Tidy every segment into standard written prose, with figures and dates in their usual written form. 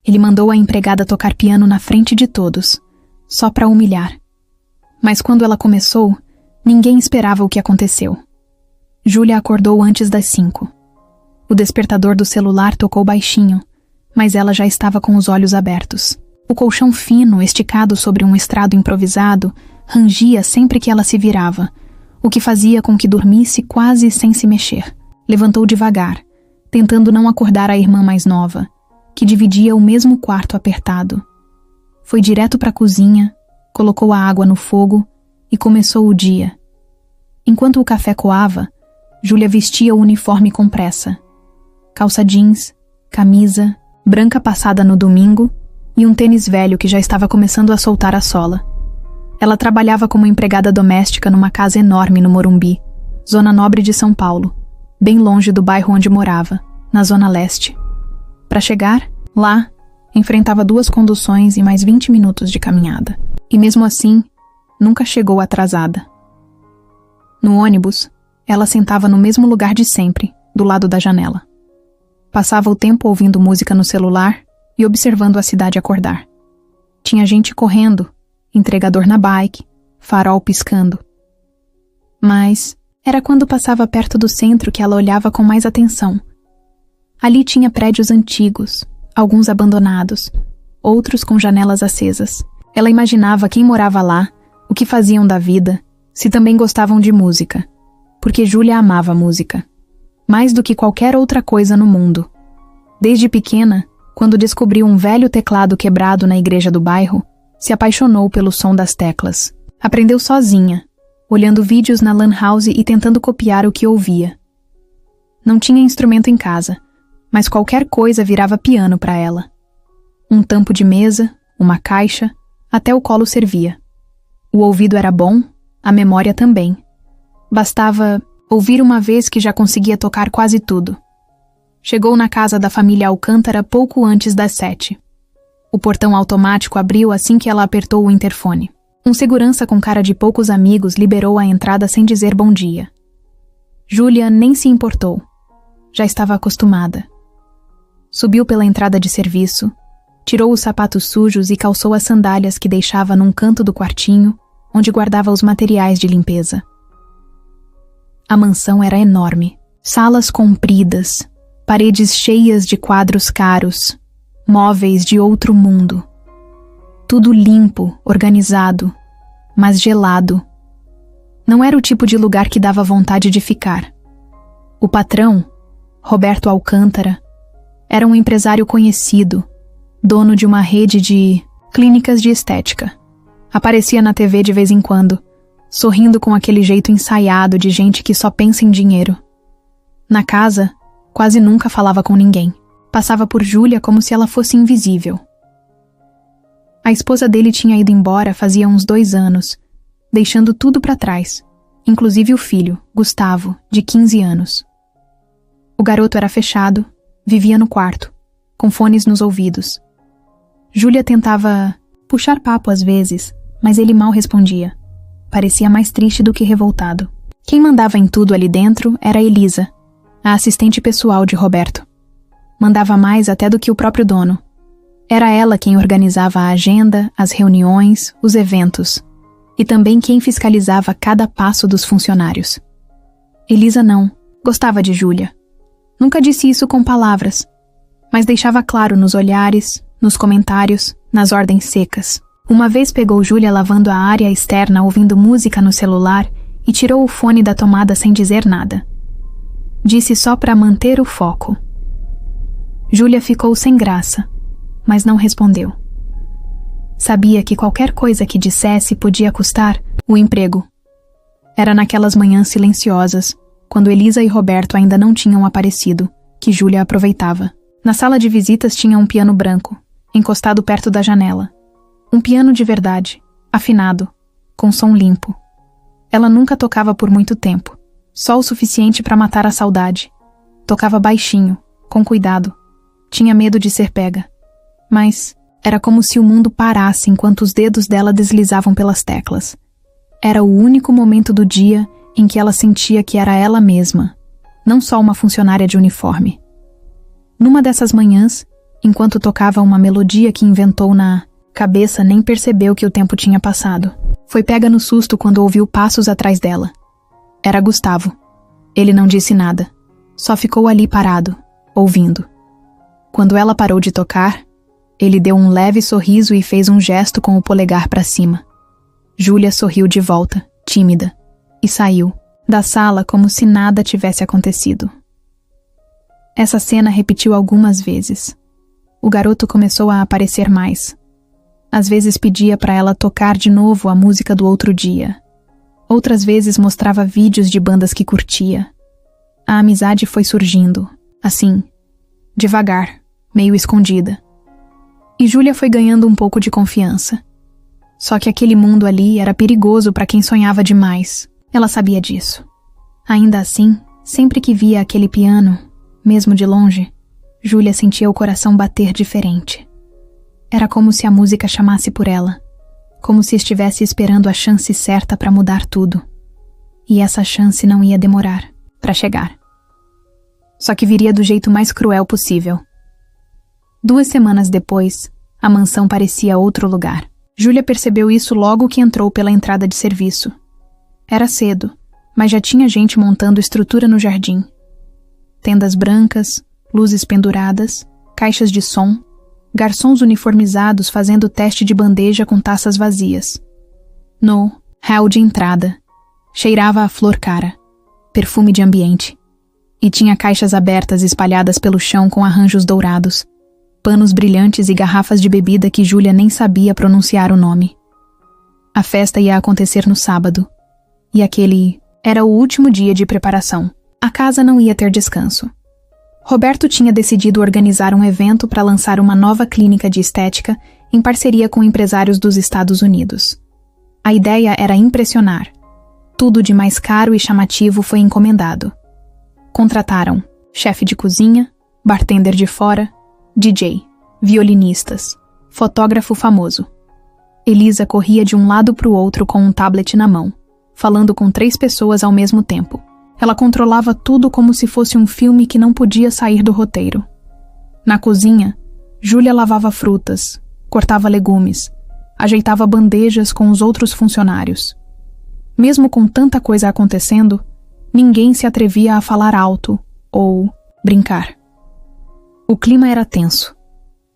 Ele mandou a empregada tocar piano na frente de todos, só para humilhar. Mas quando ela começou, ninguém esperava o que aconteceu. Júlia acordou antes das 5. O despertador do celular tocou baixinho, mas ela já estava com os olhos abertos. O colchão fino, esticado sobre um estrado improvisado, rangia sempre que ela se virava, o que fazia com que dormisse quase sem se mexer. Levantou devagar, tentando não acordar a irmã mais nova, que dividia o mesmo quarto apertado. Foi direto para a cozinha, colocou a água no fogo e começou o dia. Enquanto o café coava, Júlia vestia o uniforme com pressa. Calça jeans, camisa, branca passada no domingo e um tênis velho que já estava começando a soltar a sola. Ela trabalhava como empregada doméstica numa casa enorme no Morumbi, zona nobre de São Paulo, bem longe do bairro onde morava, na zona leste. Para chegar, lá, enfrentava 2 conduções e mais 20 minutos de caminhada. E mesmo assim, nunca chegou atrasada. No ônibus, ela sentava no mesmo lugar de sempre, do lado da janela. Passava o tempo ouvindo música no celular e observando a cidade acordar. Tinha gente correndo, entregador na bike, farol piscando. Mas era quando passava perto do centro que ela olhava com mais atenção. Ali tinha prédios antigos, alguns abandonados, outros com janelas acesas. Ela imaginava quem morava lá, o que faziam da vida, se também gostavam de música, porque Júlia amava música, mais do que qualquer outra coisa no mundo. Desde pequena, quando descobriu um velho teclado quebrado na igreja do bairro, se apaixonou pelo som das teclas. Aprendeu sozinha, olhando vídeos na Lan House e tentando copiar o que ouvia. Não tinha instrumento em casa, mas qualquer coisa virava piano para ela. Um tampo de mesa, uma caixa, até o colo servia. O ouvido era bom, a memória também. Bastava ouvir uma vez que já conseguia tocar quase tudo. Chegou na casa da família Alcântara pouco antes das 7. O portão automático abriu assim que ela apertou o interfone. Um segurança com cara de poucos amigos liberou a entrada sem dizer bom dia. Júlia nem se importou. Já estava acostumada. Subiu pela entrada de serviço, tirou os sapatos sujos e calçou as sandálias que deixava num canto do quartinho, onde guardava os materiais de limpeza. A mansão era enorme. Salas compridas, paredes cheias de quadros caros, móveis de outro mundo. Tudo limpo, organizado, mas gelado. Não era o tipo de lugar que dava vontade de ficar. O patrão, Roberto Alcântara, era um empresário conhecido, dono de uma rede de clínicas de estética. Aparecia na TV de vez em quando, sorrindo com aquele jeito ensaiado de gente que só pensa em dinheiro. Na casa, quase nunca falava com ninguém. Passava por Júlia como se ela fosse invisível. A esposa dele tinha ido embora fazia uns 2 anos, deixando tudo para trás, inclusive o filho, Gustavo, de 15 anos. O garoto era fechado, vivia no quarto, com fones nos ouvidos. Júlia tentava puxar papo às vezes, mas ele mal respondia. Parecia mais triste do que revoltado. Quem mandava em tudo ali dentro era Elisa, a assistente pessoal de Roberto. Mandava mais até do que o próprio dono. Era ela quem organizava a agenda, as reuniões, os eventos, e também quem fiscalizava cada passo dos funcionários. Elisa não, gostava de Júlia. Nunca disse isso com palavras, mas deixava claro nos olhares, nos comentários, nas ordens secas. Uma vez pegou Júlia lavando a área externa ouvindo música no celular e tirou o fone da tomada sem dizer nada. Disse só para manter o foco. Júlia ficou sem graça, mas não respondeu. Sabia que qualquer coisa que dissesse podia custar o emprego. Era naquelas manhãs silenciosas, quando Elisa e Roberto ainda não tinham aparecido, que Júlia aproveitava. Na sala de visitas tinha um piano branco, encostado perto da janela. Um piano de verdade, afinado, com som limpo. Ela nunca tocava por muito tempo, só o suficiente para matar a saudade. Tocava baixinho, com cuidado. Tinha medo de ser pega. Mas era como se o mundo parasse enquanto os dedos dela deslizavam pelas teclas. Era o único momento do dia em que ela sentia que era ela mesma, não só uma funcionária de uniforme. Numa dessas manhãs, Enquanto tocava uma melodia que inventou na cabeça, nem percebeu que o tempo tinha passado. Foi pega no susto quando ouviu passos atrás dela. Era Gustavo. Ele não disse nada. Só ficou ali parado, ouvindo. Quando ela parou de tocar, ele deu um leve sorriso e fez um gesto com o polegar para cima. Júlia sorriu de volta, tímida, e saiu da sala como se nada tivesse acontecido. Essa cena repetiu algumas vezes. O garoto começou a aparecer mais. Às vezes pedia para ela tocar de novo a música do outro dia. Outras vezes mostrava vídeos de bandas que curtia. A amizade foi surgindo, assim, devagar, meio escondida. E Júlia foi ganhando um pouco de confiança. Só que aquele mundo ali era perigoso para quem sonhava demais. Ela sabia disso. Ainda assim, sempre que via aquele piano, mesmo de longe, Júlia sentia o coração bater diferente. Era como se a música chamasse por ela, como se estivesse esperando a chance certa para mudar tudo. E essa chance não ia demorar para chegar. Só que viria do jeito mais cruel possível. 2 semanas depois, a mansão parecia outro lugar. Júlia percebeu isso logo que entrou pela entrada de serviço. Era cedo, mas já tinha gente montando estrutura no jardim. Tendas brancas, luzes penduradas, caixas de som, garçons uniformizados fazendo teste de bandeja com taças vazias. No hall de entrada, cheirava a flor cara, perfume de ambiente. E tinha caixas abertas espalhadas pelo chão com arranjos dourados, panos brilhantes e garrafas de bebida que Júlia nem sabia pronunciar o nome. A festa ia acontecer no sábado, e aquele era o último dia de preparação. A casa não ia ter descanso. Roberto tinha decidido organizar um evento para lançar uma nova clínica de estética em parceria com empresários dos Estados Unidos. A ideia era impressionar. Tudo de mais caro e chamativo foi encomendado. Contrataram chefe de cozinha, bartender de fora, DJ, violinistas, fotógrafo famoso. Elisa corria de um lado para o outro com um tablet na mão, falando com 3 pessoas ao mesmo tempo. Ela controlava tudo como se fosse um filme que não podia sair do roteiro. Na cozinha, Júlia lavava frutas, cortava legumes, ajeitava bandejas com os outros funcionários. Mesmo com tanta coisa acontecendo, ninguém se atrevia a falar alto ou brincar. O clima era tenso.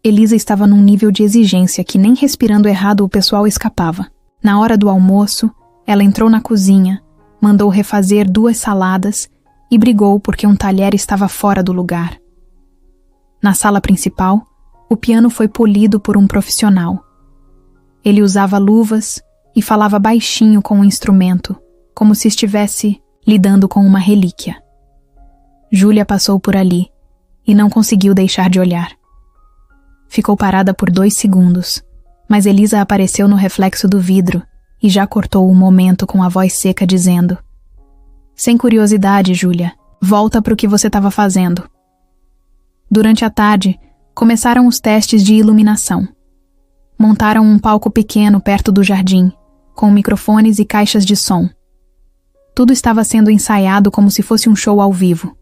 Elisa estava num nível de exigência que nem respirando errado o pessoal escapava. Na hora do almoço, ela entrou na cozinha, mandou refazer 2 saladas e brigou porque um talher estava fora do lugar. Na sala principal, o piano foi polido por um profissional. Ele usava luvas e falava baixinho com o instrumento, como se estivesse lidando com uma relíquia. Júlia passou por ali e não conseguiu deixar de olhar. Ficou parada por 2 segundos, mas Elisa apareceu no reflexo do vidro e já cortou o momento com a voz seca dizendo: "Sem curiosidade, Júlia, volta para o que você estava fazendo." Durante a tarde, começaram os testes de iluminação. Montaram um palco pequeno perto do jardim, com microfones e caixas de som. Tudo estava sendo ensaiado como se fosse um show ao vivo.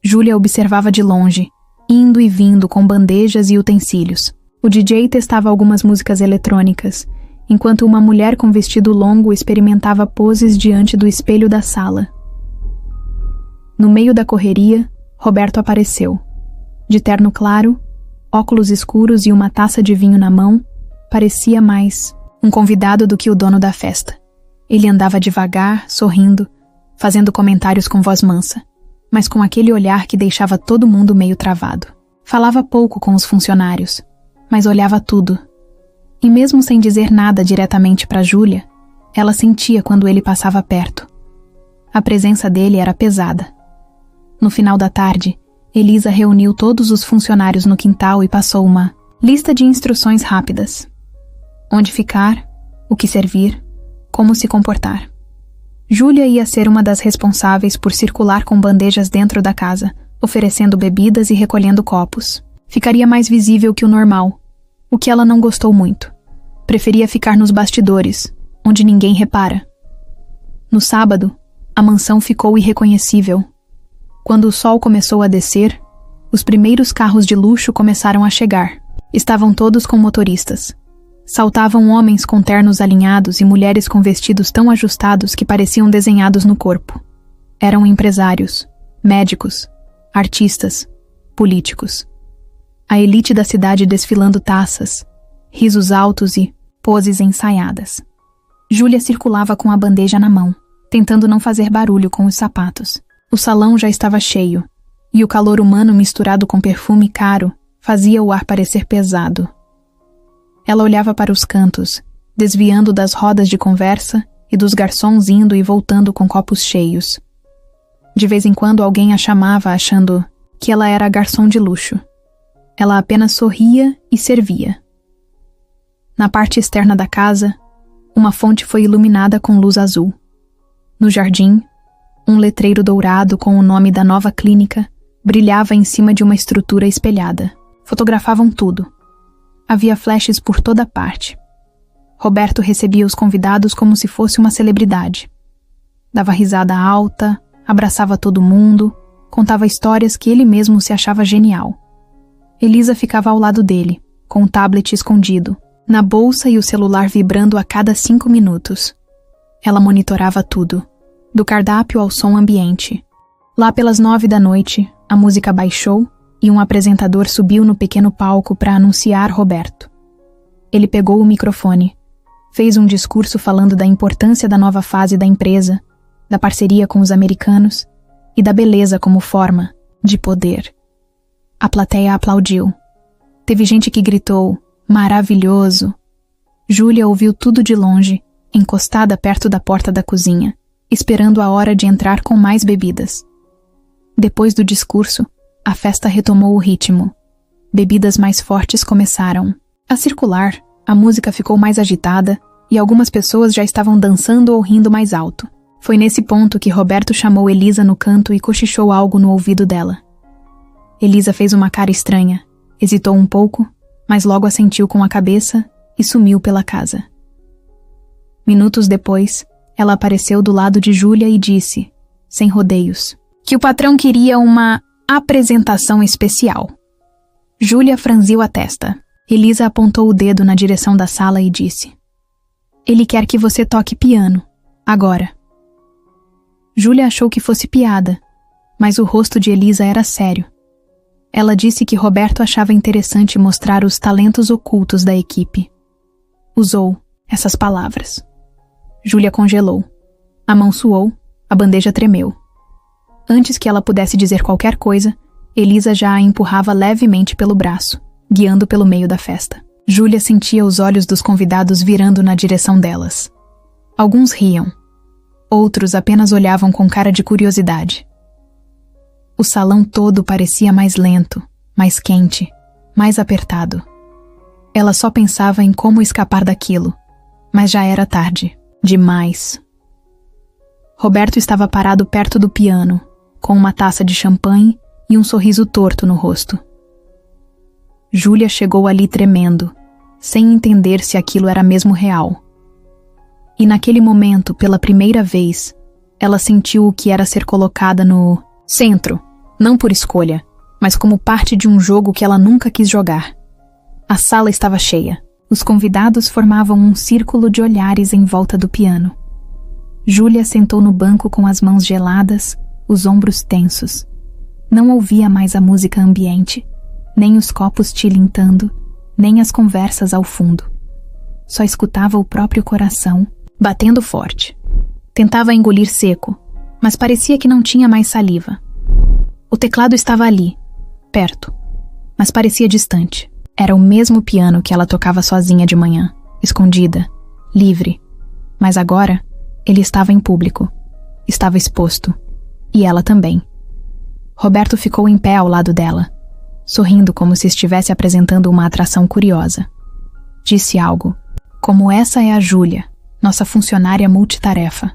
Júlia observava de longe, indo e vindo com bandejas e utensílios. O DJ testava algumas músicas eletrônicas, enquanto uma mulher com vestido longo experimentava poses diante do espelho da sala. No meio da correria, Roberto apareceu. De terno claro, óculos escuros e uma taça de vinho na mão, parecia mais um convidado do que o dono da festa. Ele andava devagar, sorrindo, fazendo comentários com voz mansa, mas com aquele olhar que deixava todo mundo meio travado. Falava pouco com os funcionários, mas olhava tudo. E mesmo sem dizer nada diretamente para Júlia, ela sentia quando ele passava perto. A presença dele era pesada. No final da tarde, Elisa reuniu todos os funcionários no quintal e passou uma lista de instruções rápidas. Onde ficar, o que servir, como se comportar. Júlia ia ser uma das responsáveis por circular com bandejas dentro da casa, oferecendo bebidas e recolhendo copos. Ficaria mais visível que o normal, o que ela não gostou muito. Preferia ficar nos bastidores, onde ninguém repara. No sábado, a mansão ficou irreconhecível. Quando o sol começou a descer, Os primeiros carros de luxo começaram a chegar. Estavam todos com motoristas. Saltavam homens com ternos alinhados e mulheres com vestidos tão ajustados que pareciam desenhados no corpo. Eram empresários, médicos, artistas, políticos. A elite da cidade desfilando taças, risos altos e poses ensaiadas. Júlia circulava com a bandeja na mão, tentando não fazer barulho com os sapatos. O salão já estava cheio, e o calor humano misturado com perfume caro fazia o ar parecer pesado. Ela olhava para os cantos, desviando das rodas de conversa e dos garçons indo e voltando com copos cheios. De vez em quando alguém a chamava achando que ela era garçom de luxo. Ela apenas sorria e servia. Na parte externa da casa, uma fonte foi iluminada com luz azul. No jardim, um letreiro dourado com o nome da nova clínica brilhava em cima de uma estrutura espelhada. Fotografavam tudo. Havia flashes por toda parte. Roberto recebia os convidados como se fosse uma celebridade. Dava risada alta, abraçava todo mundo, contava histórias que ele mesmo se achava genial. Elisa ficava ao lado dele, com o tablet escondido, na bolsa e o celular vibrando a cada 5 minutos. Ela monitorava tudo, do cardápio ao som ambiente. Lá pelas 9 da noite, a música baixou e um apresentador subiu no pequeno palco para anunciar Roberto. Ele pegou o microfone, fez um discurso falando da importância da nova fase da empresa, da parceria com os americanos e da beleza como forma de poder. A plateia aplaudiu. Teve gente que gritou, maravilhoso. Júlia ouviu tudo de longe, encostada perto da porta da cozinha, esperando a hora de entrar com mais bebidas. Depois do discurso, a festa retomou o ritmo. Bebidas mais fortes começaram a circular, a música ficou mais agitada e algumas pessoas já estavam dançando ou rindo mais alto. Foi nesse ponto que Roberto chamou Elisa no canto e cochichou algo no ouvido dela. Elisa fez uma cara estranha, hesitou um pouco, mas logo assentiu com a cabeça e sumiu pela casa. Minutos depois, ela apareceu do lado de Júlia e disse, sem rodeios, que o patrão queria uma apresentação especial. Júlia franziu a testa. Elisa apontou o dedo na direção da sala e disse, ele quer que você toque piano, agora. Júlia achou que fosse piada, mas o rosto de Elisa era sério. Ela disse que Roberto achava interessante mostrar os talentos ocultos da equipe. Usou essas palavras. Júlia congelou. A mão suou, a bandeja tremeu. Antes que ela pudesse dizer qualquer coisa, Elisa já a empurrava levemente pelo braço, guiando pelo meio da festa. Júlia sentia os olhos dos convidados virando na direção delas. Alguns riam. Outros apenas olhavam com cara de curiosidade. O salão todo parecia mais lento, mais quente, mais apertado. Ela só pensava em como escapar daquilo, mas já era tarde, demais. Roberto estava parado perto do piano, com uma taça de champanhe e um sorriso torto no rosto. Júlia chegou ali tremendo, sem entender se aquilo era mesmo real. E naquele momento, pela primeira vez, ela sentiu o que era ser colocada no centro, não por escolha, mas como parte de um jogo que ela nunca quis jogar. A sala estava cheia. Os convidados formavam um círculo de olhares em volta do piano. Júlia sentou no banco com as mãos geladas, os ombros tensos. Não ouvia mais a música ambiente, nem os copos tilintando, nem as conversas ao fundo. Só escutava o próprio coração, batendo forte. Tentava engolir seco, mas parecia que não tinha mais saliva. O teclado estava ali, perto, mas parecia distante. Era o mesmo piano que ela tocava sozinha de manhã, escondida, livre. Mas agora, ele estava em público. Estava exposto. E ela também. Roberto ficou em pé ao lado dela, sorrindo como se estivesse apresentando uma atração curiosa. Disse algo, como essa é a Júlia, nossa funcionária multitarefa.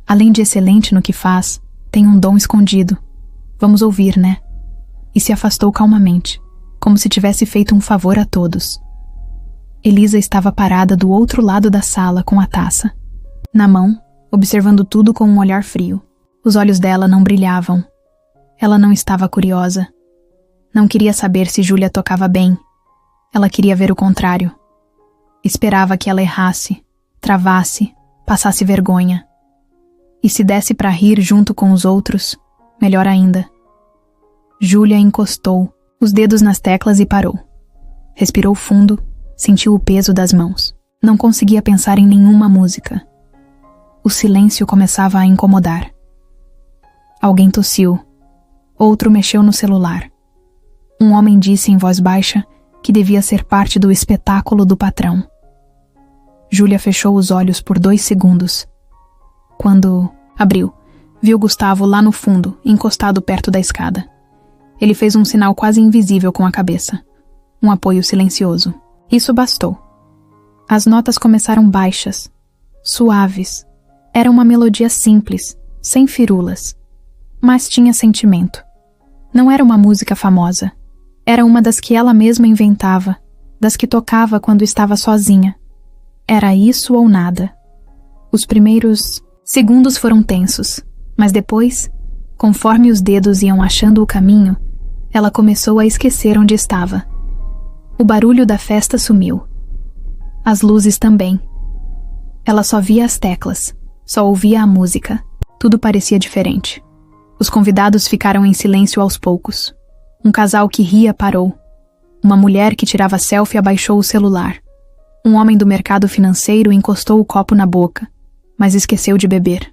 Além de excelente no que faz, tem um dom escondido. Vamos ouvir, né? E se afastou calmamente, como se tivesse feito um favor a todos. Elisa estava parada do outro lado da sala com a taça, na mão, observando tudo com um olhar frio. Os olhos dela não brilhavam. Ela não estava curiosa. Não queria saber se Júlia tocava bem. Ela queria ver o contrário. Esperava que ela errasse, travasse, passasse vergonha. E se desse para rir junto com os outros, melhor ainda. Júlia encostou os dedos nas teclas e parou. Respirou fundo, sentiu o peso das mãos. Não conseguia pensar em nenhuma música. O silêncio começava a incomodar. Alguém tossiu. Outro mexeu no celular. Um homem disse em voz baixa que devia ser parte do espetáculo do patrão. Júlia fechou os olhos por 2 segundos. Quando abriu, viu Gustavo lá no fundo, encostado perto da escada. Ele fez um sinal quase invisível com a cabeça. Um apoio silencioso. Isso bastou. As notas começaram baixas, suaves. Era uma melodia simples, sem firulas. Mas tinha sentimento. Não era uma música famosa. Era uma das que ela mesma inventava, das que tocava quando estava sozinha. Era isso ou nada. Os primeiros segundos foram tensos, mas depois, conforme os dedos iam achando o caminho, ela começou a esquecer onde estava. O barulho da festa sumiu. As luzes também. Ela só via as teclas, só ouvia a música. Tudo parecia diferente. Os convidados ficaram em silêncio aos poucos. Um casal que ria parou. Uma mulher que tirava selfie abaixou o celular. Um homem do mercado financeiro encostou o copo na boca, mas esqueceu de beber.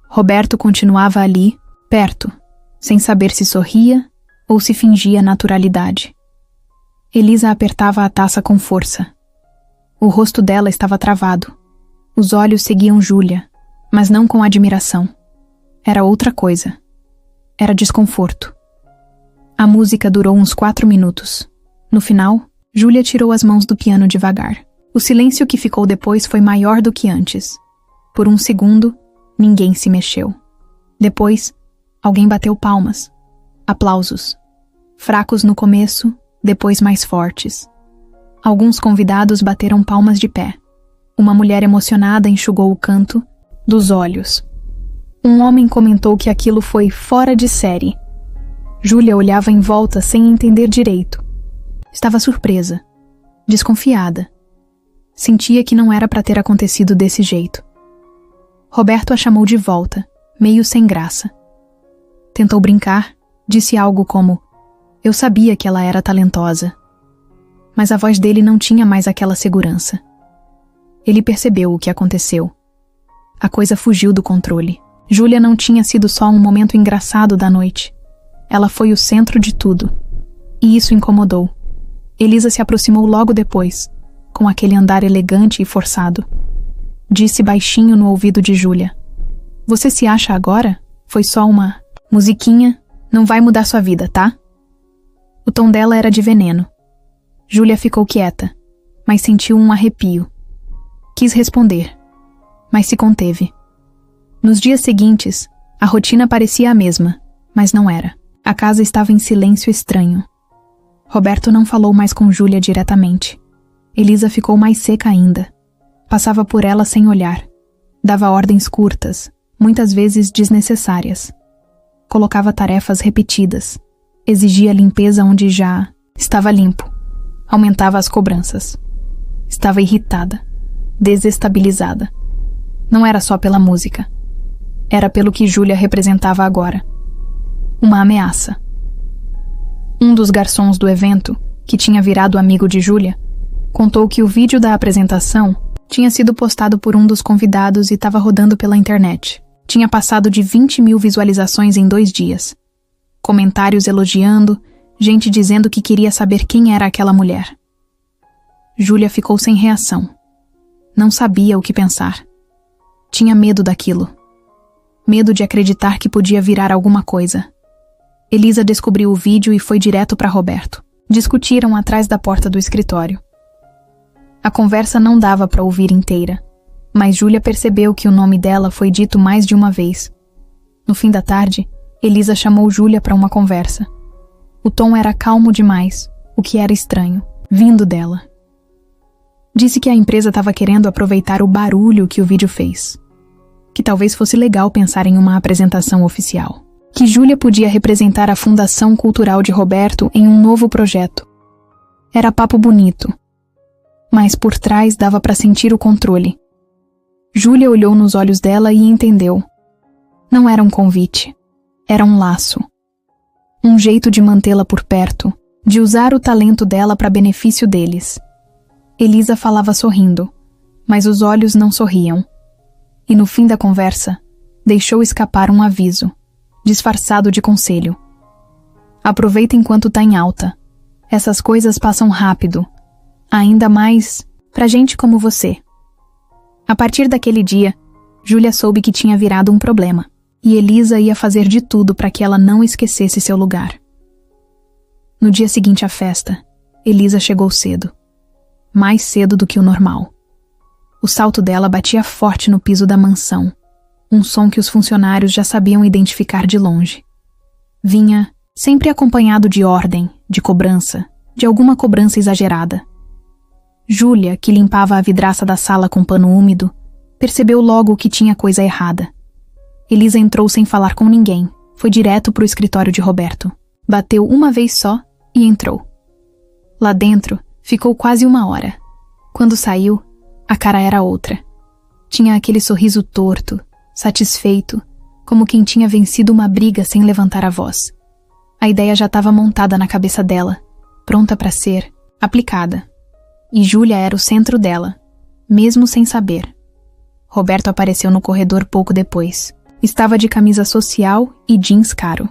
Roberto continuava ali, perto, sem saber se sorria ou se fingia naturalidade. Elisa apertava a taça com força. O rosto dela estava travado. Os olhos seguiam Júlia, mas não com admiração. Era outra coisa. Era desconforto. A música durou uns 4 minutos. No final, Júlia tirou as mãos do piano devagar. O silêncio que ficou depois foi maior do que antes. Por um segundo, ninguém se mexeu. Depois, alguém bateu palmas. Aplausos. Fracos no começo, depois mais fortes. Alguns convidados bateram palmas de pé. Uma mulher emocionada enxugou o canto dos olhos. Um homem comentou que aquilo foi fora de série. Júlia olhava em volta sem entender direito. Estava surpresa, desconfiada. Sentia que não era para ter acontecido desse jeito. Roberto a chamou de volta, meio sem graça. Tentou brincar, disse algo como: "Eu sabia que ela era talentosa." Mas a voz dele não tinha mais aquela segurança. Ele percebeu o que aconteceu. A coisa fugiu do controle. Júlia não tinha sido só um momento engraçado da noite. Ela foi o centro de tudo. E isso incomodou. Elisa se aproximou logo depois, com aquele andar elegante e forçado. Disse baixinho no ouvido de Júlia: "Você se acha agora? Foi só uma musiquinha? Não vai mudar sua vida, tá?" O tom dela era de veneno. Júlia ficou quieta, mas sentiu um arrepio. Quis responder, mas se conteve. Nos dias seguintes, a rotina parecia a mesma, mas não era. A casa estava em silêncio estranho. Roberto não falou mais com Júlia diretamente. Elisa ficou mais seca ainda. Passava por ela sem olhar. Dava ordens curtas, muitas vezes desnecessárias. Colocava tarefas repetidas. Exigia limpeza onde já estava limpo. Aumentava as cobranças. Estava irritada, desestabilizada. Não era só pela música. Era pelo que Júlia representava agora. Uma ameaça. Um dos garçons do evento, que tinha virado amigo de Júlia, contou que o vídeo da apresentação tinha sido postado por um dos convidados e estava rodando pela internet. Tinha passado de 20.000 visualizações em 2 dias. Comentários elogiando, gente dizendo que queria saber quem era aquela mulher. Júlia ficou sem reação. Não sabia o que pensar. Tinha medo daquilo. Medo de acreditar que podia virar alguma coisa. Elisa descobriu o vídeo e foi direto para Roberto. Discutiram atrás da porta do escritório. A conversa não dava para ouvir inteira, mas Júlia percebeu que o nome dela foi dito mais de uma vez. No fim da tarde, Elisa chamou Júlia para uma conversa. O tom era calmo demais, o que era estranho, vindo dela. Disse que a empresa estava querendo aproveitar o barulho que o vídeo fez. Que talvez fosse legal pensar em uma apresentação oficial. que Júlia podia representar a Fundação Cultural de Roberto em um novo projeto. Era papo bonito, mas por trás dava para sentir o controle. Júlia olhou nos olhos dela e entendeu. Não era um convite, era um laço. Um jeito de mantê-la por perto, de usar o talento dela para benefício deles. Elisa falava sorrindo, mas os olhos não sorriam. E no fim da conversa, deixou escapar um aviso, disfarçado de conselho. Aproveita enquanto tá em alta. Essas coisas passam rápido, ainda mais pra gente como você. A partir daquele dia, Júlia soube que tinha virado um problema, e Elisa ia fazer de tudo para que ela não esquecesse seu lugar. No dia seguinte à festa, Elisa chegou cedo. Mais cedo do que o normal. O salto dela batia forte no piso da mansão, um som que os funcionários já sabiam identificar de longe. Vinha sempre acompanhado de ordem, de cobrança, de alguma cobrança exagerada. Júlia, que limpava a vidraça da sala com pano úmido, percebeu logo que tinha coisa errada. Elisa entrou sem falar com ninguém, foi direto para o escritório de Roberto. Bateu uma vez só e entrou. Lá dentro, ficou quase 1 hora. Quando saiu, a cara era outra. Tinha aquele sorriso torto, satisfeito, como quem tinha vencido uma briga sem levantar a voz. A ideia já estava montada na cabeça dela, pronta para ser aplicada. E Júlia era o centro dela, mesmo sem saber. Roberto apareceu no corredor pouco depois. Estava de camisa social e jeans caro.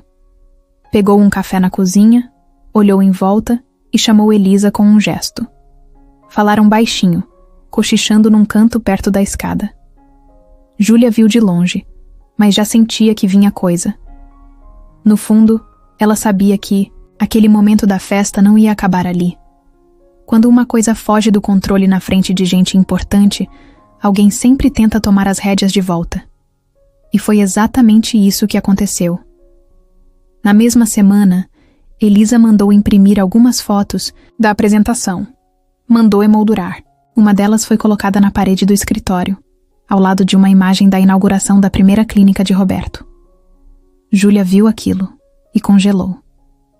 Pegou um café na cozinha, olhou em volta e chamou Elisa com um gesto. Falaram baixinho, cochichando num canto perto da escada. Júlia viu de longe, mas já sentia que vinha coisa. No fundo, ela sabia que aquele momento da festa não ia acabar ali. Quando uma coisa foge do controle na frente de gente importante, alguém sempre tenta tomar as rédeas de volta. E foi exatamente isso que aconteceu. Na mesma semana, Elisa mandou imprimir algumas fotos da apresentação. Mandou emoldurar. Uma delas foi colocada na parede do escritório, ao lado de uma imagem da inauguração da primeira clínica de Roberto. Júlia viu aquilo e congelou.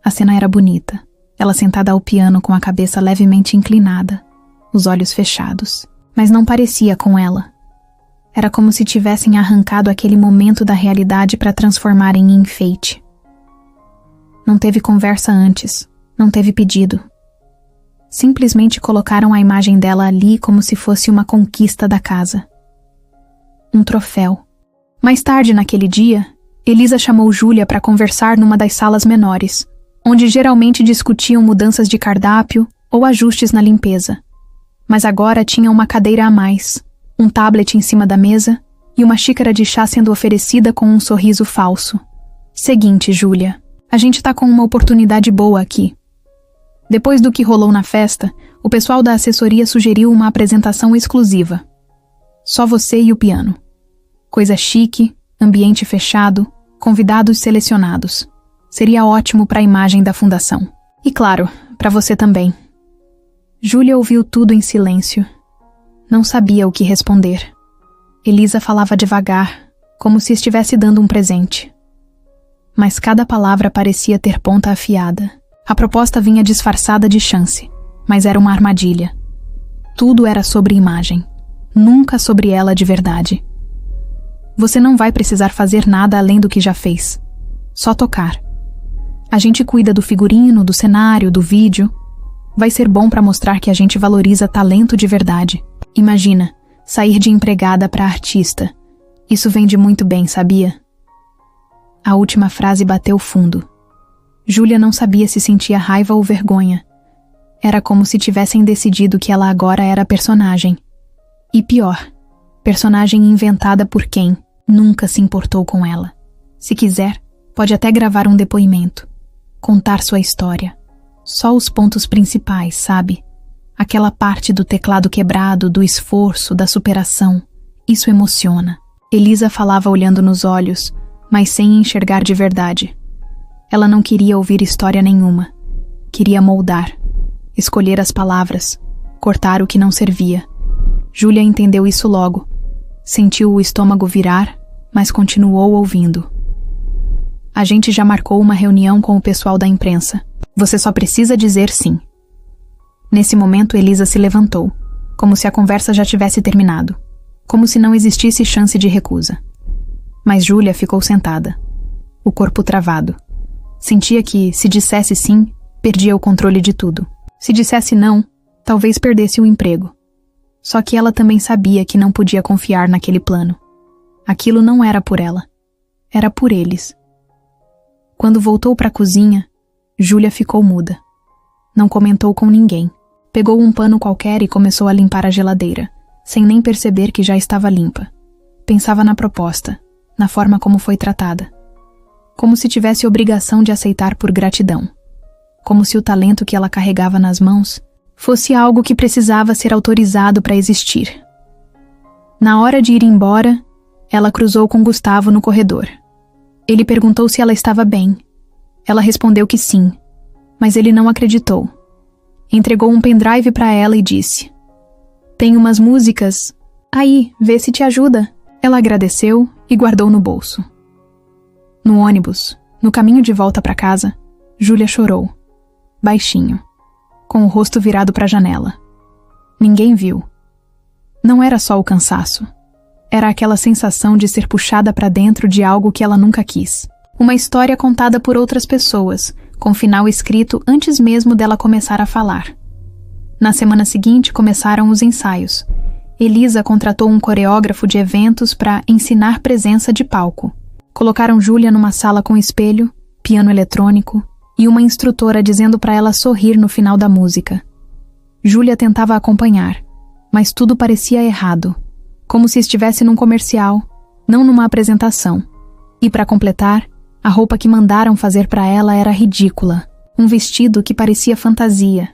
A cena era bonita. Ela sentada ao piano com a cabeça levemente inclinada, os olhos fechados. Mas não parecia com ela. Era como se tivessem arrancado aquele momento da realidade para transformarem em enfeite. Não teve conversa antes, não teve pedido. Simplesmente colocaram a imagem dela ali como se fosse uma conquista da casa. Um troféu. Mais tarde naquele dia, Elisa chamou Júlia para conversar numa das salas menores, onde geralmente discutiam mudanças de cardápio ou ajustes na limpeza. Mas agora tinha uma cadeira a mais, um tablet em cima da mesa e uma xícara de chá sendo oferecida com um sorriso falso. Seguinte, Júlia, a gente tá com uma oportunidade boa aqui. Depois do que rolou na festa, o pessoal da assessoria sugeriu uma apresentação exclusiva. Só você e o piano. Coisa chique, ambiente fechado, convidados selecionados. Seria ótimo para a imagem da fundação. E claro, para você também. Júlia ouviu tudo em silêncio. Não sabia o que responder. Elisa falava devagar, como se estivesse dando um presente. Mas cada palavra parecia ter ponta afiada. A proposta vinha disfarçada de chance, mas era uma armadilha. Tudo era sobre imagem, nunca sobre ela de verdade. Você não vai precisar fazer nada além do que já fez. Só tocar. A gente cuida do figurino, do cenário, do vídeo. Vai ser bom para mostrar que a gente valoriza talento de verdade. Imagina, sair de empregada para artista. Isso vende muito bem, sabia? A última frase bateu fundo. Júlia não sabia se sentia raiva ou vergonha. Era como se tivessem decidido que ela agora era personagem. E pior, personagem inventada por quem nunca se importou com ela. Se quiser, pode até gravar um depoimento. Contar sua história. Só os pontos principais, sabe? Aquela parte do teclado quebrado, do esforço, da superação. Isso emociona. Elisa falava olhando nos olhos, mas sem enxergar de verdade. Ela não queria ouvir história nenhuma. Queria moldar. Escolher as palavras. Cortar o que não servia. Júlia entendeu isso logo. Sentiu o estômago virar, mas continuou ouvindo. A gente já marcou uma reunião com o pessoal da imprensa. Você só precisa dizer sim. Nesse momento, Elisa se levantou, como se a conversa já tivesse terminado, como se não existisse chance de recusa. Mas Júlia ficou sentada, o corpo travado. Sentia que, se dissesse sim, perdia o controle de tudo. Se dissesse não, talvez perdesse o emprego. Só que ela também sabia que não podia confiar naquele plano. Aquilo não era por ela. Era por eles. Quando voltou para a cozinha, Júlia ficou muda. Não comentou com ninguém. Pegou um pano qualquer e começou a limpar a geladeira, sem nem perceber que já estava limpa. Pensava na proposta, na forma como foi tratada. Como se tivesse obrigação de aceitar por gratidão. Como se o talento que ela carregava nas mãos fosse algo que precisava ser autorizado para existir. Na hora de ir embora, ela cruzou com Gustavo no corredor. Ele perguntou se ela estava bem. Ela respondeu que sim, mas ele não acreditou. Entregou um pendrive para ela e disse: "Tem umas músicas. Aí, vê se te ajuda." Ela agradeceu e guardou no bolso. No ônibus, no caminho de volta para casa, Júlia chorou, baixinho, com o rosto virado para a janela. Ninguém viu. Não era só o cansaço. Era aquela sensação de ser puxada para dentro de algo que ela nunca quis. Uma história contada por outras pessoas, com final escrito antes mesmo dela começar a falar. Na semana seguinte começaram os ensaios. Elisa contratou um coreógrafo de eventos para ensinar presença de palco. Colocaram Júlia numa sala com espelho, piano eletrônico e uma instrutora dizendo para ela sorrir no final da música. Júlia tentava acompanhar, mas tudo parecia errado, como se estivesse num comercial, não numa apresentação. E para completar, a roupa que mandaram fazer para ela era ridícula, um vestido que parecia fantasia,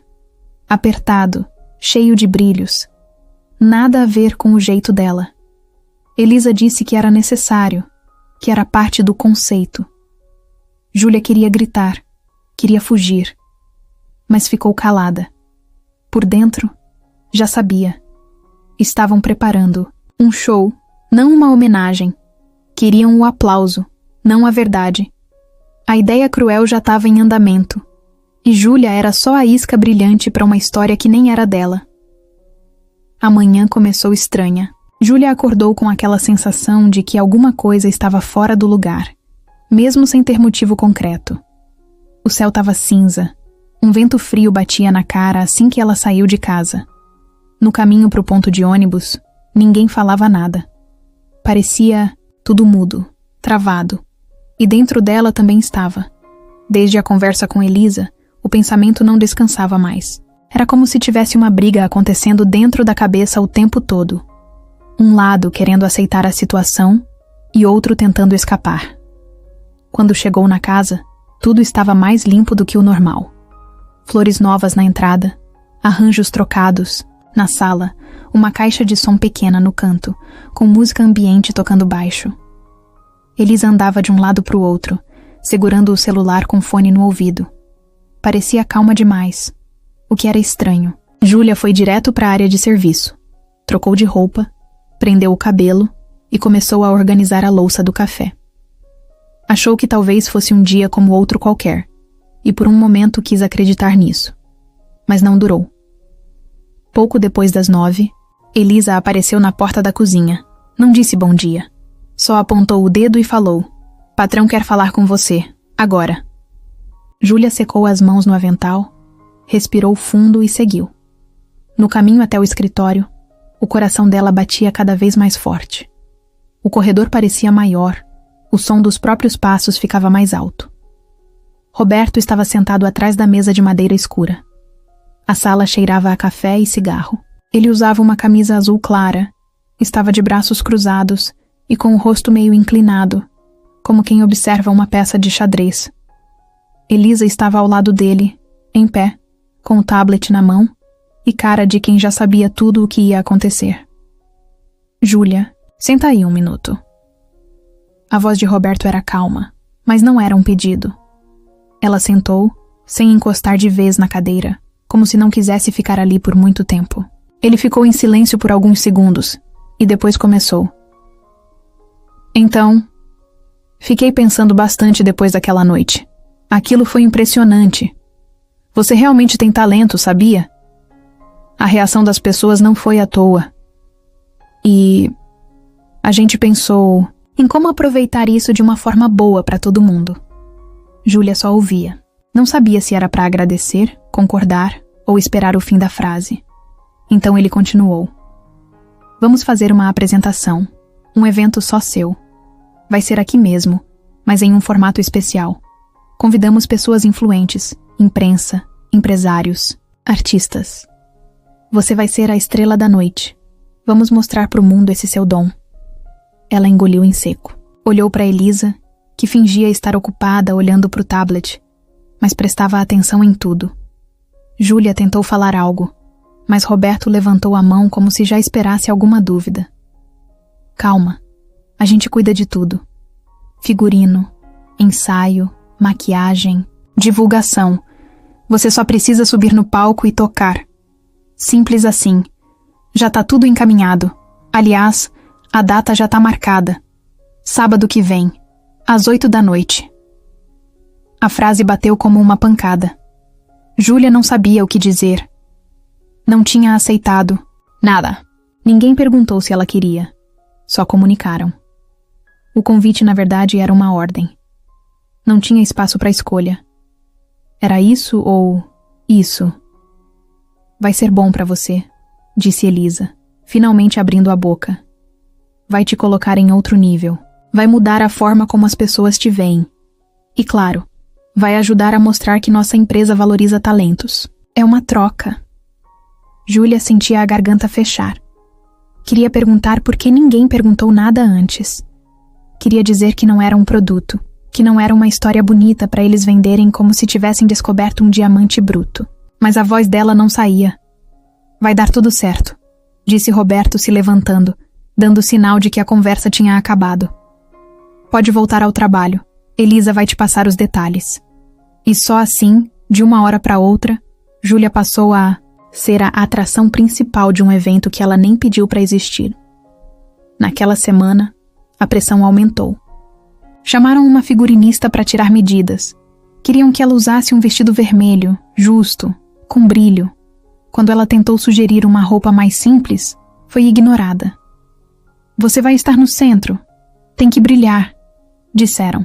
apertado, cheio de brilhos. Nada a ver com o jeito dela. Elisa disse que era necessário, que era parte do conceito. Júlia queria gritar, queria fugir, mas ficou calada. Por dentro, já sabia. Estavam preparando um show, não uma homenagem. Queriam o aplauso, não a verdade. A ideia cruel já estava em andamento, e Júlia era só a isca brilhante para uma história que nem era dela. A manhã começou estranha. Júlia acordou com aquela sensação de que alguma coisa estava fora do lugar, mesmo sem ter motivo concreto. O céu estava cinza. Um vento frio batia na cara assim que ela saiu de casa. No caminho para o ponto de ônibus, ninguém falava nada. Parecia tudo mudo, travado. E dentro dela também estava. Desde a conversa com Elisa, o pensamento não descansava mais. Era como se tivesse uma briga acontecendo dentro da cabeça o tempo todo. Um lado querendo aceitar a situação e outro tentando escapar. Quando chegou na casa, tudo estava mais limpo do que o normal. Flores novas na entrada, arranjos trocados, na sala, uma caixa de som pequena no canto, com música ambiente tocando baixo. Elisa andava de um lado para o outro, segurando o celular com fone no ouvido. Parecia calma demais, o que era estranho. Júlia foi direto para a área de serviço. Trocou de roupa, prendeu o cabelo e começou a organizar a louça do café. Achou que talvez fosse um dia como outro qualquer, e por um momento quis acreditar nisso. Mas não durou. Pouco depois das 9, Elisa apareceu na porta da cozinha. Não disse bom dia. Só apontou o dedo e falou: "Patrão quer falar com você, agora." Júlia secou as mãos no avental, respirou fundo e seguiu. No caminho até o escritório, o coração dela batia cada vez mais forte. O corredor parecia maior, o som dos próprios passos ficava mais alto. Roberto estava sentado atrás da mesa de madeira escura. A sala cheirava a café e cigarro. Ele usava uma camisa azul clara, estava de braços cruzados e com o rosto meio inclinado, como quem observa uma peça de xadrez. Elisa estava ao lado dele, em pé, com o tablet na mão e cara de quem já sabia tudo o que ia acontecer. "Júlia, senta aí um minuto." A voz de Roberto era calma, mas não era um pedido. Ela sentou, sem encostar de vez na cadeira, como se não quisesse ficar ali por muito tempo. Ele ficou em silêncio por alguns segundos, e depois começou. "Então, Fiquei pensando bastante depois daquela noite. Aquilo foi impressionante. Você realmente tem talento, sabia? A reação das pessoas não foi à toa. E a gente pensou em como aproveitar isso de uma forma boa para todo mundo. Júlia só ouvia. Não sabia se era para agradecer, concordar ou esperar o fim da frase. Então ele continuou. Vamos fazer uma apresentação, um evento só seu. Vai ser aqui mesmo, mas em um formato especial. Convidamos pessoas influentes, imprensa, empresários, artistas. Você vai ser a estrela da noite. Vamos mostrar para o mundo esse seu dom. Ela engoliu em seco. Olhou para Elisa, que fingia estar ocupada olhando para o tablet, mas prestava atenção em tudo. Júlia tentou falar algo, mas Roberto levantou a mão como se já esperasse alguma dúvida. Calma, a gente cuida de tudo. Figurino, ensaio, maquiagem, divulgação. Você só precisa subir no palco e tocar. Simples assim. Já tá tudo encaminhado. Aliás, a data já tá marcada. Sábado que vem, às 8 da noite. A frase bateu como uma pancada. Júlia não sabia o que dizer. Não tinha aceitado nada. Ninguém perguntou se ela queria. Só comunicaram. O convite, na verdade, era uma ordem. Não tinha espaço para escolha. Era isso ou isso? Vai ser bom para você, disse Elisa, finalmente abrindo a boca. Vai te colocar em outro nível. Vai mudar a forma como as pessoas te veem. E claro, vai ajudar a mostrar que nossa empresa valoriza talentos. É uma troca. Júlia sentia a garganta fechar. Queria perguntar por que ninguém perguntou nada antes. Queria dizer que não era um produto, que não era uma história bonita para eles venderem como se tivessem descoberto um diamante bruto. Mas a voz dela não saía. Vai dar tudo certo, disse Roberto se levantando, dando sinal de que a conversa tinha acabado. Pode voltar ao trabalho. Elisa vai te passar os detalhes. E só assim, de uma hora para outra, Júlia passou a ser a atração principal de um evento que ela nem pediu para existir. Naquela semana, a pressão aumentou. Chamaram uma figurinista para tirar medidas. Queriam que ela usasse um vestido vermelho, justo, com brilho. Quando ela tentou sugerir uma roupa mais simples, foi ignorada. Você vai estar no centro. Tem que brilhar, disseram.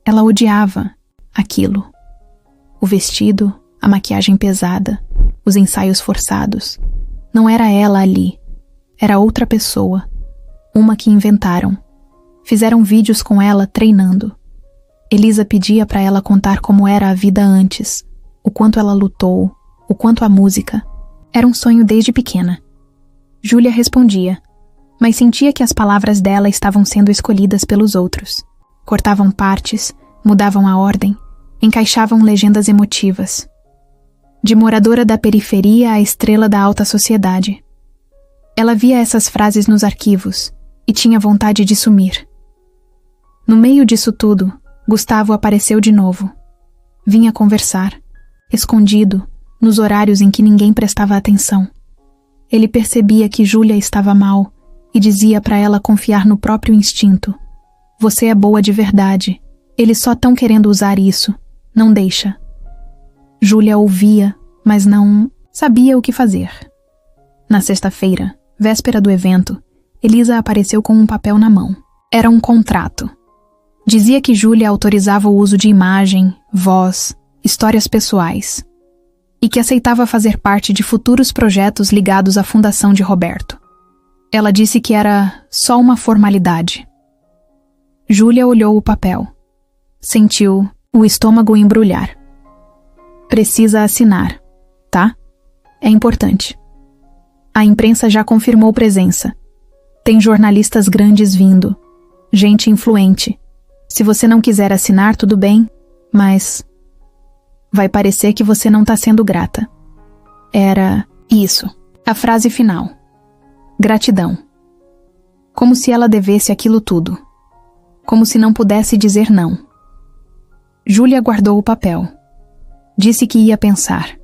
Ela odiava aquilo. O vestido, a maquiagem pesada, os ensaios forçados. Não era ela ali. Era outra pessoa. Uma que inventaram. Fizeram vídeos com ela treinando. Elisa pedia para ela contar como era a vida antes, o quanto ela lutou, o quanto a música. Era um sonho desde pequena. Júlia respondia, mas sentia que as palavras dela estavam sendo escolhidas pelos outros. Cortavam partes, mudavam a ordem, encaixavam legendas emotivas. De moradora da periferia à estrela da alta sociedade. Ela via essas frases nos arquivos e tinha vontade de sumir. No meio disso tudo, Gustavo apareceu de novo. Vinha conversar, escondido, nos horários em que ninguém prestava atenção. Ele percebia que Júlia estava mal e dizia para ela confiar no próprio instinto. Você é boa de verdade. Eles só estão querendo usar isso. Não deixa. Júlia ouvia, mas não sabia o que fazer. Na sexta-feira, véspera do evento, Elisa apareceu com um papel na mão. Era um contrato. Dizia que Júlia autorizava o uso de imagem, voz, histórias pessoais. E que aceitava fazer parte de futuros projetos ligados à fundação de Roberto. Ela disse que era só uma formalidade. Júlia olhou o papel. Sentiu o estômago embrulhar. Precisa assinar, tá? É importante. A imprensa já confirmou presença. Tem jornalistas grandes vindo. Gente influente. Se você não quiser assinar, tudo bem, mas vai parecer que você não está sendo grata. Era isso, a frase final. Gratidão. Como se ela devesse aquilo tudo. Como se não pudesse dizer não. Júlia guardou o papel. Disse que ia pensar.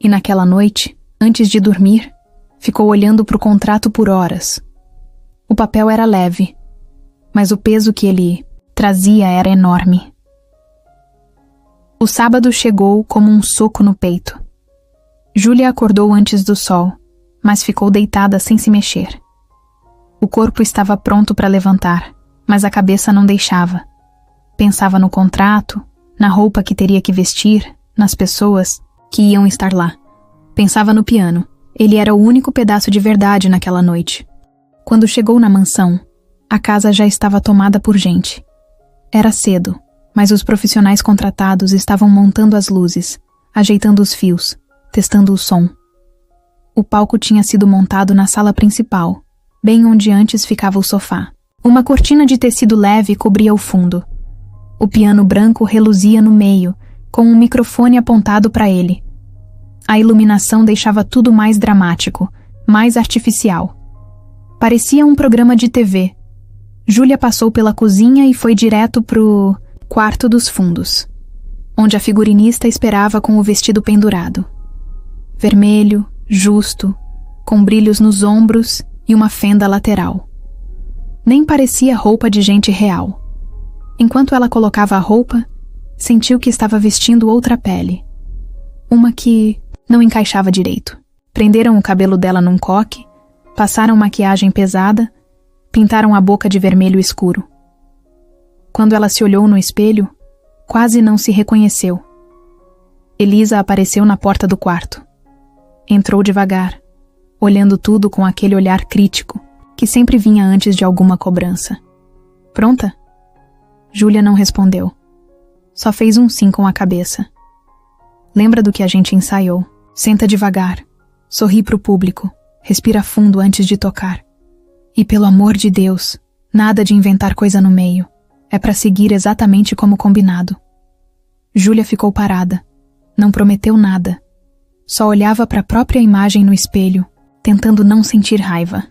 E naquela noite, antes de dormir, ficou olhando para o contrato por horas. O papel era leve. mas o peso que ele trazia era enorme. O sábado chegou como um soco no peito. Júlia acordou antes do sol, mas ficou deitada sem se mexer. O corpo estava pronto para levantar, mas a cabeça não deixava. Pensava no contrato, na roupa que teria que vestir, nas pessoas que iam estar lá. Pensava no piano. Ele era o único pedaço de verdade naquela noite. Quando chegou na mansão, a casa já estava tomada por gente. Era cedo, mas os profissionais contratados estavam montando as luzes, ajeitando os fios, testando o som. O palco tinha sido montado na sala principal, bem onde antes ficava o sofá. Uma cortina de tecido leve cobria o fundo. O piano branco reluzia no meio, com um microfone apontado para ele. A iluminação deixava tudo mais dramático, mais artificial. Parecia um programa de TV. Júlia passou pela cozinha e foi direto pro quarto dos fundos, onde a figurinista esperava com o vestido pendurado. Vermelho, justo, com brilhos nos ombros e uma fenda lateral. Nem parecia roupa de gente real. Enquanto ela colocava a roupa, sentiu que estava vestindo outra pele. Uma que não encaixava direito. Prenderam o cabelo dela num coque, passaram maquiagem pesada, pintaram a boca de vermelho escuro. Quando ela se olhou no espelho, quase não se reconheceu. Elisa apareceu na porta do quarto. Entrou devagar, olhando tudo com aquele olhar crítico que sempre vinha antes de alguma cobrança. Pronta? Júlia não respondeu. Só fez um sim com a cabeça. Lembra do que a gente ensaiou. Senta devagar, sorri pro público, respira fundo antes de tocar. E pelo amor de Deus, nada de inventar coisa no meio. É pra seguir exatamente como combinado. Júlia ficou parada. Não prometeu nada. Só olhava para a própria imagem no espelho, tentando não sentir raiva.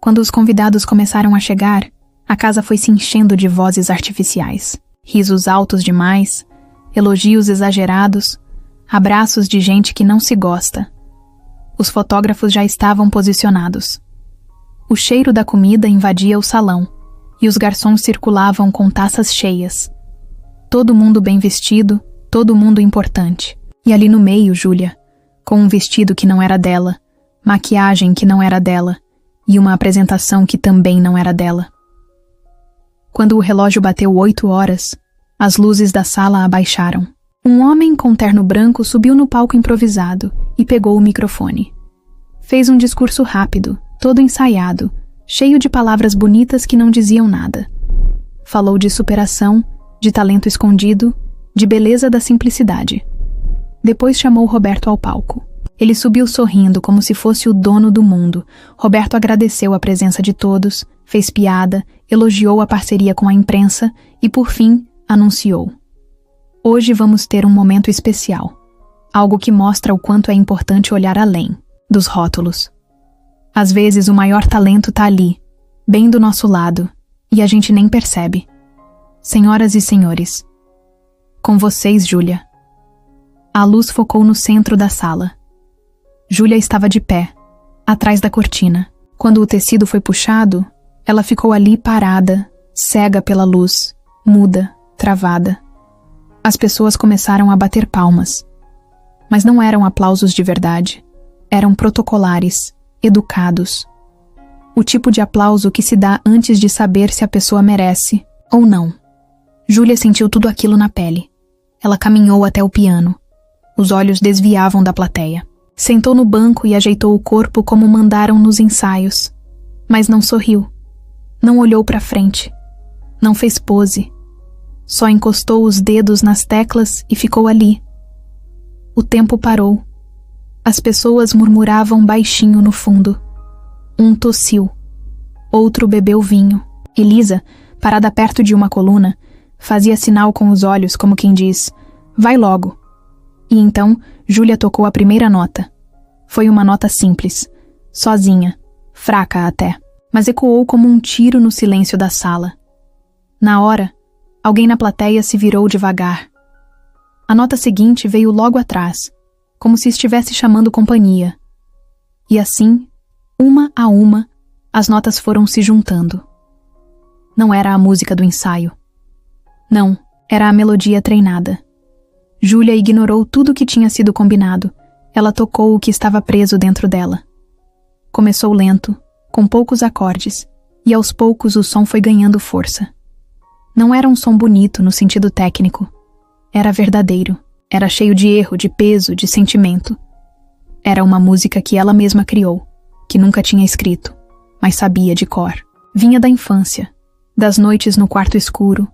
Quando os convidados começaram a chegar, a casa foi se enchendo de vozes artificiais. Risos altos demais, elogios exagerados, abraços de gente que não se gosta. Os fotógrafos já estavam posicionados. O cheiro da comida invadia o salão, e os garçons circulavam com taças cheias. Todo mundo bem vestido, todo mundo importante. E ali no meio, Júlia, com um vestido que não era dela, maquiagem que não era dela, e uma apresentação que também não era dela. Quando o relógio bateu 8 horas, as luzes da sala abaixaram. Um homem com terno branco subiu no palco improvisado e pegou o microfone. Fez um discurso rápido, todo ensaiado, cheio de palavras bonitas que não diziam nada. Falou de superação, de talento escondido, de beleza da simplicidade. Depois chamou Roberto ao palco. Ele subiu sorrindo como se fosse o dono do mundo. Roberto agradeceu a presença de todos, fez piada, elogiou a parceria com a imprensa e, por fim, anunciou: hoje vamos ter um momento especial. Algo que mostra o quanto é importante olhar além dos rótulos. Às vezes o maior talento tá ali, bem do nosso lado, e a gente nem percebe. Senhoras e senhores, com vocês, Júlia. A luz focou no centro da sala. Júlia estava de pé, atrás da cortina. Quando o tecido foi puxado, ela ficou ali parada, cega pela luz, muda, travada. As pessoas começaram a bater palmas. Mas não eram aplausos de verdade. Eram protocolares, educados. O tipo de aplauso que se dá antes de saber se a pessoa merece ou não. Júlia sentiu tudo aquilo na pele. Ela caminhou até o piano. Os olhos desviavam da plateia. Sentou no banco e ajeitou o corpo como mandaram nos ensaios. Mas não sorriu. Não olhou para frente. Não fez pose. Só encostou os dedos nas teclas e ficou ali. O tempo parou. As pessoas murmuravam baixinho no fundo. Um tossiu. Outro bebeu vinho. Elisa, parada perto de uma coluna, fazia sinal com os olhos como quem diz: vai logo. E então, Júlia tocou a primeira nota. Foi uma nota simples, sozinha, fraca até, mas ecoou como um tiro no silêncio da sala. Na hora, alguém na plateia se virou devagar. A nota seguinte veio logo atrás, como se estivesse chamando companhia. E assim, uma a uma, as notas foram se juntando. Não era a música do ensaio. Não, era a melodia treinada. Júlia ignorou tudo o que tinha sido combinado. Ela tocou o que estava preso dentro dela. Começou lento, com poucos acordes, e aos poucos o som foi ganhando força. Não era um som bonito no sentido técnico. Era verdadeiro. Era cheio de erro, de peso, de sentimento. Era uma música que ela mesma criou, que nunca tinha escrito, mas sabia de cor. Vinha da infância, das noites no quarto escuro,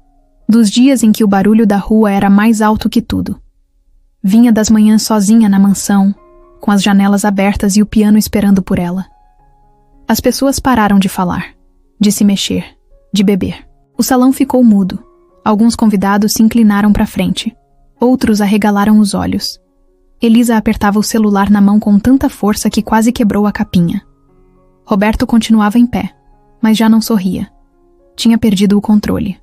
dos dias em que o barulho da rua era mais alto que tudo. Vinha das manhãs sozinha na mansão, com as janelas abertas e o piano esperando por ela. As pessoas pararam de falar, de se mexer, de beber. O salão ficou mudo. Alguns convidados se inclinaram para frente. Outros arregalaram os olhos. Elisa apertava o celular na mão com tanta força que quase quebrou a capinha. Roberto continuava em pé, mas já não sorria. Tinha perdido o controle.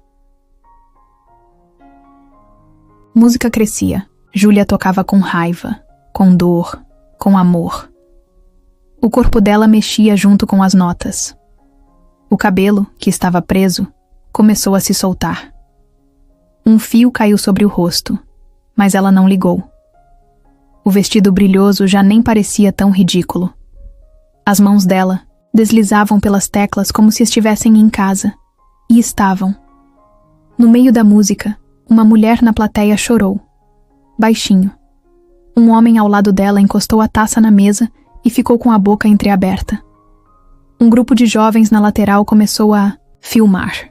Música crescia. Júlia tocava com raiva, com dor, com amor. O corpo dela mexia junto com as notas. O cabelo, que estava preso, começou a se soltar. Um fio caiu sobre o rosto, mas ela não ligou. O vestido brilhoso já nem parecia tão ridículo. As mãos dela deslizavam pelas teclas como se estivessem em casa. E estavam. No meio da música, uma mulher na plateia chorou. Baixinho. Um homem ao lado dela encostou a taça na mesa e ficou com a boca entreaberta. Um grupo de jovens na lateral começou a filmar.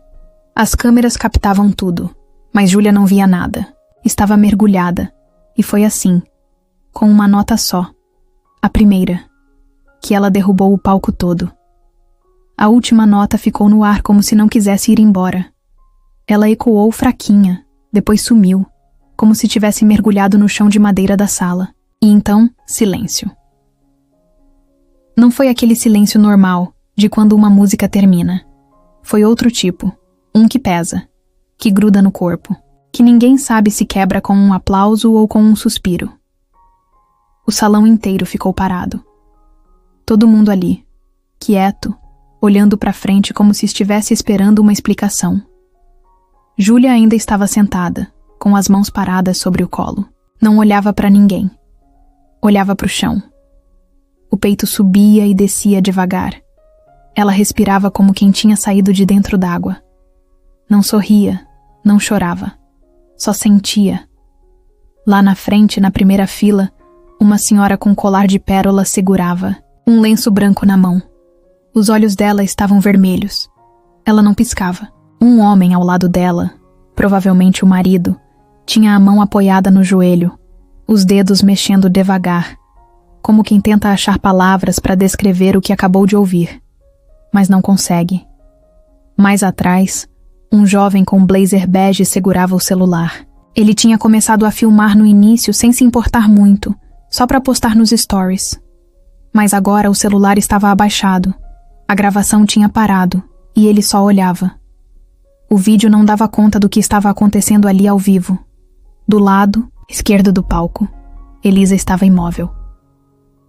As câmeras captavam tudo, mas Júlia não via nada. Estava mergulhada. E foi assim, com uma nota só, a primeira, que ela derrubou o palco todo. A última nota ficou no ar como se não quisesse ir embora. Ela ecoou fraquinha, depois sumiu, como se tivesse mergulhado no chão de madeira da sala. E então, silêncio. Não foi aquele silêncio normal, de quando uma música termina. Foi outro tipo, um que pesa, que gruda no corpo, que ninguém sabe se quebra com um aplauso ou com um suspiro. O salão inteiro ficou parado. Todo mundo ali, quieto, olhando para frente como se estivesse esperando uma explicação. Júlia ainda estava sentada, com as mãos paradas sobre o colo. Não olhava para ninguém. Olhava para o chão. O peito subia e descia devagar. Ela respirava como quem tinha saído de dentro d'água. Não sorria, não chorava. Só sentia. Lá na frente, na primeira fila, uma senhora com colar de pérolas segurava um lenço branco na mão. Os olhos dela estavam vermelhos. Ela não piscava. Um homem ao lado dela, provavelmente o marido, tinha a mão apoiada no joelho, os dedos mexendo devagar, como quem tenta achar palavras para descrever o que acabou de ouvir, mas não consegue. Mais atrás, um jovem com blazer bege segurava o celular. Ele tinha começado a filmar no início sem se importar muito, só para postar nos stories. Mas agora o celular estava abaixado. A gravação tinha parado, e ele só olhava. O vídeo não dava conta do que estava acontecendo ali ao vivo. Do lado esquerdo do palco, Elisa estava imóvel.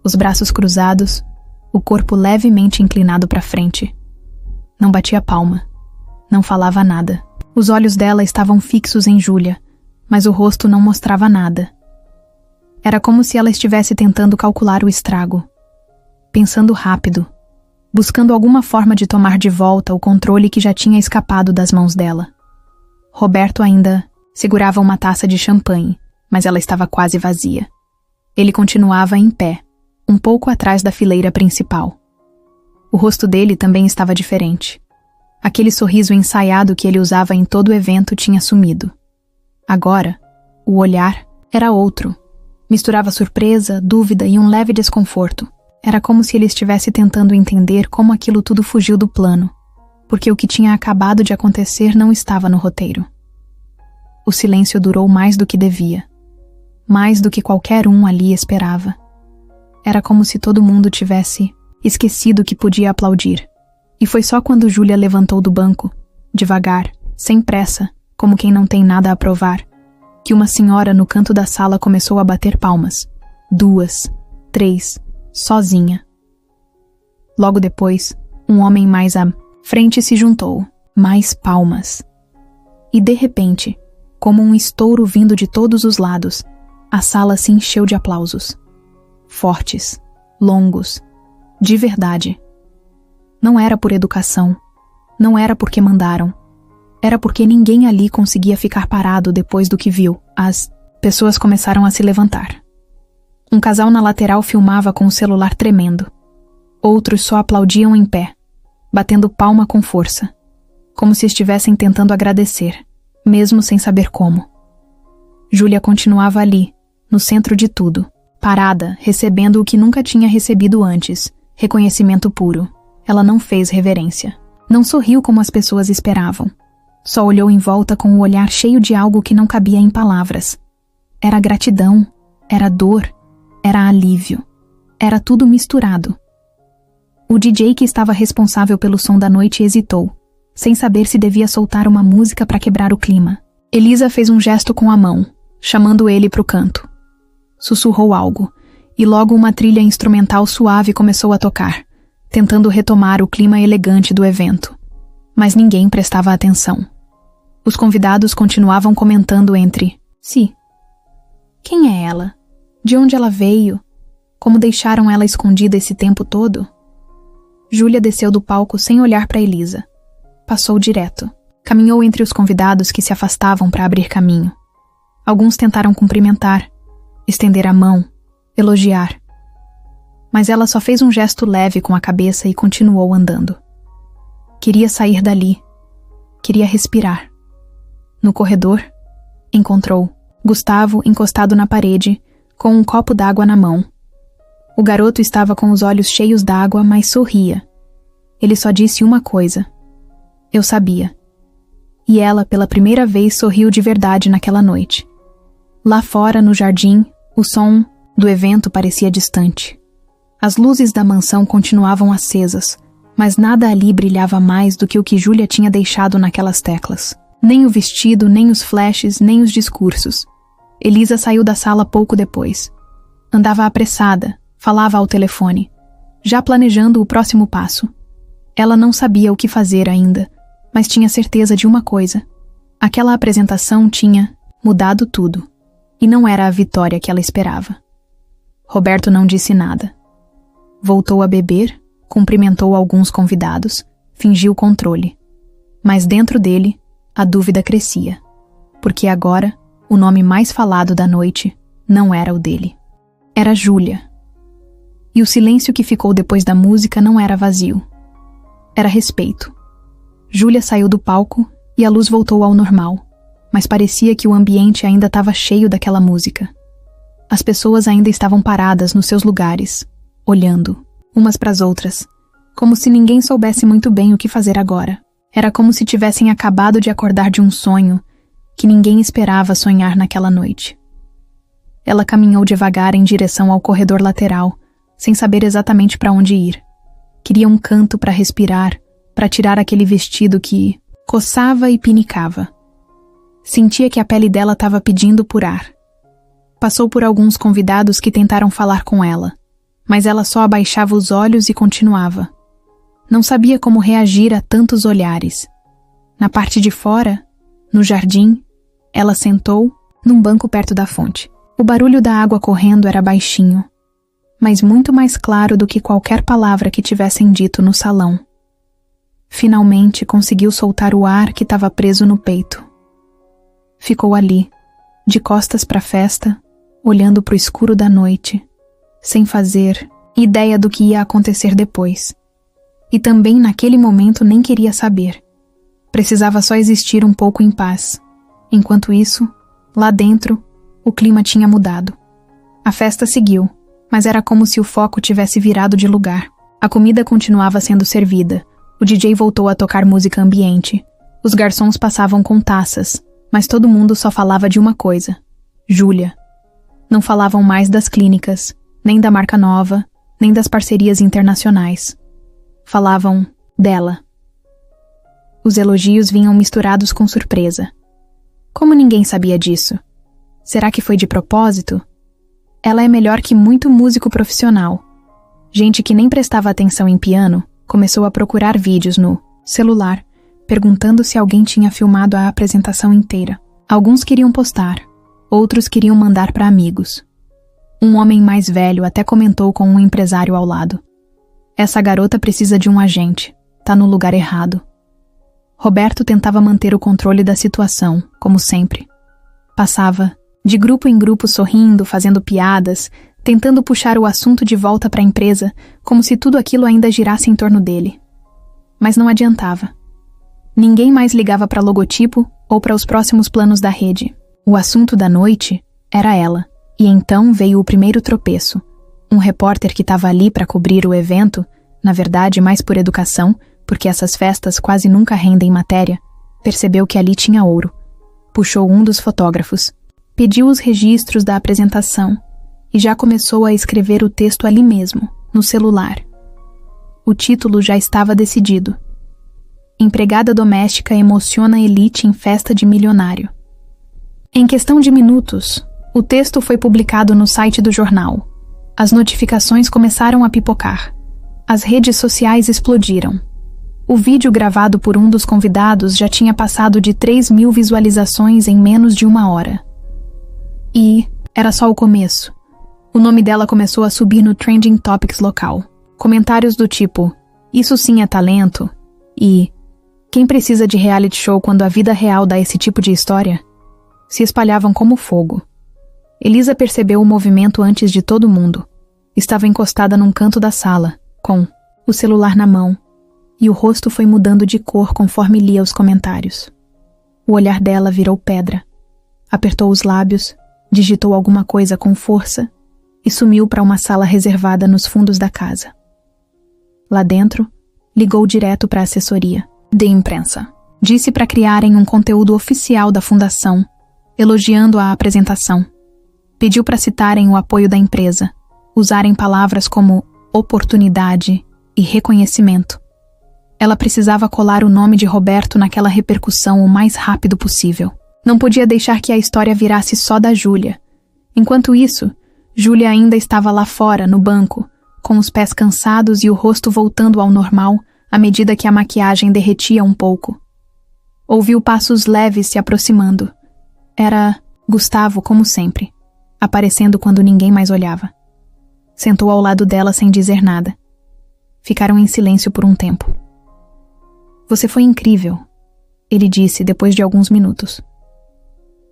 Os braços cruzados, o corpo levemente inclinado para frente. Não batia palma. Não falava nada. Os olhos dela estavam fixos em Júlia, mas o rosto não mostrava nada. Era como se ela estivesse tentando calcular o estrago. Pensando rápido, buscando alguma forma de tomar de volta o controle que já tinha escapado das mãos dela. Roberto ainda segurava uma taça de champanhe, mas ela estava quase vazia. Ele continuava em pé, um pouco atrás da fileira principal. O rosto dele também estava diferente. Aquele sorriso ensaiado que ele usava em todo o evento tinha sumido. Agora, o olhar era outro. Misturava surpresa, dúvida e um leve desconforto. Era como se ele estivesse tentando entender como aquilo tudo fugiu do plano, porque o que tinha acabado de acontecer não estava no roteiro. O silêncio durou mais do que devia, mais do que qualquer um ali esperava. Era como se todo mundo tivesse esquecido que podia aplaudir. E foi só quando Júlia levantou do banco, devagar, sem pressa, como quem não tem nada a provar, que uma senhora no canto da sala começou a bater palmas. 2, 3, sozinha. Logo depois, um homem mais à frente se juntou, mais palmas. E de repente, como um estouro vindo de todos os lados, a sala se encheu de aplausos. Fortes, longos, de verdade. Não era por educação, não era porque mandaram, era porque ninguém ali conseguia ficar parado depois do que viu. As pessoas começaram a se levantar. Um casal na lateral filmava com o celular tremendo. Outros só aplaudiam em pé, batendo palma com força, como se estivessem tentando agradecer, mesmo sem saber como. Júlia continuava ali, no centro de tudo, parada, recebendo o que nunca tinha recebido antes, reconhecimento puro. Ela não fez reverência. Não sorriu como as pessoas esperavam. Só olhou em volta com o olhar cheio de algo que não cabia em palavras. Era gratidão, era dor, era alívio. Era tudo misturado. O DJ que estava responsável pelo som da noite hesitou, sem saber se devia soltar uma música para quebrar o clima. Elisa fez um gesto com a mão, chamando ele para o canto. Sussurrou algo, e logo uma trilha instrumental suave começou a tocar, tentando retomar o clima elegante do evento. Mas ninguém prestava atenção. Os convidados continuavam comentando entre si. Quem é ela? De onde ela veio? Como deixaram ela escondida esse tempo todo? Júlia desceu do palco sem olhar para Elisa. Passou direto. Caminhou entre os convidados que se afastavam para abrir caminho. Alguns tentaram cumprimentar, estender a mão, elogiar. Mas ela só fez um gesto leve com a cabeça e continuou andando. Queria sair dali. Queria respirar. No corredor, encontrou Gustavo encostado na parede, com um copo d'água na mão. O garoto estava com os olhos cheios d'água, mas sorria. Ele só disse uma coisa. Eu sabia. E ela, pela primeira vez, sorriu de verdade naquela noite. Lá fora, no jardim, o som do evento parecia distante. As luzes da mansão continuavam acesas, mas nada ali brilhava mais do que o que Júlia tinha deixado naquelas teclas. Nem o vestido, nem os flashes, nem os discursos. Elisa saiu da sala pouco depois. Andava apressada, falava ao telefone, já planejando o próximo passo. Ela não sabia o que fazer ainda, mas tinha certeza de uma coisa. Aquela apresentação tinha mudado tudo, e não era a vitória que ela esperava. Roberto não disse nada. Voltou a beber, cumprimentou alguns convidados, fingiu controle. Mas dentro dele, a dúvida crescia, porque agora o nome mais falado da noite não era o dele. Era Júlia. E o silêncio que ficou depois da música não era vazio. Era respeito. Júlia saiu do palco e a luz voltou ao normal, mas parecia que o ambiente ainda estava cheio daquela música. As pessoas ainda estavam paradas nos seus lugares, olhando, umas para as outras, como se ninguém soubesse muito bem o que fazer agora. Era como se tivessem acabado de acordar de um sonho que ninguém esperava sonhar naquela noite. Ela caminhou devagar em direção ao corredor lateral, sem saber exatamente para onde ir. Queria um canto para respirar, para tirar aquele vestido que coçava e pinicava. Sentia que a pele dela estava pedindo por ar. Passou por alguns convidados que tentaram falar com ela, mas ela só abaixava os olhos e continuava. Não sabia como reagir a tantos olhares. Na parte de fora, no jardim, ela sentou num banco perto da fonte. O barulho da água correndo era baixinho, mas muito mais claro do que qualquer palavra que tivessem dito no salão. Finalmente conseguiu soltar o ar que estava preso no peito. Ficou ali, de costas para a festa, olhando para o escuro da noite, sem fazer ideia do que ia acontecer depois. E também naquele momento nem queria saber. Precisava só existir um pouco em paz. Enquanto isso, lá dentro, o clima tinha mudado. A festa seguiu, mas era como se o foco tivesse virado de lugar. A comida continuava sendo servida. O DJ voltou a tocar música ambiente. Os garçons passavam com taças, mas todo mundo só falava de uma coisa: Júlia. Não falavam mais das clínicas, nem da marca nova, nem das parcerias internacionais. Falavam dela. Os elogios vinham misturados com surpresa. Como ninguém sabia disso? Será que foi de propósito? Ela é melhor que muito músico profissional. Gente que nem prestava atenção em piano começou a procurar vídeos no celular, perguntando se alguém tinha filmado a apresentação inteira. Alguns queriam postar, outros queriam mandar para amigos. Um homem mais velho até comentou com um empresário ao lado: "Essa garota precisa de um agente, tá no lugar errado." Roberto tentava manter o controle da situação, como sempre. Passava de grupo em grupo sorrindo, fazendo piadas, tentando puxar o assunto de volta para a empresa, como se tudo aquilo ainda girasse em torno dele. Mas não adiantava. Ninguém mais ligava para logotipo ou para os próximos planos da rede. O assunto da noite era ela. E então veio o primeiro tropeço. Um repórter que estava ali para cobrir o evento, na verdade mais por educação, porque essas festas quase nunca rendem matéria, percebeu que ali tinha ouro. Puxou um dos fotógrafos, pediu os registros da apresentação e já começou a escrever o texto ali mesmo, no celular. O título já estava decidido. Empregada doméstica emociona elite em festa de milionário. Em questão de minutos, o texto foi publicado no site do jornal. As notificações começaram a pipocar. As redes sociais explodiram. O vídeo gravado por um dos convidados já tinha passado de 3.000 visualizações em menos de 1 hora. E era só o começo. O nome dela começou a subir no Trending Topics local. Comentários do tipo: "Isso sim é talento" e "Quem precisa de reality show quando a vida real dá esse tipo de história?" se espalhavam como fogo. Elisa percebeu o movimento antes de todo mundo. Estava encostada num canto da sala, com o celular na mão, e o rosto foi mudando de cor conforme lia os comentários. O olhar dela virou pedra. Apertou os lábios, digitou alguma coisa com força e sumiu para uma sala reservada nos fundos da casa. Lá dentro, ligou direto para a assessoria de imprensa. Disse para criarem um conteúdo oficial da fundação, elogiando a apresentação. Pediu para citarem o apoio da empresa, usarem palavras como oportunidade e reconhecimento. Ela precisava colar o nome de Roberto naquela repercussão o mais rápido possível. Não podia deixar que a história virasse só da Júlia. Enquanto isso, Júlia ainda estava lá fora, no banco, com os pés cansados e o rosto voltando ao normal à medida que a maquiagem derretia um pouco. Ouviu passos leves se aproximando. Era Gustavo, como sempre, aparecendo quando ninguém mais olhava. Sentou ao lado dela sem dizer nada. Ficaram em silêncio por um tempo. "Você foi incrível", ele disse depois de alguns minutos.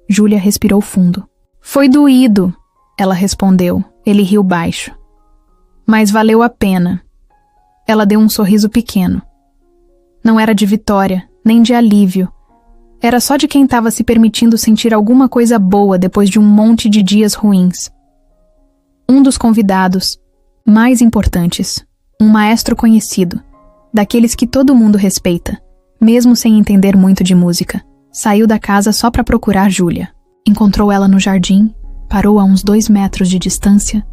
Júlia respirou fundo. "Foi doído", ela respondeu. Ele riu baixo. "Mas valeu a pena." Ela deu um sorriso pequeno. Não era de vitória, nem de alívio. Era só de quem estava se permitindo sentir alguma coisa boa depois de um monte de dias ruins. Um dos convidados, mais importantes, um maestro conhecido, daqueles que todo mundo respeita, mesmo sem entender muito de música, saiu da casa só para procurar Júlia. Encontrou ela no jardim, parou a uns 2 metros de distância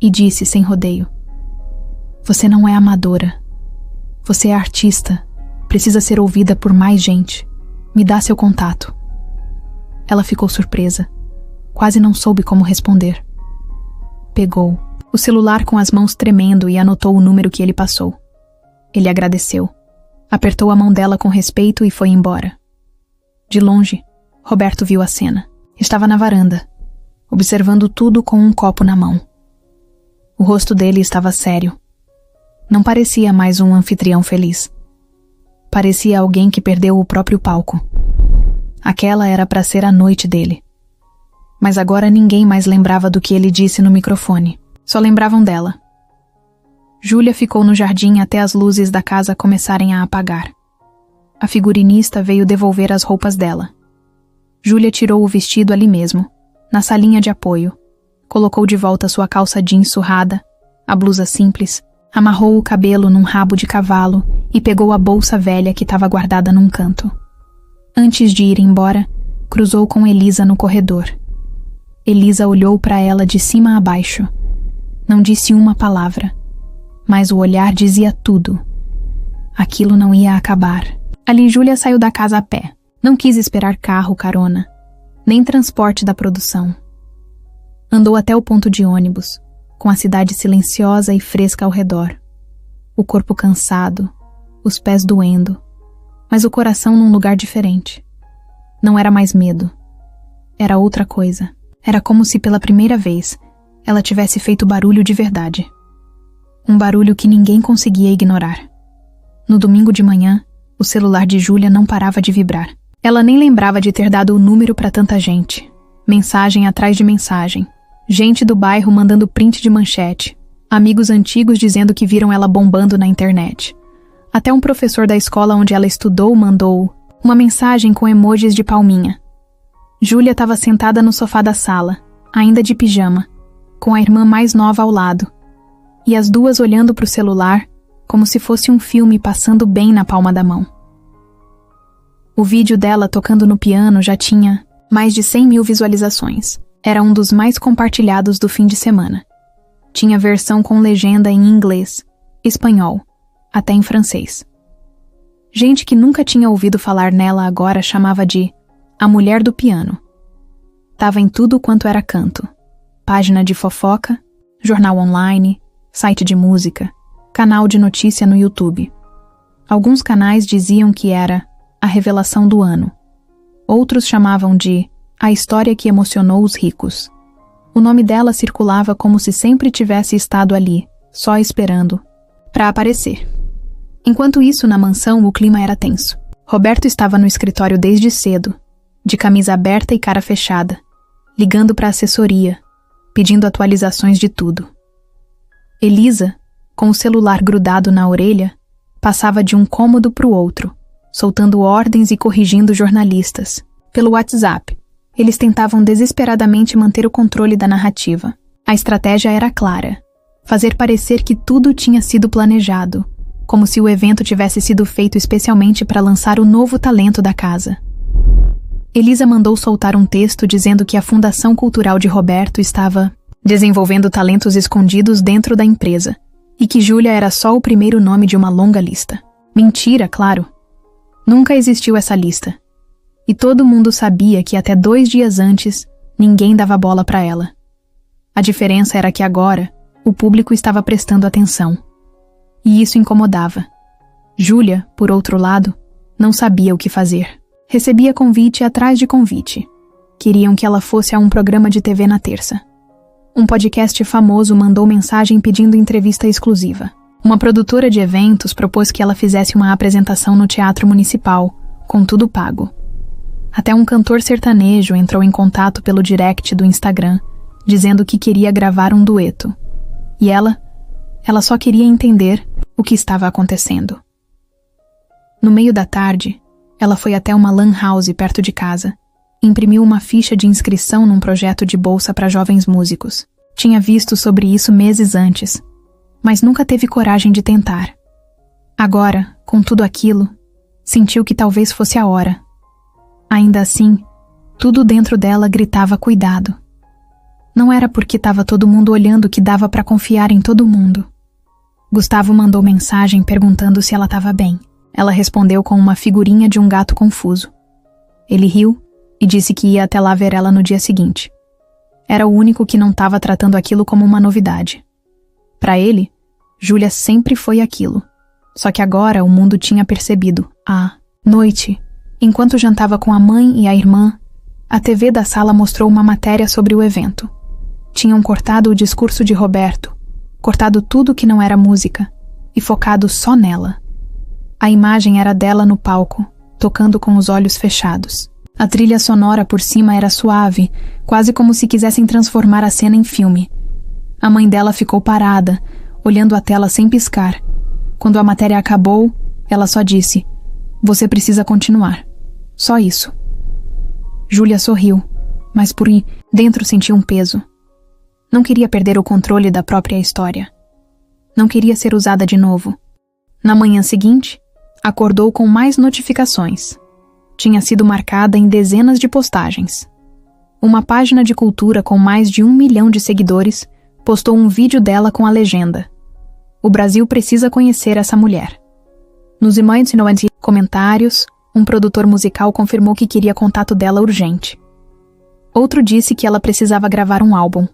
e disse sem rodeio: "Você não é amadora. Você é artista. Precisa ser ouvida por mais gente. Me dá seu contato." Ela ficou surpresa. Quase não soube como responder. Pegou o celular com as mãos tremendo e anotou o número que ele passou. Ele agradeceu. Apertou a mão dela com respeito e foi embora. De longe, Roberto viu a cena. Estava na varanda, observando tudo com um copo na mão. O rosto dele estava sério. Não parecia mais um anfitrião feliz. Parecia alguém que perdeu o próprio palco. Aquela era para ser a noite dele. Mas agora ninguém mais lembrava do que ele disse no microfone. Só lembravam dela. Júlia ficou no jardim até as luzes da casa começarem a apagar. A figurinista veio devolver as roupas dela. Júlia tirou o vestido ali mesmo, na salinha de apoio. Colocou de volta sua calça jeans surrada, a blusa simples, amarrou o cabelo num rabo de cavalo e pegou a bolsa velha que estava guardada num canto. Antes de ir embora, cruzou com Elisa no corredor. Elisa olhou para ela de cima a baixo. Não disse uma palavra, mas o olhar dizia tudo. Aquilo não ia acabar. Ali Júlia saiu da casa a pé. Não quis esperar carro, carona, nem transporte da produção. Andou até o ponto de ônibus, com a cidade silenciosa e fresca ao redor. O corpo cansado, os pés doendo, mas o coração num lugar diferente. Não era mais medo. Era outra coisa. Era como se pela primeira vez ela tivesse feito barulho de verdade. Um barulho que ninguém conseguia ignorar. No domingo de manhã, o celular de Júlia não parava de vibrar. Ela nem lembrava de ter dado o número para tanta gente. Mensagem atrás de mensagem. Gente do bairro mandando print de manchete. Amigos antigos dizendo que viram ela bombando na internet. Até um professor da escola onde ela estudou mandou uma mensagem com emojis de palminha. Júlia estava sentada no sofá da sala, ainda de pijama, com a irmã mais nova ao lado, e as duas olhando para o celular como se fosse um filme passando bem na palma da mão. O vídeo dela tocando no piano já tinha mais de 100 mil visualizações. Era um dos mais compartilhados do fim de semana. Tinha versão com legenda em inglês, espanhol, até em francês. Gente que nunca tinha ouvido falar nela agora chamava de a mulher do piano. Tava em tudo quanto era canto. Página de fofoca, jornal online, site de música, canal de notícia no YouTube. Alguns canais diziam que era a revelação do ano. Outros chamavam de a história que emocionou os ricos. O nome dela circulava como se sempre tivesse estado ali, só esperando para aparecer. Enquanto isso, na mansão, o clima era tenso. Roberto estava no escritório desde cedo, de camisa aberta e cara fechada, ligando para a assessoria, pedindo atualizações de tudo. Elisa, com o celular grudado na orelha, passava de um cômodo para o outro, soltando ordens e corrigindo jornalistas. Pelo WhatsApp, eles tentavam desesperadamente manter o controle da narrativa. A estratégia era clara: fazer parecer que tudo tinha sido planejado, como se o evento tivesse sido feito especialmente para lançar o novo talento da casa. Elisa mandou soltar um texto dizendo que a Fundação Cultural de Roberto estava desenvolvendo talentos escondidos dentro da empresa e que Júlia era só o primeiro nome de uma longa lista. Mentira, claro. Nunca existiu essa lista. E todo mundo sabia que até 2 dias antes, ninguém dava bola para ela. A diferença era que agora, o público estava prestando atenção. E isso incomodava. Júlia, por outro lado, não sabia o que fazer. Recebia convite atrás de convite. Queriam que ela fosse a um programa de TV na terça. Um podcast famoso mandou mensagem pedindo entrevista exclusiva. Uma produtora de eventos propôs que ela fizesse uma apresentação no Teatro Municipal, com tudo pago. Até um cantor sertanejo entrou em contato pelo direct do Instagram, dizendo que queria gravar um dueto. E ela só queria entender o que estava acontecendo. No meio da tarde, ela foi até uma lan house perto de casa. Imprimiu uma ficha de inscrição num projeto de bolsa para jovens músicos. Tinha visto sobre isso meses antes, mas nunca teve coragem de tentar. Agora, com tudo aquilo, sentiu que talvez fosse a hora. Ainda assim, tudo dentro dela gritava cuidado. Não era porque estava todo mundo olhando que dava para confiar em todo mundo. Gustavo mandou mensagem perguntando se ela estava bem. Ela respondeu com uma figurinha de um gato confuso. Ele riu e disse que ia até lá ver ela no dia seguinte. Era o único que não estava tratando aquilo como uma novidade. Para ele, Júlia sempre foi aquilo. Só que agora o mundo tinha percebido. À noite, enquanto jantava com a mãe e a irmã, a TV da sala mostrou uma matéria sobre o evento. Tinham cortado o discurso de Roberto, cortado tudo que não era música e focado só nela. A imagem era dela no palco, tocando com os olhos fechados. A trilha sonora por cima era suave, quase como se quisessem transformar a cena em filme. A mãe dela ficou parada, olhando a tela sem piscar. Quando a matéria acabou, ela só disse: "Você precisa continuar." Só isso. Júlia sorriu, mas por dentro sentiu um peso. Não queria perder o controle da própria história. Não queria ser usada de novo. Na manhã seguinte, acordou com mais notificações. Tinha sido marcada em dezenas de postagens. Uma página de cultura com mais de 1 milhão de seguidores postou um vídeo dela com a legenda: "O Brasil precisa conhecer essa mulher." Nos e-mails e comentários, um produtor musical confirmou que queria contato dela urgente. Outro disse que ela precisava gravar um álbum.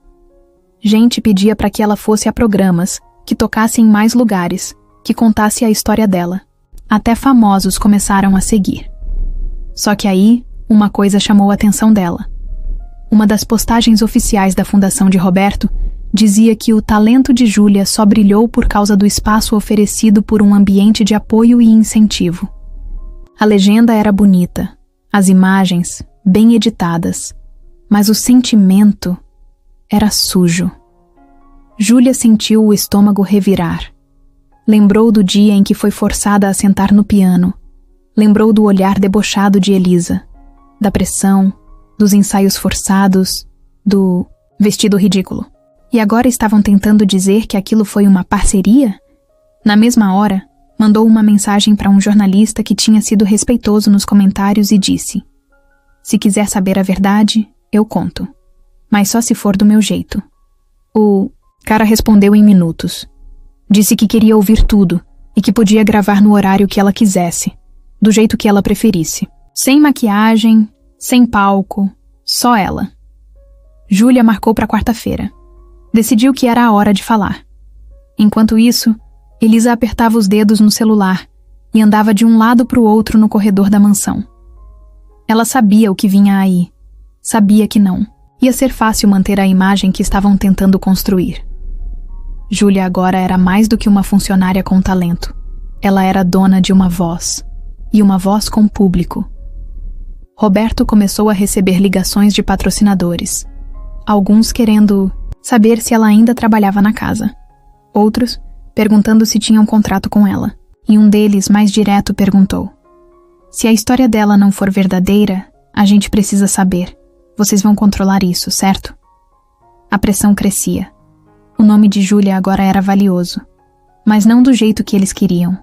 Gente pedia para que ela fosse a programas, que tocasse em mais lugares, que contasse a história dela. até famosos começaram a seguir. Só que aí, uma coisa chamou a atenção dela. Uma das postagens oficiais da Fundação de Roberto dizia que o talento de Júlia só brilhou por causa do espaço oferecido por um ambiente de apoio e incentivo. A legenda era bonita, as imagens bem editadas, mas o sentimento era sujo. Júlia sentiu o estômago revirar. Lembrou do dia em que foi forçada a sentar no piano. Lembrou do olhar debochado de Elisa, da pressão, dos ensaios forçados, do vestido ridículo. E agora estavam tentando dizer que aquilo foi uma parceria? Na mesma hora, mandou uma mensagem para um jornalista que tinha sido respeitoso nos comentários e disse: "Se quiser saber a verdade, eu conto. Mas só se for do meu jeito." O cara respondeu em minutos. Disse que queria ouvir tudo e que podia gravar no horário que ela quisesse, do jeito que ela preferisse. Sem maquiagem, sem palco, só ela. Júlia marcou para quarta-feira. Decidiu que era a hora de falar. Enquanto isso, Elisa apertava os dedos no celular e andava de um lado para o outro no corredor da mansão. Ela sabia o que vinha aí. Sabia que não. Ia ser fácil manter a imagem que estavam tentando construir. Júlia agora era mais do que uma funcionária com talento. Ela era dona de uma voz. E uma voz com público. Roberto começou a receber ligações de patrocinadores. Alguns querendo saber se ela ainda trabalhava na casa. Outros perguntando se tinha um contrato com ela. E um deles, mais direto, perguntou: "Se a história dela não for verdadeira, a gente precisa saber. Vocês vão controlar isso, certo?" A pressão crescia. O nome de Júlia agora era valioso, mas não do jeito que eles queriam.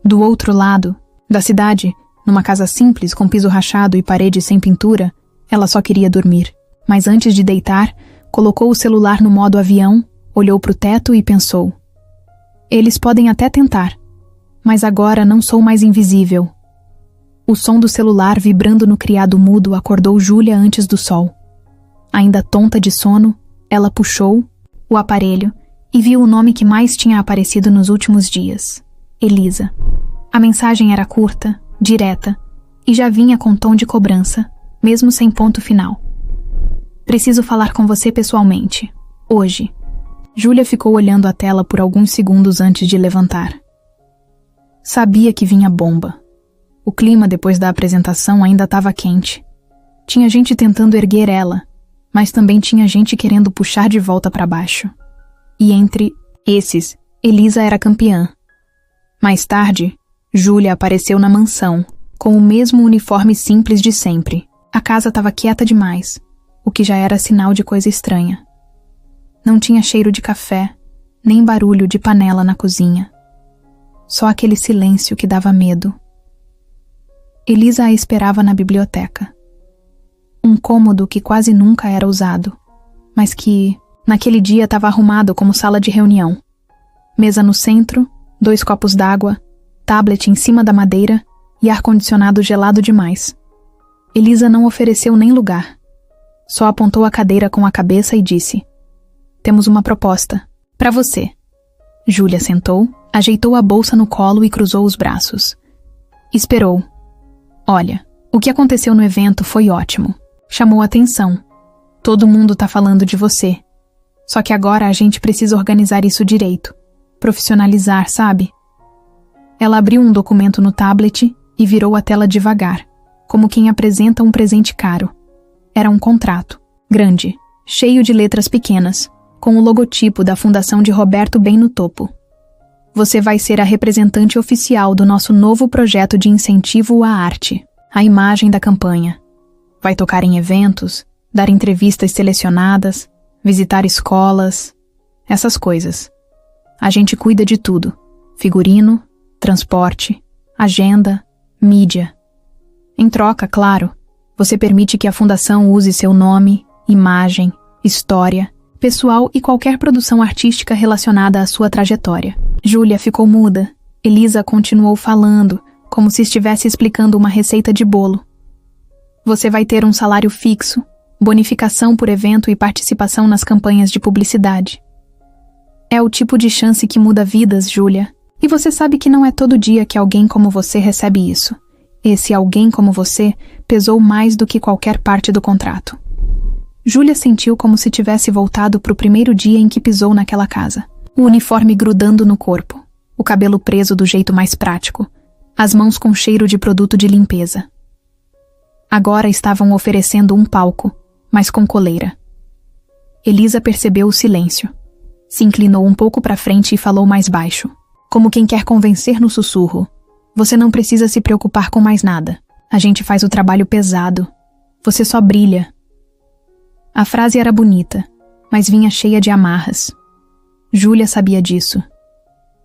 Do outro lado da cidade, numa casa simples com piso rachado e paredes sem pintura, ela só queria dormir. Mas antes de deitar, colocou o celular no modo avião, olhou para o teto e pensou: "Eles podem até tentar, mas agora não sou mais invisível." O som do celular vibrando no criado mudo acordou Júlia antes do sol. Ainda tonta de sono, ela puxou o aparelho e viu o nome que mais tinha aparecido nos últimos dias: Elisa. A mensagem era curta, direta, e já vinha com tom de cobrança, mesmo sem ponto final. "Preciso falar com você pessoalmente. Hoje." Júlia ficou olhando a tela por alguns segundos antes de levantar. Sabia que vinha bomba. O clima depois da apresentação ainda estava quente. Tinha gente tentando erguer ela, mas também tinha gente querendo puxar de volta para baixo. E entre esses, Elisa era campeã. Mais tarde, Júlia apareceu na mansão, com o mesmo uniforme simples de sempre. A casa estava quieta demais, o que já era sinal de coisa estranha. Não tinha cheiro de café, nem barulho de panela na cozinha. Só aquele silêncio que dava medo. Elisa a esperava na biblioteca. Um cômodo que quase nunca era usado, mas que, naquele dia, estava arrumado como sala de reunião. Mesa no centro, 2 copos d'água, tablet em cima da madeira e ar-condicionado gelado demais. Elisa não ofereceu nem lugar. Só apontou a cadeira com a cabeça e disse: "Temos uma proposta. Para você." Júlia sentou, ajeitou a bolsa no colo e cruzou os braços. Esperou. "Olha, o que aconteceu no evento foi ótimo. Chamou atenção. Todo mundo tá falando de você. Só que agora a gente precisa organizar isso direito. Profissionalizar, sabe?" Ela abriu um documento no tablet e virou a tela devagar, como quem apresenta um presente caro. Era um contrato, grande, cheio de letras pequenas, com o logotipo da Fundação de Roberto bem no topo. "Você vai ser a representante oficial do nosso novo projeto de incentivo à arte, a imagem da campanha. Vai tocar em eventos, dar entrevistas selecionadas, visitar escolas, essas coisas. A gente cuida de tudo: figurino, transporte, agenda, mídia. Em troca, claro, você permite que a fundação use seu nome, imagem, história, pessoal e qualquer produção artística relacionada à sua trajetória." Júlia ficou muda. Elisa continuou falando, como se estivesse explicando uma receita de bolo. "Você vai ter um salário fixo, bonificação por evento e participação nas campanhas de publicidade. É o tipo de chance que muda vidas, Júlia. E você sabe que não é todo dia que alguém como você recebe isso. Esse alguém como você pesou mais do que qualquer parte do contrato. Júlia sentiu como se tivesse voltado para o primeiro dia em que pisou naquela casa. O uniforme grudando no corpo, o cabelo preso do jeito mais prático, as mãos com cheiro de produto de limpeza. Agora estavam oferecendo um palco, mas com coleira. Elisa percebeu o silêncio. Se inclinou um pouco para frente e falou mais baixo, como quem quer convencer no sussurro. Você não precisa se preocupar com mais nada. A gente faz o trabalho pesado. Você só brilha. A frase era bonita, mas vinha cheia de amarras. Júlia sabia disso.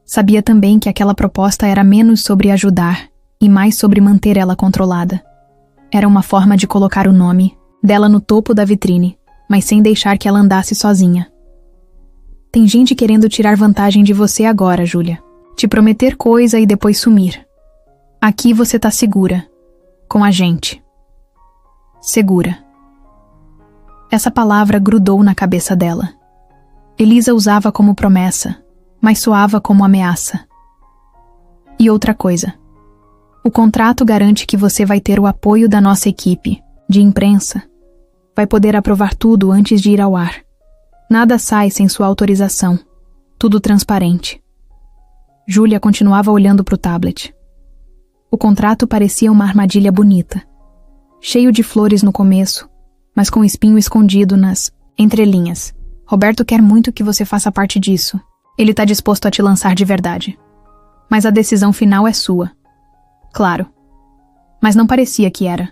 Sabia também que aquela proposta era menos sobre ajudar e mais sobre manter ela controlada. Era uma forma de colocar o nome dela no topo da vitrine, mas sem deixar que ela andasse sozinha. Tem gente querendo tirar vantagem de você agora, Júlia. Te prometer coisa e depois sumir. Aqui você tá segura. Com a gente. Segura. Essa palavra grudou na cabeça dela. Elisa usava como promessa, mas soava como ameaça. E outra coisa. O contrato garante que você vai ter o apoio da nossa equipe, de imprensa. Vai poder aprovar tudo antes de ir ao ar. Nada sai sem sua autorização. Tudo transparente. Júlia continuava olhando para o tablet. O contrato parecia uma armadilha bonita. Cheio de flores no começo, mas com espinho escondido nas entrelinhas. Roberto quer muito que você faça parte disso. Ele está disposto a te lançar de verdade. Mas a decisão final é sua. Claro. Mas não parecia que era.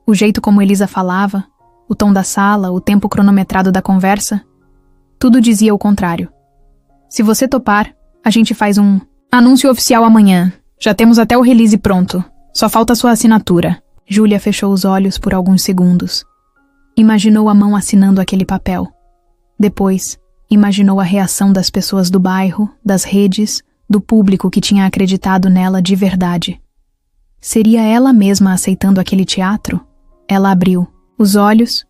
O jeito como Elisa falava, o tom da sala, o tempo cronometrado da conversa, tudo dizia o contrário. Se você topar, a gente faz um anúncio oficial amanhã. Já temos até o release pronto. Só falta sua assinatura. Júlia fechou os olhos por alguns segundos. Imaginou a mão assinando aquele papel. Depois, imaginou a reação das pessoas do bairro, das redes, do público que tinha acreditado nela de verdade. Seria ela mesma aceitando aquele teatro? Ela abriu os olhos,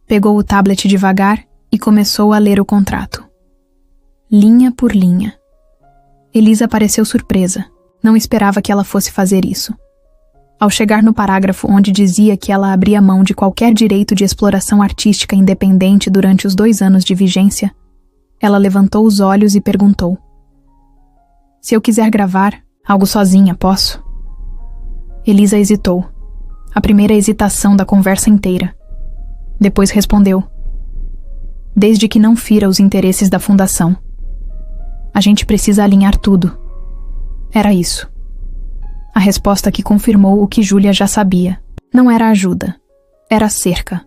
pegou o tablet devagar e começou a ler o contrato. Linha por linha. Elisa pareceu surpresa. Não esperava que ela fosse fazer isso. Ao chegar no parágrafo onde dizia que ela abria mão de qualquer direito de exploração artística independente durante os 2 anos de vigência, ela levantou os olhos e perguntou: Se eu quiser gravar algo sozinha, posso? Elisa hesitou. A primeira hesitação da conversa inteira. Depois respondeu: Desde que não fira os interesses da fundação. A gente precisa alinhar tudo. Era isso. A resposta que confirmou o que Júlia já sabia. Não era ajuda. Era cerca.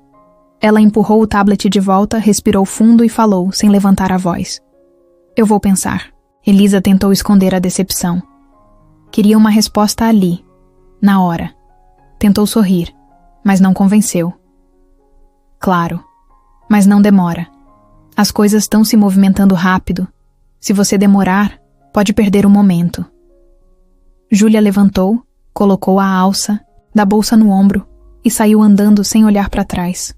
Ela empurrou o tablet de volta, respirou fundo e falou, sem levantar a voz: Eu vou pensar. Elisa tentou esconder a decepção. Queria uma resposta ali, na hora. Tentou sorrir, mas não convenceu. Claro, mas não demora. As coisas estão se movimentando rápido. Se você demorar, pode perder o momento. Júlia levantou, colocou a alça, da bolsa no ombro e saiu andando sem olhar para trás.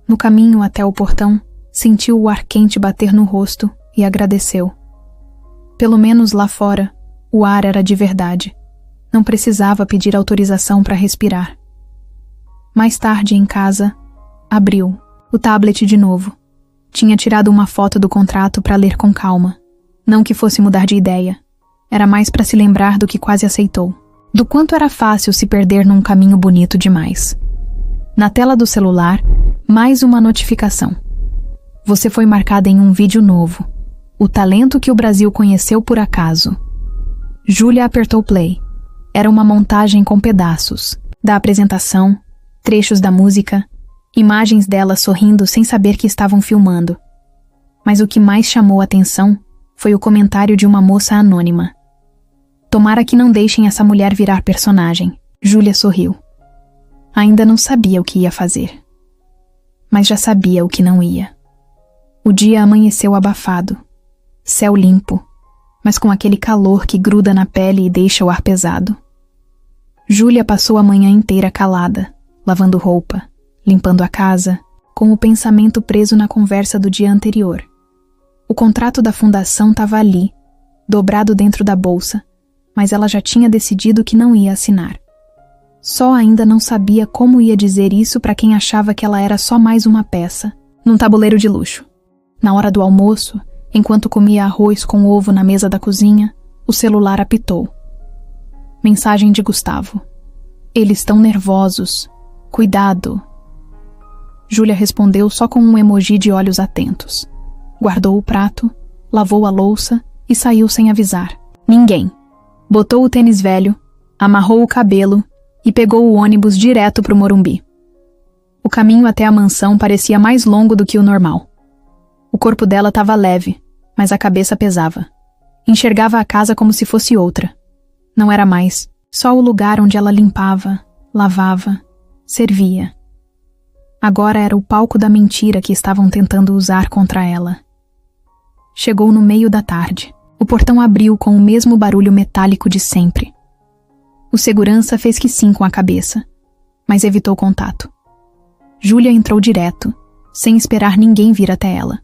No caminho até o portão, sentiu o ar quente bater no rosto e agradeceu. Pelo menos lá fora, o ar era de verdade. Não precisava pedir autorização para respirar. Mais tarde, em casa, abriu o tablet de novo. Tinha tirado uma foto do contrato para ler com calma. Não que fosse mudar de ideia. Era mais para se lembrar do que quase aceitou. Do quanto era fácil se perder num caminho bonito demais. Na tela do celular, mais uma notificação. Você foi marcada em um vídeo novo. O talento que o Brasil conheceu por acaso. Júlia apertou play. Era uma montagem com pedaços. Da apresentação, trechos da música, imagens dela sorrindo sem saber que estavam filmando. Mas o que mais chamou a atenção foi o comentário de uma moça anônima. Tomara que não deixem essa mulher virar personagem. Júlia sorriu. Ainda não sabia o que ia fazer. Mas já sabia o que não ia. O dia amanheceu abafado. Céu limpo, mas com aquele calor que gruda na pele e deixa o ar pesado. Júlia passou a manhã inteira calada, lavando roupa, limpando a casa, com o pensamento preso na conversa do dia anterior. O contrato da fundação estava ali, dobrado dentro da bolsa, mas ela já tinha decidido que não ia assinar. Só ainda não sabia como ia dizer isso para quem achava que ela era só mais uma peça, num tabuleiro de luxo. Na hora do almoço, enquanto comia arroz com ovo na mesa da cozinha, o celular apitou. Mensagem de Gustavo. Eles estão nervosos. Cuidado. Júlia respondeu só com um emoji de olhos atentos. Guardou o prato, lavou a louça e saiu sem avisar. Ninguém. Botou o tênis velho, amarrou o cabelo e pegou o ônibus direto pro Morumbi. O caminho até a mansão parecia mais longo do que o normal. O corpo dela estava leve, mas a cabeça pesava. Enxergava a casa como se fosse outra. Não era mais, só o lugar onde ela limpava, lavava, servia. Agora era o palco da mentira que estavam tentando usar contra ela. Chegou no meio da tarde. O portão abriu com o mesmo barulho metálico de sempre. O segurança fez que sim com a cabeça, mas evitou contato. Júlia entrou direto, sem esperar ninguém vir até ela.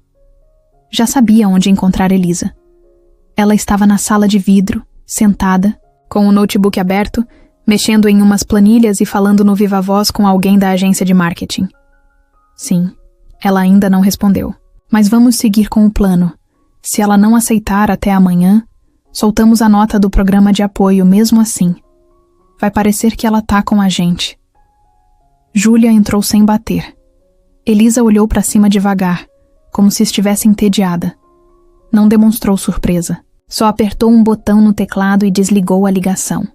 Já sabia onde encontrar Elisa. Ela estava na sala de vidro, sentada, com o notebook aberto, mexendo em umas planilhas e falando no viva voz com alguém da agência de marketing. Sim, ela ainda não respondeu. Mas vamos seguir com o plano. Se ela não aceitar até amanhã, soltamos a nota do programa de apoio mesmo assim. Vai parecer que ela tá com a gente. Júlia entrou sem bater. Elisa olhou para cima devagar, como se estivesse entediada. Não demonstrou surpresa. Só apertou um botão no teclado e desligou a ligação.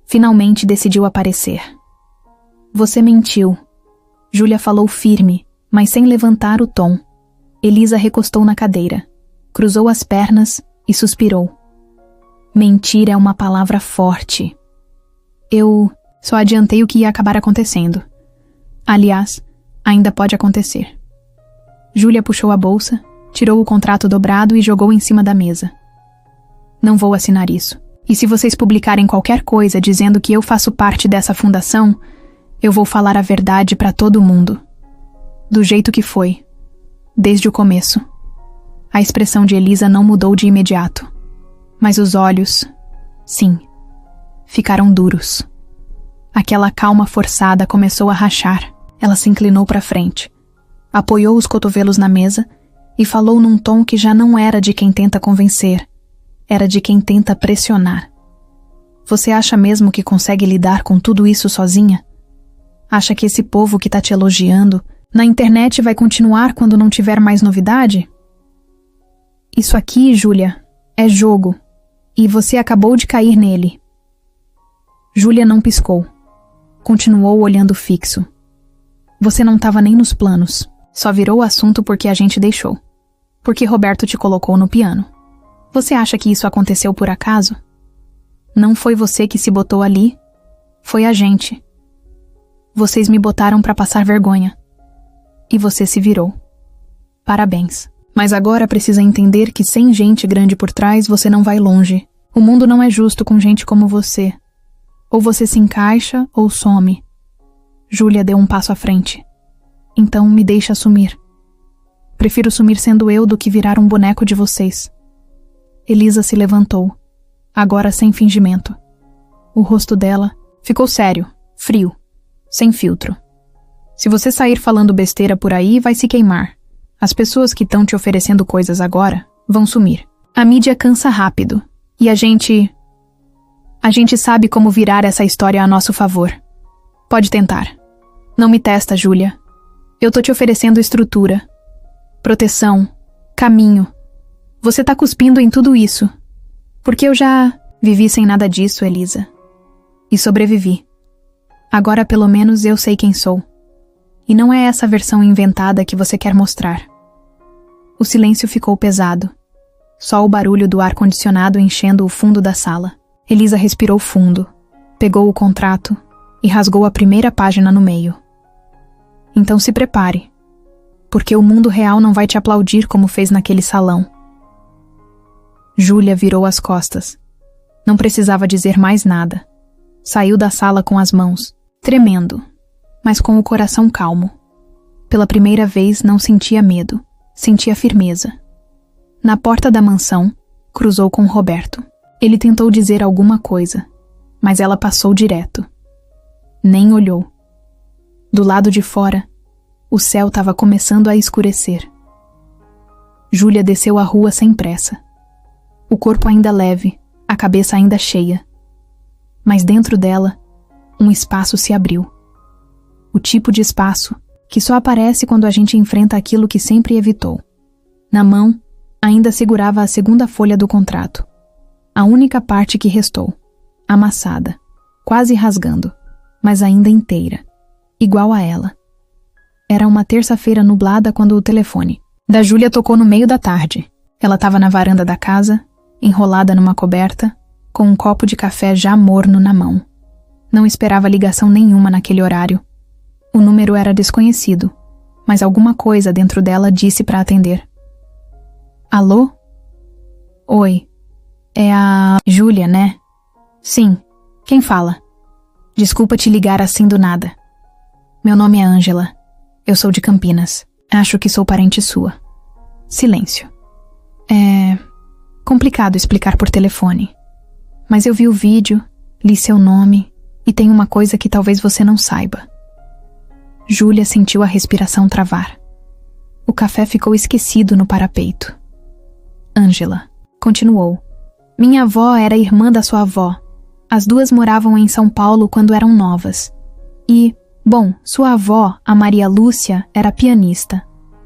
Finalmente decidiu aparecer. Você mentiu. Júlia falou firme, mas sem levantar o tom. Elisa recostou na cadeira, cruzou as pernas e suspirou. Mentir é uma palavra forte. Eu só adiantei o que ia acabar acontecendo. Aliás, ainda pode acontecer. Júlia puxou a bolsa, tirou o contrato dobrado e jogou em cima da mesa. Não vou assinar isso. E se vocês publicarem qualquer coisa dizendo que eu faço parte dessa fundação, eu vou falar a verdade para todo mundo. Do jeito que foi. Desde o começo. A expressão de Elisa não mudou de imediato. Mas os olhos, sim, ficaram duros. Aquela calma forçada começou a rachar. Ela se inclinou para frente, apoiou os cotovelos na mesa e falou num tom que já não era de quem tenta convencer, era de quem tenta pressionar. Você acha mesmo que consegue lidar com tudo isso sozinha? Acha que esse povo que tá te elogiando na internet vai continuar quando não tiver mais novidade? Isso aqui, Júlia, é jogo, e você acabou de cair nele. Júlia não piscou. Continuou olhando fixo. Você não estava nem nos planos. Só virou o assunto porque a gente deixou. Porque Roberto te colocou no piano. Você acha que isso aconteceu por acaso? Não foi você que se botou ali. Foi a gente. Vocês me botaram para passar vergonha. E você se virou. Parabéns. Mas agora precisa entender que sem gente grande por trás você não vai longe. O mundo não é justo com gente como você. Ou você se encaixa ou some. Júlia deu um passo à frente. Então me deixa sumir. Prefiro sumir sendo eu do que virar um boneco de vocês. Elisa se levantou, agora sem fingimento. O rosto dela ficou sério, frio, sem filtro. Se você sair falando besteira por aí, vai se queimar. As pessoas que estão te oferecendo coisas agora vão sumir. A mídia cansa rápido. E a gente sabe como virar essa história a nosso favor. Pode tentar. Não me testa, Júlia. Eu tô te oferecendo estrutura, proteção, caminho. Você tá cuspindo em tudo isso. Porque eu já vivi sem nada disso, Elisa. E sobrevivi. Agora pelo menos eu sei quem sou. E não é essa versão inventada que você quer mostrar. O silêncio ficou pesado. Só o barulho do ar-condicionado enchendo o fundo da sala. Elisa respirou fundo, pegou o contrato e rasgou a primeira página no meio. Então se prepare, porque o mundo real não vai te aplaudir como fez naquele salão. Júlia virou as costas. Não precisava dizer mais nada. Saiu da sala com as mãos, tremendo, mas com o coração calmo. Pela primeira vez não sentia medo, sentia firmeza. Na porta da mansão, cruzou com Roberto. Ele tentou dizer alguma coisa, mas ela passou direto. Nem olhou. Do lado de fora, o céu estava começando a escurecer. Júlia desceu a rua sem pressa. O corpo ainda leve, a cabeça ainda cheia. Mas dentro dela, um espaço se abriu. O tipo de espaço que só aparece quando a gente enfrenta aquilo que sempre evitou. Na mão, ainda segurava a segunda folha do contrato. A única parte que restou, amassada, quase rasgando, mas ainda inteira, igual a ela. Era uma terça-feira nublada quando o telefone da Júlia tocou no meio da tarde. Ela estava na varanda da casa, enrolada numa coberta, com um copo de café já morno na mão. Não esperava ligação nenhuma naquele horário. O número era desconhecido, mas alguma coisa dentro dela disse para atender. Alô? Oi. É a Júlia, né? Sim. Quem fala? Desculpa te ligar assim do nada. Meu nome é Ângela. Eu sou de Campinas. Acho que sou parente sua. Silêncio. É complicado explicar por telefone. Mas eu vi o vídeo, li seu nome e tem uma coisa que talvez você não saiba. Júlia sentiu a respiração travar. O café ficou esquecido no parapeito. Ângela continuou. Minha avó era irmã da sua avó. As duas moravam em São Paulo quando eram novas. E, bom, sua avó, a Maria Lúcia, era pianista.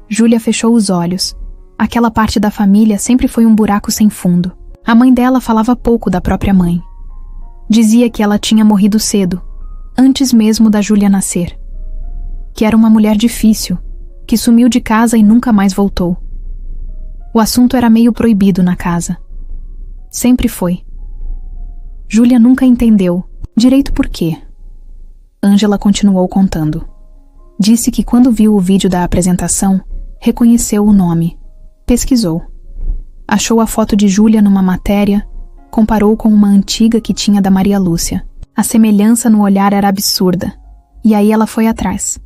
Júlia fechou os olhos. Aquela parte da família sempre foi um buraco sem fundo. A mãe dela falava pouco da própria mãe. Dizia que ela tinha morrido cedo, antes mesmo da Júlia nascer. Que era uma mulher difícil, que sumiu de casa e nunca mais voltou. O assunto era meio proibido na casa. Sempre foi. Júlia nunca entendeu direito por quê. Ângela continuou contando. Disse que quando viu o vídeo da apresentação, reconheceu o nome. Pesquisou. Achou a foto de Júlia numa matéria, comparou com uma antiga que tinha da Maria Lúcia. A semelhança no olhar era absurda. E aí ela foi atrás.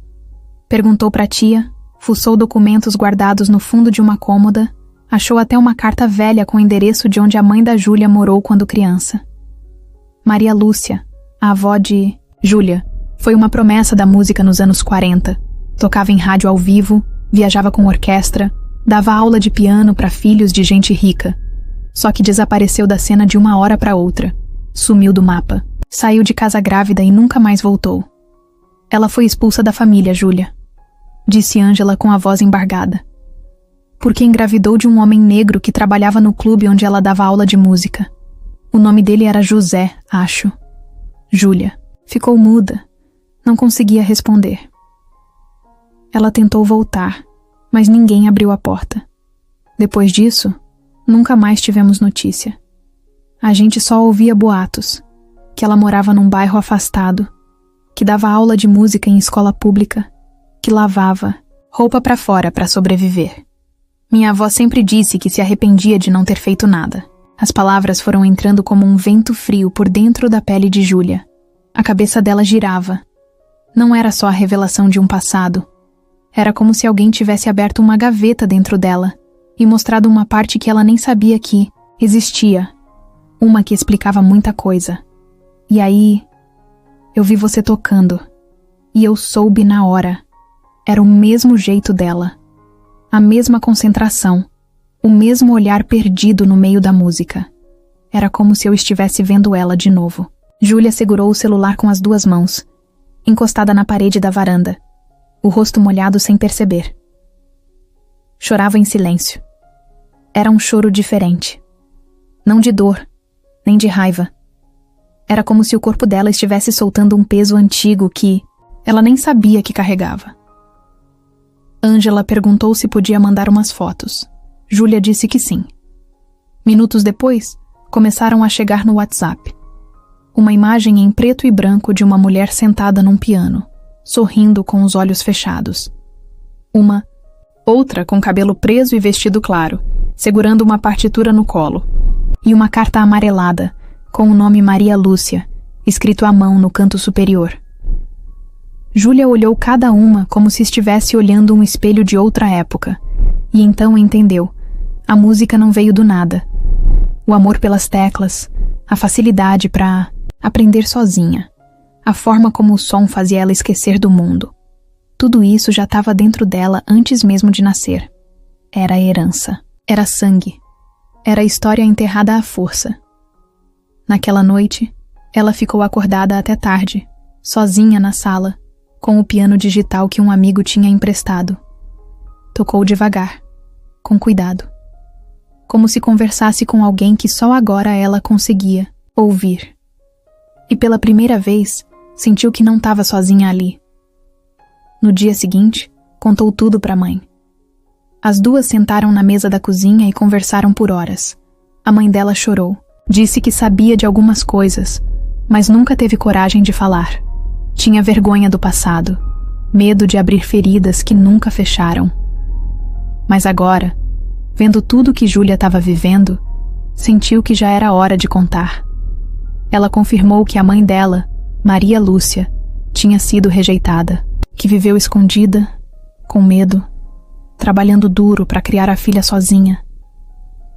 Perguntou pra tia, fuçou documentos guardados no fundo de uma cômoda, achou até uma carta velha com o endereço de onde a mãe da Júlia morou quando criança. Maria Lúcia, a avó de Júlia, foi uma promessa da música nos anos 40. Tocava em rádio ao vivo, viajava com orquestra, dava aula de piano para filhos de gente rica. Só que desapareceu da cena de uma hora para outra. Sumiu do mapa. Saiu de casa grávida e nunca mais voltou. Ela foi expulsa da família, Júlia, disse Ângela com a voz embargada. Porque engravidou de um homem negro que trabalhava no clube onde ela dava aula de música. O nome dele era José, acho. Júlia ficou muda. Não conseguia responder. Ela tentou voltar, mas ninguém abriu a porta. Depois disso, nunca mais tivemos notícia. A gente só ouvia boatos, que ela morava num bairro afastado, que dava aula de música em escola pública, que lavava roupa pra fora para sobreviver. Minha avó sempre disse que se arrependia de não ter feito nada. As palavras foram entrando como um vento frio por dentro da pele de Júlia. A cabeça dela girava. Não era só a revelação de um passado. Era como se alguém tivesse aberto uma gaveta dentro dela e mostrado uma parte que ela nem sabia que existia. Uma que explicava muita coisa. E aí, eu vi você tocando. E eu soube na hora. Era o mesmo jeito dela. A mesma concentração. O mesmo olhar perdido no meio da música. Era como se eu estivesse vendo ela de novo. Júlia segurou o celular com as duas mãos, encostada na parede da varanda, o rosto molhado sem perceber. Chorava em silêncio. Era um choro diferente. Não de dor, nem de raiva. Era como se o corpo dela estivesse soltando um peso antigo que ela nem sabia que carregava. Ângela perguntou se podia mandar umas fotos. Júlia disse que sim. Minutos depois, começaram a chegar no WhatsApp. Uma imagem em preto e branco de uma mulher sentada num piano, sorrindo com os olhos fechados. Outra com cabelo preso e vestido claro, segurando uma partitura no colo. E uma carta amarelada, com o nome Maria Lúcia, escrito à mão no canto superior. Júlia olhou cada uma como se estivesse olhando um espelho de outra época, e então entendeu. A música não veio do nada. o amor pelas teclas, a facilidade para aprender sozinha, a forma como o som fazia ela esquecer do mundo. Tudo isso já estava dentro dela antes mesmo de nascer. Era herança, era sangue, era história enterrada à força. Naquela noite, ela ficou acordada até tarde, sozinha na sala, com o piano digital que um amigo tinha emprestado. Tocou devagar, com cuidado, como se conversasse com alguém que só agora ela conseguia ouvir. E pela primeira vez, sentiu que não estava sozinha ali. No dia seguinte, contou tudo para a mãe. As duas sentaram na mesa da cozinha e conversaram por horas. A mãe dela chorou. Disse que sabia de algumas coisas, mas nunca teve coragem de falar. Tinha vergonha do passado, medo de abrir feridas que nunca fecharam. Mas agora, vendo tudo que Júlia estava vivendo, sentiu que já era hora de contar. Ela confirmou que a mãe dela, Maria Lúcia, tinha sido rejeitada, que viveu escondida, com medo, trabalhando duro para criar a filha sozinha,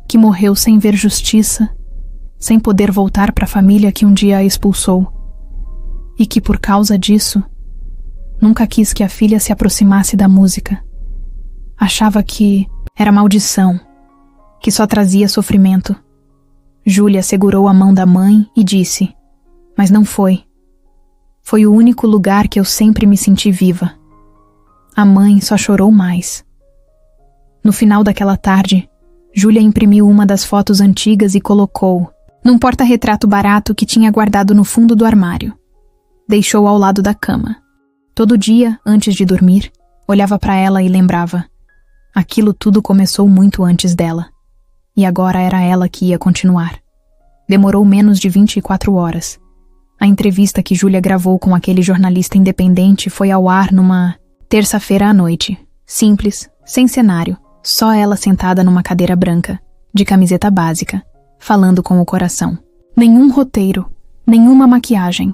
que morreu sem ver justiça, sem poder voltar para a família que um dia a expulsou, e que por causa disso, nunca quis que a filha se aproximasse da música. Achava que era maldição, que só trazia sofrimento. Júlia segurou a mão da mãe e disse: "Mas não foi. Foi o único lugar que eu sempre me senti viva." A mãe só chorou mais. No final daquela tarde, Júlia imprimiu uma das fotos antigas e colocou num porta-retrato barato que tinha guardado no fundo do armário. Deixou ao lado da cama. Todo dia, antes de dormir, olhava para ela e lembrava: aquilo tudo começou muito antes dela. E agora era ela que ia continuar. Demorou menos de 24 horas. A entrevista que Júlia gravou com aquele jornalista independente foi ao ar numa terça-feira à noite. Simples, sem cenário, só ela sentada numa cadeira branca, de camiseta básica, falando com o coração. Nenhum roteiro, nenhuma maquiagem.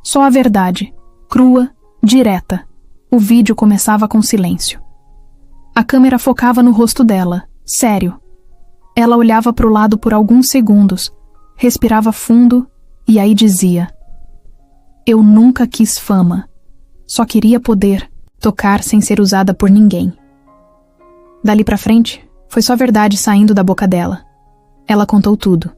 Só a verdade, crua, direta. O vídeo começava com silêncio. A câmera focava no rosto dela, sério. Ela olhava para o lado por alguns segundos, respirava fundo e aí dizia: "Eu nunca quis fama. Só queria poder tocar sem ser usada por ninguém." Dali pra frente, foi só verdade saindo da boca dela. Ela contou tudo.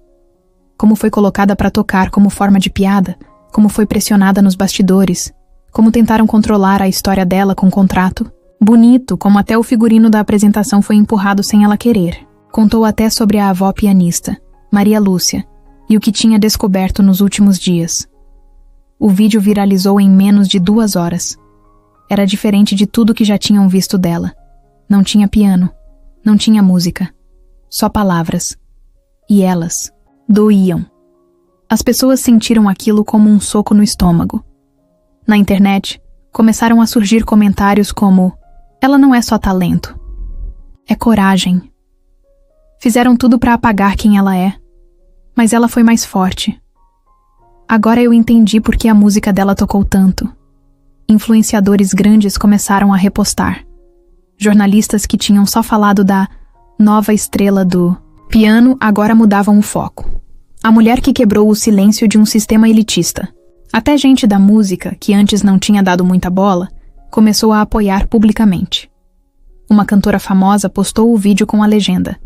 Como foi colocada para tocar como forma de piada, como foi pressionada nos bastidores, como tentaram controlar a história dela com contrato. Bonito, como até o figurino da apresentação foi empurrado sem ela querer. Contou até sobre a avó pianista, Maria Lúcia, e o que tinha descoberto nos últimos dias. O vídeo viralizou em menos de 2 horas. Era diferente de tudo que já tinham visto dela. Não tinha piano, não tinha música, só palavras. E elas doíam. As pessoas sentiram aquilo como um soco no estômago. Na internet, começaram a surgir comentários como: "Ela não é só talento, é coragem." Fizeram tudo para apagar quem ela é, mas ela foi mais forte. Agora eu entendi por que a música dela tocou tanto. Influenciadores grandes começaram a repostar. Jornalistas que tinham só falado da nova estrela do piano agora mudavam o foco. A mulher que quebrou o silêncio de um sistema elitista. Até gente da música, que antes não tinha dado muita bola, começou a apoiar publicamente. Uma cantora famosa postou o vídeo com a legenda: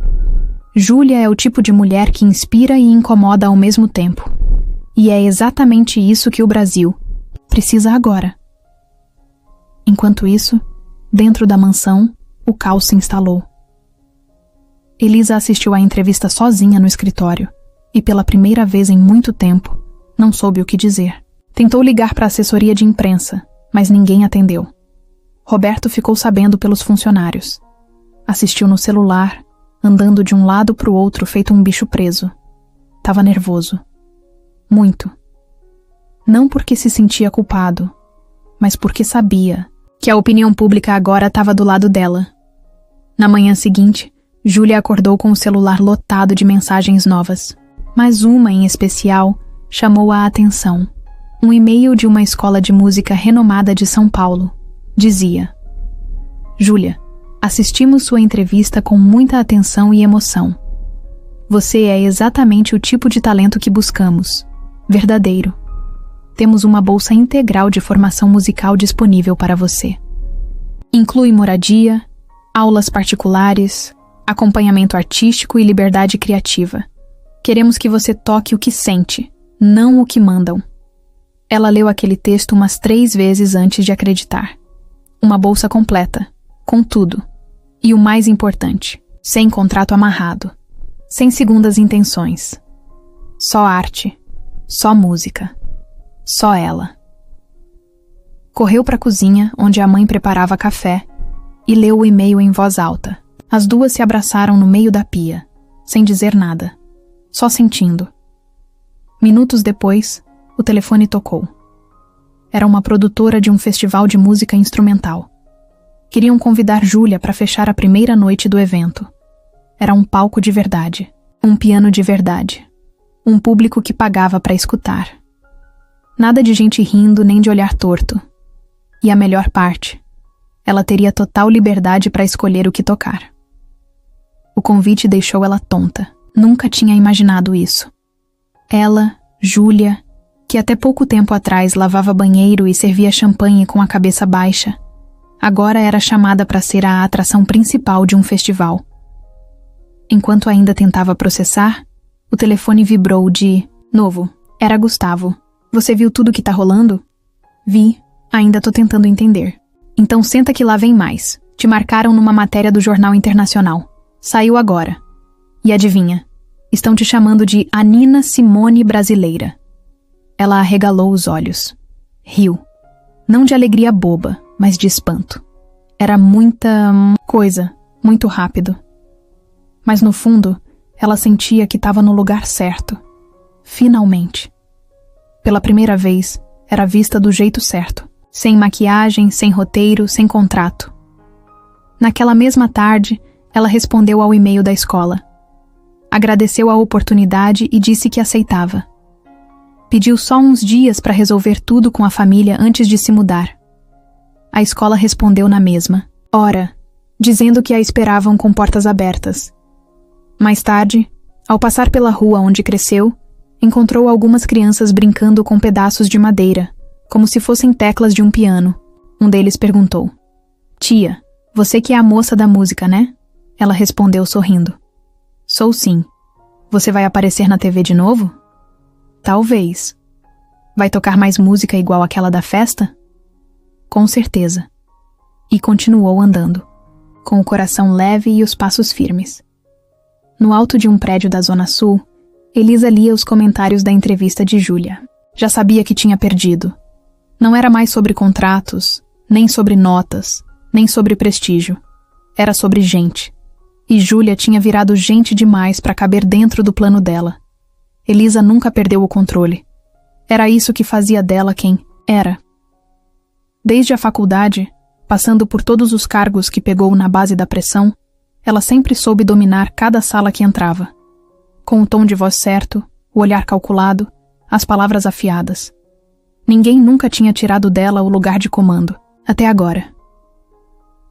"Júlia é o tipo de mulher que inspira e incomoda ao mesmo tempo. E é exatamente isso que o Brasil precisa agora." Enquanto isso, dentro da mansão, o caos se instalou. Elisa assistiu à entrevista sozinha no escritório e, pela primeira vez em muito tempo, não soube o que dizer. Tentou ligar para a assessoria de imprensa, mas ninguém atendeu. Roberto ficou sabendo pelos funcionários. Assistiu no celular, andando de um lado para o outro feito um bicho preso. Tava nervoso. Muito. Não porque se sentia culpado, mas porque sabia que a opinião pública agora estava do lado dela. Na manhã seguinte, Júlia acordou com o celular lotado de mensagens novas. Mas uma, em especial, chamou a atenção. Um e-mail de uma escola de música renomada de São Paulo. Dizia: "Júlia, assistimos sua entrevista com muita atenção e emoção. Você é exatamente o tipo de talento que buscamos. Verdadeiro. Temos uma bolsa integral de formação musical disponível para você. Inclui moradia, aulas particulares, acompanhamento artístico e liberdade criativa. Queremos que você toque o que sente, não o que mandam. Ela leu aquele texto umas 3 vezes antes de acreditar. Uma bolsa completa, com tudo. E o mais importante, sem contrato amarrado, sem segundas intenções. Só arte, só música, só ela. Correu para a cozinha, onde a mãe preparava café, e leu o e-mail em voz alta. As duas se abraçaram no meio da pia, sem dizer nada, só sentindo. Minutos depois, o telefone tocou. Era uma produtora de um festival de música instrumental. Queriam convidar Júlia para fechar a primeira noite do evento. Era um palco de verdade, um piano de verdade, um público que pagava para escutar. Nada de gente rindo nem de olhar torto. E a melhor parte, ela teria total liberdade para escolher o que tocar. O convite deixou ela tonta. Nunca tinha imaginado isso. Ela, Júlia, que até pouco tempo atrás lavava banheiro e servia champanhe com a cabeça baixa, agora era chamada para ser a atração principal de um festival. Enquanto ainda tentava processar, o telefone vibrou de novo. Era Gustavo. Você viu tudo que tá rolando? Vi. Ainda tô tentando entender. Então senta que lá vem mais. Te marcaram numa matéria do Jornal Internacional. Saiu agora. E adivinha? Estão te chamando de a Nina Simone brasileira. Ela arregalou os olhos. Riu. Não de alegria boba, mas de espanto. Era muita coisa, muito rápido. Mas no fundo, ela sentia que estava no lugar certo. Finalmente. Pela primeira vez, era vista do jeito certo. Sem maquiagem, sem roteiro, sem contrato. Naquela mesma tarde, ela respondeu ao e-mail da escola. Agradeceu a oportunidade e disse que aceitava. Pediu só uns dias para resolver tudo com a família antes de se mudar. A escola respondeu na mesma hora, dizendo que a esperavam com portas abertas. Mais tarde, ao passar pela rua onde cresceu, encontrou algumas crianças brincando com pedaços de madeira, como se fossem teclas de um piano. Um deles perguntou: "Tia, você que é a moça da música, né?" Ela respondeu sorrindo: "Sou sim. Você vai aparecer na TV de novo?" "Talvez." "Vai tocar mais música igual aquela da festa?" "Com certeza." E continuou andando, com o coração leve e os passos firmes. No alto de um prédio da Zona Sul, Elisa lia os comentários da entrevista de Júlia. Já sabia que tinha perdido. Não era mais sobre contratos, nem sobre notas, nem sobre prestígio. Era sobre gente. E Júlia tinha virado gente demais para caber dentro do plano dela. Elisa nunca perdeu o controle. Era isso que fazia dela quem era. Desde a faculdade, passando por todos os cargos que pegou na base da pressão, ela sempre soube dominar cada sala que entrava. Com o tom de voz certo, o olhar calculado, as palavras afiadas. Ninguém nunca tinha tirado dela o lugar de comando, até agora.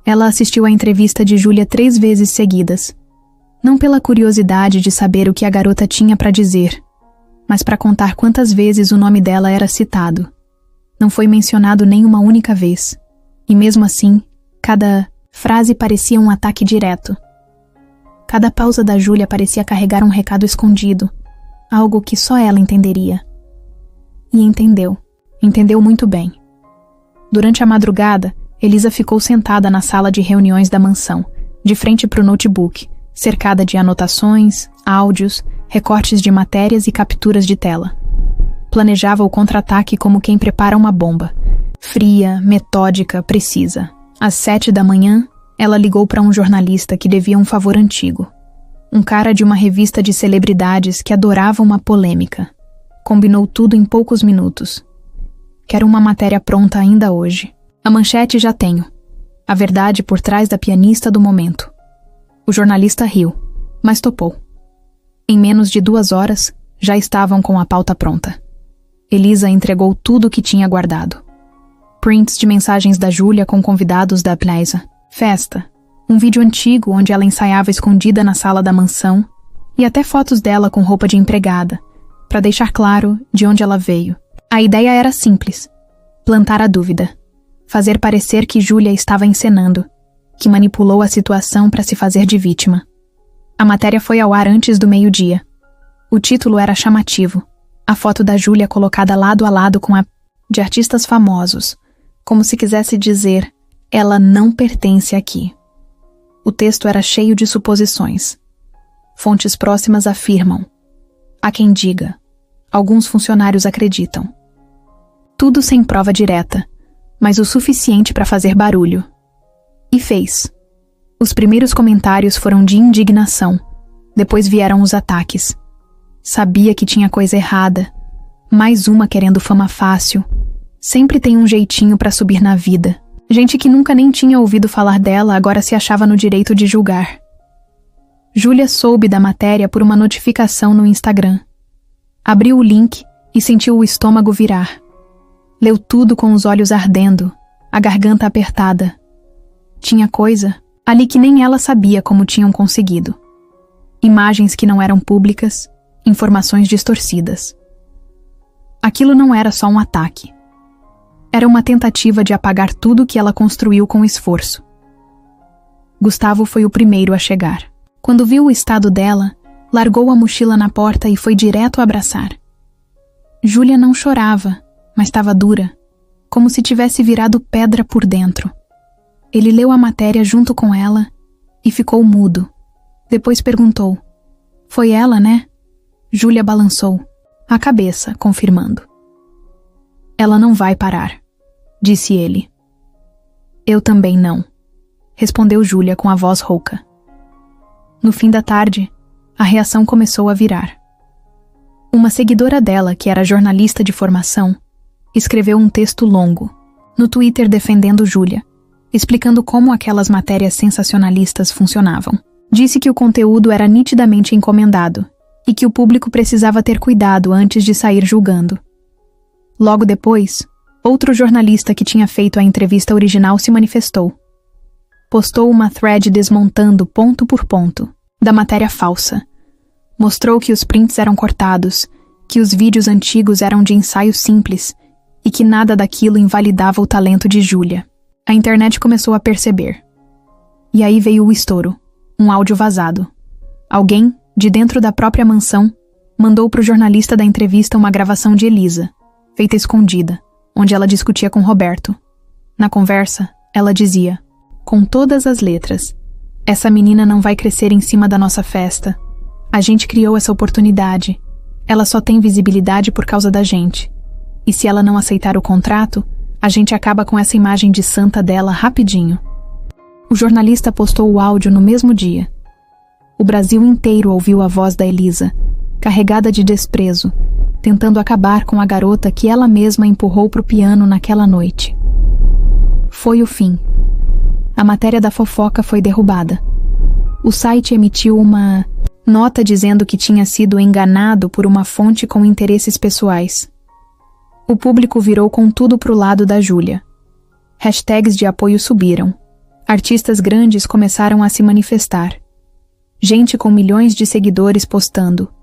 Ela assistiu à entrevista de Júlia 3 vezes seguidas. Não pela curiosidade de saber o que a garota tinha para dizer, mas para contar quantas vezes o nome dela era citado. Não foi mencionado nem uma única vez. E mesmo assim, cada frase parecia um ataque direto. Cada pausa da Júlia parecia carregar um recado escondido, algo que só ela entenderia. E entendeu. Entendeu muito bem. Durante a madrugada, Elisa ficou sentada na sala de reuniões da mansão, de frente para o notebook, cercada de anotações, áudios, recortes de matérias e capturas de tela. Planejava o contra-ataque como quem prepara uma bomba. Fria, metódica, precisa. Às 7 da manhã, ela ligou para um jornalista que devia um favor antigo. Um cara de uma revista de celebridades que adorava uma polêmica. Combinou tudo em poucos minutos. Quero uma matéria pronta ainda hoje. A manchete já tenho. A verdade por trás da pianista do momento. O jornalista riu, mas topou. Em menos de 2 horas, já estavam com a pauta pronta. Elisa entregou tudo o que tinha guardado. Prints de mensagens da Júlia com convidados da Plaza. Festa. Um vídeo antigo onde ela ensaiava escondida na sala da mansão. e até fotos dela com roupa de empregada, para deixar claro de onde ela veio. A ideia era simples: plantar a dúvida, fazer parecer que Júlia estava encenando, que manipulou a situação para se fazer de vítima. A matéria foi ao ar antes do meio-dia. O título era chamativo: a foto da Júlia colocada lado a lado com a de artistas famosos, como se quisesse dizer: ela não pertence aqui. O texto era cheio de suposições. Fontes próximas afirmam. Há quem diga. Alguns funcionários acreditam. Tudo sem prova direta, mas o suficiente para fazer barulho. E fez. Os primeiros comentários foram de indignação. Depois vieram os ataques. Sabia que tinha coisa errada. Mais uma querendo fama fácil. Sempre tem um jeitinho para subir na vida. Gente que nunca nem tinha ouvido falar dela agora se achava no direito de julgar. Júlia soube da matéria por uma notificação no Instagram. Abriu o link e sentiu o estômago virar. Leu tudo com os olhos ardendo, a garganta apertada. Tinha coisa ali que nem ela sabia como tinham conseguido. Imagens que não eram públicas, informações distorcidas. Aquilo não era só um ataque. Era uma tentativa de apagar tudo que ela construiu com esforço. Gustavo foi o primeiro a chegar. Quando viu o estado dela, largou a mochila na porta e foi direto abraçar. Júlia não chorava, mas estava dura, como se tivesse virado pedra por dentro. Ele leu a matéria junto com ela e ficou mudo. Depois perguntou: "Foi ela, né?" Júlia balançou a cabeça, confirmando. "Ela não vai parar", disse ele. "Eu também não", respondeu Júlia com a voz rouca. No fim da tarde, a reação começou a virar. Uma seguidora dela, que era jornalista de formação, escreveu um texto longo, no Twitter defendendo Júlia, explicando como aquelas matérias sensacionalistas funcionavam. Disse que o conteúdo era nitidamente encomendado e que o público precisava ter cuidado antes de sair julgando. Logo depois, outro jornalista que tinha feito a entrevista original se manifestou. Postou uma thread desmontando ponto por ponto da matéria falsa. Mostrou que os prints eram cortados, que os vídeos antigos eram de ensaio simples e que nada daquilo invalidava o talento de Júlia. A internet começou a perceber. E aí veio o estouro, um áudio vazado. Alguém, de dentro da própria mansão, mandou para o jornalista da entrevista uma gravação de Elisa, feita escondida, onde ela discutia com Roberto. Na conversa, ela dizia: "Com todas as letras, essa menina não vai crescer em cima da nossa festa. A gente criou essa oportunidade. Ela só tem visibilidade por causa da gente. E se ela não aceitar o contrato, a gente acaba com essa imagem de santa dela rapidinho." O jornalista postou o áudio no mesmo dia. O Brasil inteiro ouviu a voz da Elisa, carregada de desprezo, tentando acabar com a garota que ela mesma empurrou pro piano naquela noite. Foi o fim. A matéria da fofoca foi derrubada. O site emitiu uma nota dizendo que tinha sido enganado por uma fonte com interesses pessoais. O público virou com tudo pro lado da Júlia. Hashtags de apoio subiram. Artistas grandes começaram a se manifestar. Gente com milhões de seguidores postando: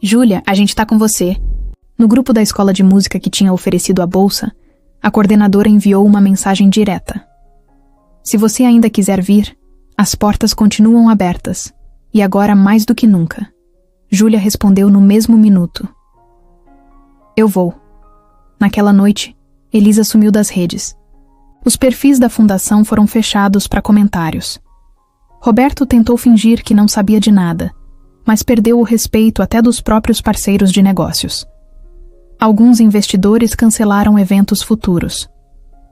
"Júlia, a gente tá com você." No grupo da escola de música que tinha oferecido a bolsa, a coordenadora enviou uma mensagem direta: "Se você ainda quiser vir, as portas continuam abertas, e agora mais do que nunca." Júlia respondeu no mesmo minuto: "Eu vou." Naquela noite, Elisa sumiu das redes. Os perfis da fundação foram fechados para comentários. Roberto tentou fingir que não sabia de nada, mas perdeu o respeito até dos próprios parceiros de negócios. Alguns investidores cancelaram eventos futuros.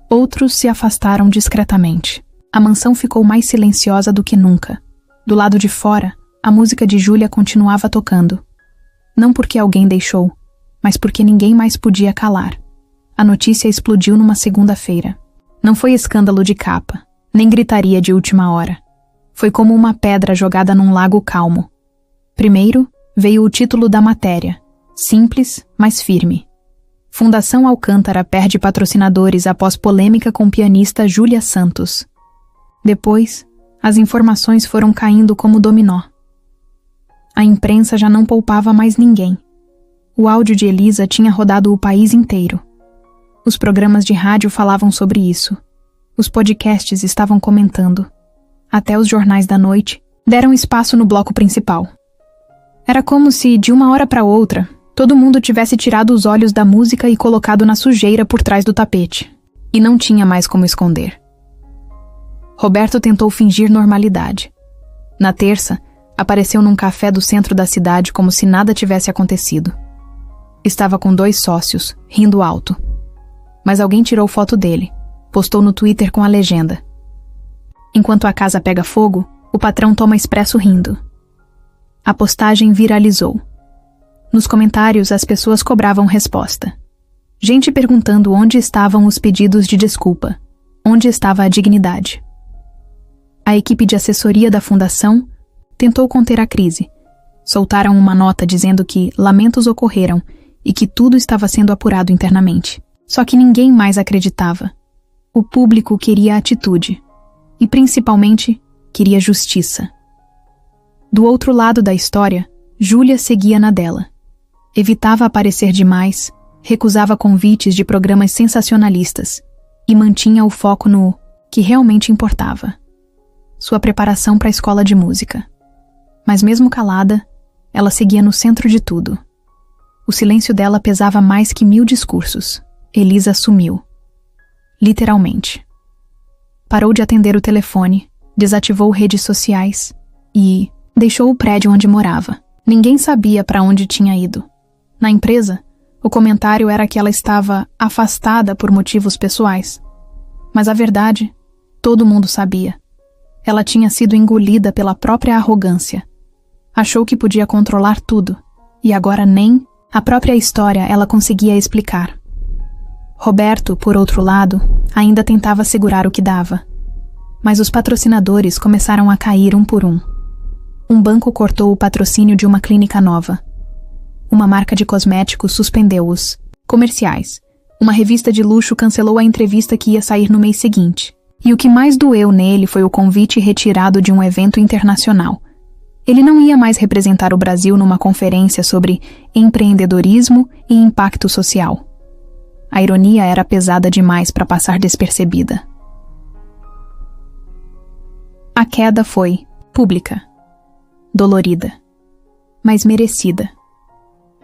Outros se afastaram discretamente. A mansão ficou mais silenciosa do que nunca. Do lado de fora, a música de Júlia continuava tocando. Não porque alguém deixou, mas porque ninguém mais podia calar. A notícia explodiu numa segunda-feira. Não foi escândalo de capa, nem gritaria de última hora. Foi como uma pedra jogada num lago calmo. Primeiro, veio o título da matéria, simples, mas firme. Fundação Alcântara perde patrocinadores após polêmica com pianista Júlia Santos. Depois, as informações foram caindo como dominó. A imprensa já não poupava mais ninguém. O áudio de Elisa tinha rodado o país inteiro. Os programas de rádio falavam sobre isso. Os podcasts estavam comentando. Até os jornais da noite deram espaço no bloco principal. Era como se, de uma hora para outra, todo mundo tivesse tirado os olhos da música e colocado na sujeira por trás do tapete. E não tinha mais como esconder. Roberto tentou fingir normalidade. Na terça, apareceu num café do centro da cidade como se nada tivesse acontecido. Estava com 2 sócios, rindo alto. Mas alguém tirou foto dele, postou no Twitter com a legenda: "Enquanto a casa pega fogo, o patrão toma expresso rindo." A postagem viralizou. Nos comentários, as pessoas cobravam resposta. Gente perguntando onde estavam os pedidos de desculpa, onde estava a dignidade. A equipe de assessoria da fundação tentou conter a crise. Soltaram uma nota dizendo que lamentos ocorreram e que tudo estava sendo apurado internamente. Só que ninguém mais acreditava. O público queria atitude. E, principalmente, queria justiça. Do outro lado da história, Júlia seguia na dela. Evitava aparecer demais, recusava convites de programas sensacionalistas e mantinha o foco no que realmente importava: sua preparação para a escola de música. Mas mesmo calada, ela seguia no centro de tudo. O silêncio dela pesava mais que 1000 discursos. Elisa sumiu. Literalmente. Parou de atender o telefone, desativou redes sociais e deixou o prédio onde morava. Ninguém sabia para onde tinha ido. Na empresa, o comentário era que ela estava afastada por motivos pessoais. Mas a verdade, todo mundo sabia. Ela tinha sido engolida pela própria arrogância. Achou que podia controlar tudo, e agora nem a própria história ela conseguia explicar. Roberto, por outro lado, ainda tentava segurar o que dava. Mas os patrocinadores começaram a cair um por um. Um banco cortou o patrocínio de uma clínica nova. Uma marca de cosméticos suspendeu os comerciais. Uma revista de luxo cancelou a entrevista que ia sair no mês seguinte. E o que mais doeu nele foi o convite retirado de um evento internacional. Ele não ia mais representar o Brasil numa conferência sobre empreendedorismo e impacto social. A ironia era pesada demais para passar despercebida. A queda foi pública, dolorida, mas merecida.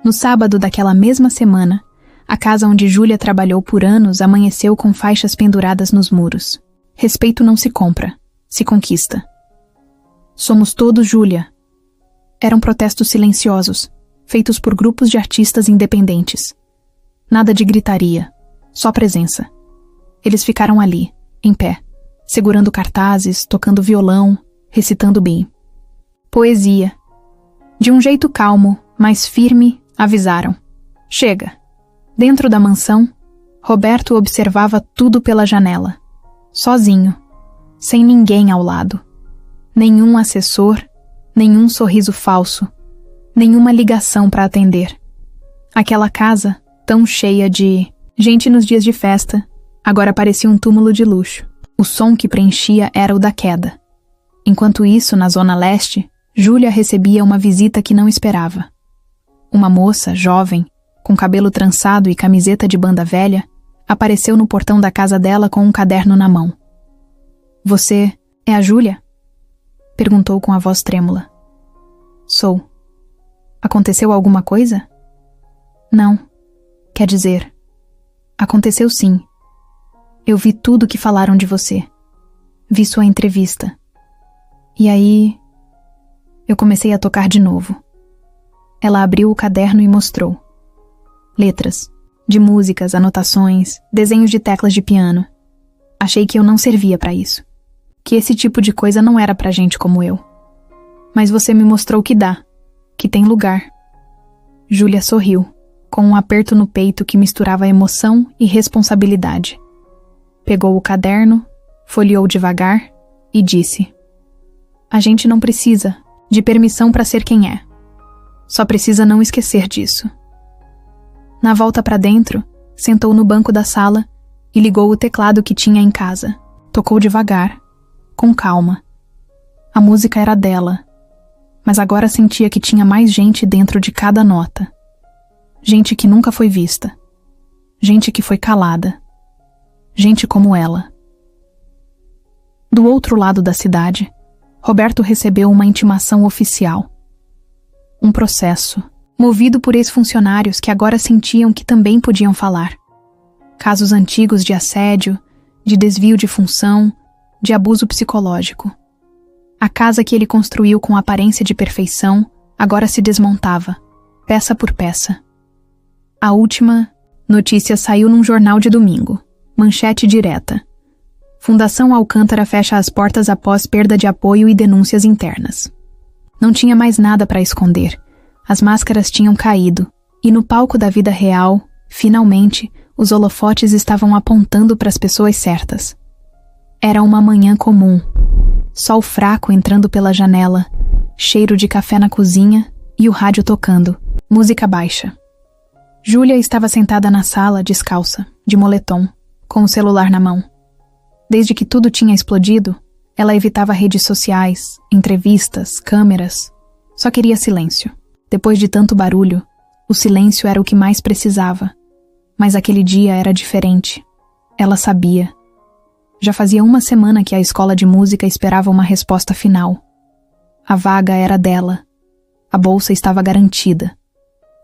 No sábado daquela mesma semana, a casa onde Júlia trabalhou por anos amanheceu com faixas penduradas nos muros. Respeito não se compra, se conquista. Somos todos Júlia. Eram protestos silenciosos, feitos por grupos de artistas independentes. Nada de gritaria, só presença. Eles ficaram ali, em pé, segurando cartazes, tocando violão, recitando bem. Poesia. De um jeito calmo, mas firme, avisaram: chega. Dentro da mansão, Roberto observava tudo pela janela. Sozinho, sem ninguém ao lado. Nenhum assessor, nenhum sorriso falso, nenhuma ligação para atender. Aquela casa, tão cheia de gente nos dias de festa, agora parecia um túmulo de luxo. O som que preenchia era o da queda. Enquanto isso, na zona leste, Júlia recebia uma visita que não esperava. Uma moça, jovem, com cabelo trançado e camiseta de banda velha, apareceu no portão da casa dela com um caderno na mão. "Você é a Júlia?" perguntou com a voz trêmula. "Sou. Aconteceu alguma coisa?" "Não. Quer dizer, aconteceu sim. Eu vi tudo que falaram de você. Vi sua entrevista. E aí, eu comecei a tocar de novo." Ela abriu o caderno e mostrou. Letras, de músicas, anotações, desenhos de teclas de piano. Achei que eu não servia para isso. Que esse tipo de coisa não era pra gente como eu. Mas você me mostrou que dá, que tem lugar. Júlia sorriu, com um aperto no peito que misturava emoção e responsabilidade. Pegou o caderno, folheou devagar e disse: "A gente não precisa de permissão para ser quem é. Só precisa não esquecer disso." Na volta para dentro, sentou no banco da sala e ligou o teclado que tinha em casa. Tocou devagar, com calma. A música era dela, mas agora sentia que tinha mais gente dentro de cada nota. Gente que nunca foi vista. Gente que foi calada. Gente como ela. Do outro lado da cidade, Roberto recebeu uma intimação oficial. Um processo, movido por ex-funcionários que agora sentiam que também podiam falar. Casos antigos de assédio, de desvio de função, de abuso psicológico. A casa que ele construiu com aparência de perfeição agora se desmontava, peça por peça. A última notícia saiu num jornal de domingo, manchete direta. Fundação Alcântara fecha as portas após perda de apoio e denúncias internas. Não tinha mais nada para esconder. As máscaras tinham caído, e no palco da vida real, finalmente, os holofotes estavam apontando para as pessoas certas. Era uma manhã comum. Sol fraco entrando pela janela, cheiro de café na cozinha e o rádio tocando, música baixa. Júlia estava sentada na sala, descalça, de moletom, com o celular na mão. Desde que tudo tinha explodido, ela evitava redes sociais, entrevistas, câmeras. Só queria silêncio. Depois de tanto barulho, o silêncio era o que mais precisava. Mas aquele dia era diferente. Ela sabia. Já fazia uma semana que a escola de música esperava uma resposta final. A vaga era dela. A bolsa estava garantida.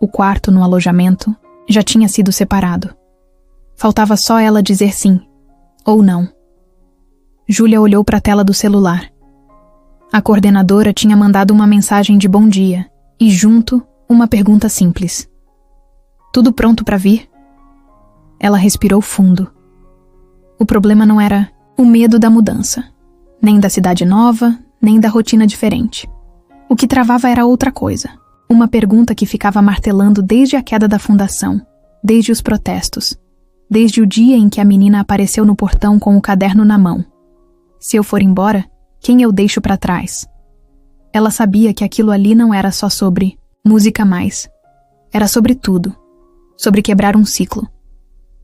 O quarto no alojamento já tinha sido separado. Faltava só ela dizer sim, ou não. Júlia olhou para a tela do celular. A coordenadora tinha mandado uma mensagem de bom dia e, junto, uma pergunta simples. Tudo pronto para vir? Ela respirou fundo. O problema não era o medo da mudança, nem da cidade nova, nem da rotina diferente. O que travava era outra coisa. Uma pergunta que ficava martelando desde a queda da fundação, desde os protestos, desde o dia em que a menina apareceu no portão com o caderno na mão. Se eu for embora, quem eu deixo para trás? Ela sabia que aquilo ali não era só sobre música mais. Era sobre tudo. Sobre quebrar um ciclo.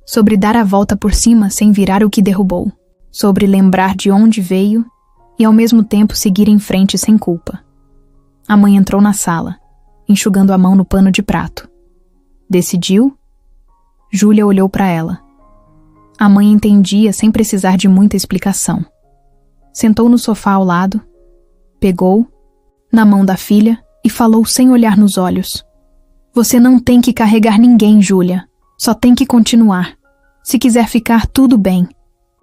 Sobre dar a volta por cima sem virar o que derrubou. Sobre lembrar de onde veio e ao mesmo tempo seguir em frente sem culpa. A mãe entrou na sala, enxugando a mão no pano de prato. Decidiu? Júlia olhou para ela. A mãe entendia sem precisar de muita explicação. Sentou no sofá ao lado, pegou, na mão da filha, e falou sem olhar nos olhos. Você não tem que carregar ninguém, Júlia. Só tem que continuar. Se quiser ficar, tudo bem.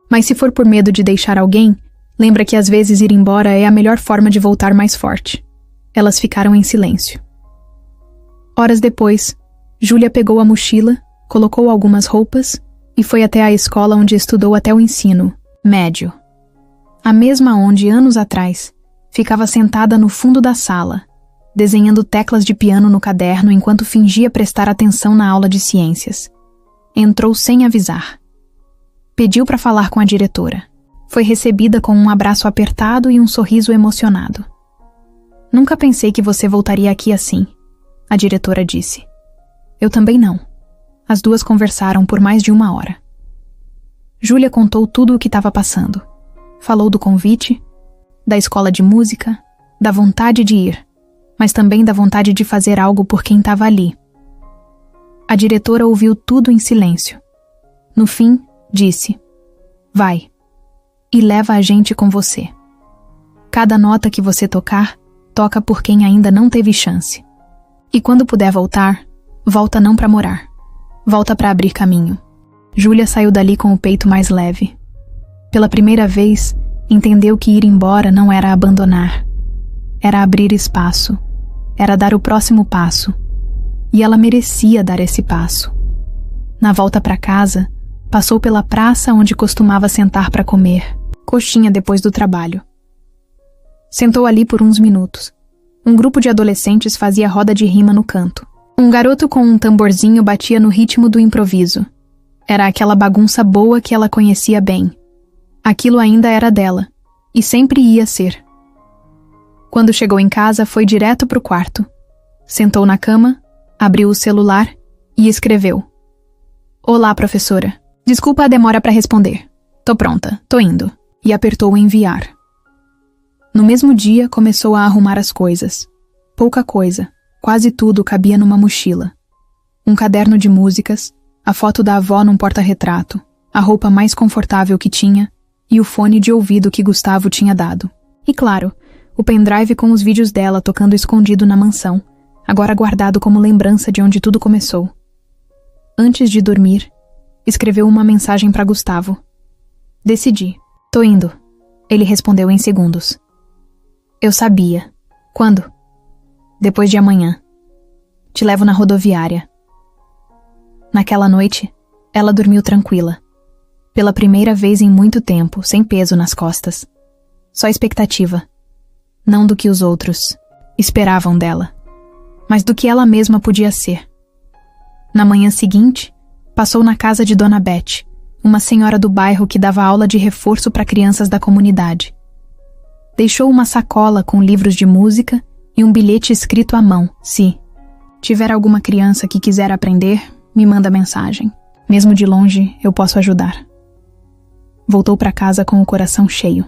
Mas se for por medo de deixar alguém, lembra que às vezes ir embora é a melhor forma de voltar mais forte. Elas ficaram em silêncio. Horas depois, Júlia pegou a mochila, colocou algumas roupas e foi até a escola onde estudou até o ensino médio. A mesma onde, anos atrás, ficava sentada no fundo da sala, desenhando teclas de piano no caderno enquanto fingia prestar atenção na aula de ciências. Entrou sem avisar. Pediu para falar com a diretora. Foi recebida com um abraço apertado e um sorriso emocionado. Nunca pensei que você voltaria aqui assim, a diretora disse. Eu também não. As duas conversaram por mais de 1 hora. Júlia contou tudo o que estava passando. Falou do convite, da escola de música, da vontade de ir, mas também da vontade de fazer algo por quem estava ali. A diretora ouviu tudo em silêncio. No fim, disse: Vai, e leva a gente com você. Cada nota que você tocar, toca por quem ainda não teve chance. E quando puder voltar, volta não para morar. Volta para abrir caminho. Júlia saiu dali com o peito mais leve. Pela primeira vez, entendeu que ir embora não era abandonar. Era abrir espaço. Era dar o próximo passo. E ela merecia dar esse passo. Na volta para casa, passou pela praça onde costumava sentar para comer, coxinha depois do trabalho. Sentou ali por uns minutos. Um grupo de adolescentes fazia roda de rima no canto. Um garoto com um tamborzinho batia no ritmo do improviso. Era aquela bagunça boa que ela conhecia bem. Aquilo ainda era dela, e sempre ia ser. Quando chegou em casa, foi direto pro quarto. Sentou na cama, abriu o celular e escreveu: Olá, professora. Desculpa a demora para responder. Tô pronta, tô indo. E apertou o enviar. No mesmo dia, começou a arrumar as coisas. Pouca coisa, quase tudo cabia numa mochila. Um caderno de músicas, a foto da avó num porta-retrato, a roupa mais confortável que tinha e o fone de ouvido que Gustavo tinha dado. E claro, o pendrive com os vídeos dela tocando escondido na mansão, agora guardado como lembrança de onde tudo começou. Antes de dormir, escreveu uma mensagem para Gustavo. Decidi. Tô indo. Ele respondeu em segundos. Eu sabia. Quando? Depois de amanhã. Te levo na rodoviária. Naquela noite, ela dormiu tranquila. Pela primeira vez em muito tempo, sem peso nas costas. Só expectativa. Não do que os outros esperavam dela, mas do que ela mesma podia ser. Na manhã seguinte, passou na casa de Dona Beth, uma senhora do bairro que dava aula de reforço para crianças da comunidade. Deixou uma sacola com livros de música e um bilhete escrito à mão. Se tiver alguma criança que quiser aprender, me manda mensagem. Mesmo de longe, eu posso ajudar. Voltou para casa com o coração cheio.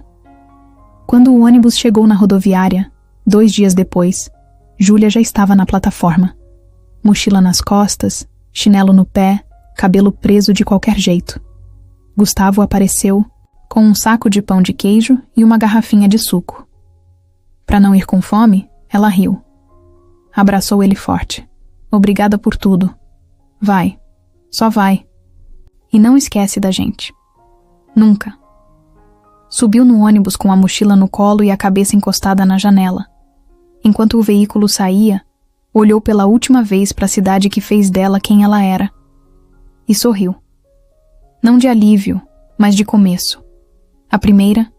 Quando o ônibus chegou na rodoviária, 2 dias depois, Júlia já estava na plataforma. Mochila nas costas, chinelo no pé, cabelo preso de qualquer jeito. Gustavo apareceu com um saco de pão de queijo e uma garrafinha de suco. Para não ir com fome, ela riu. Abraçou ele forte. Obrigada por tudo. Vai. Só vai. E não esquece da gente. Nunca. Subiu no ônibus com a mochila no colo e a cabeça encostada na janela. Enquanto o veículo saía, olhou pela última vez para a cidade que fez dela quem ela era. E sorriu. Não de alívio, mas de começo. A primeira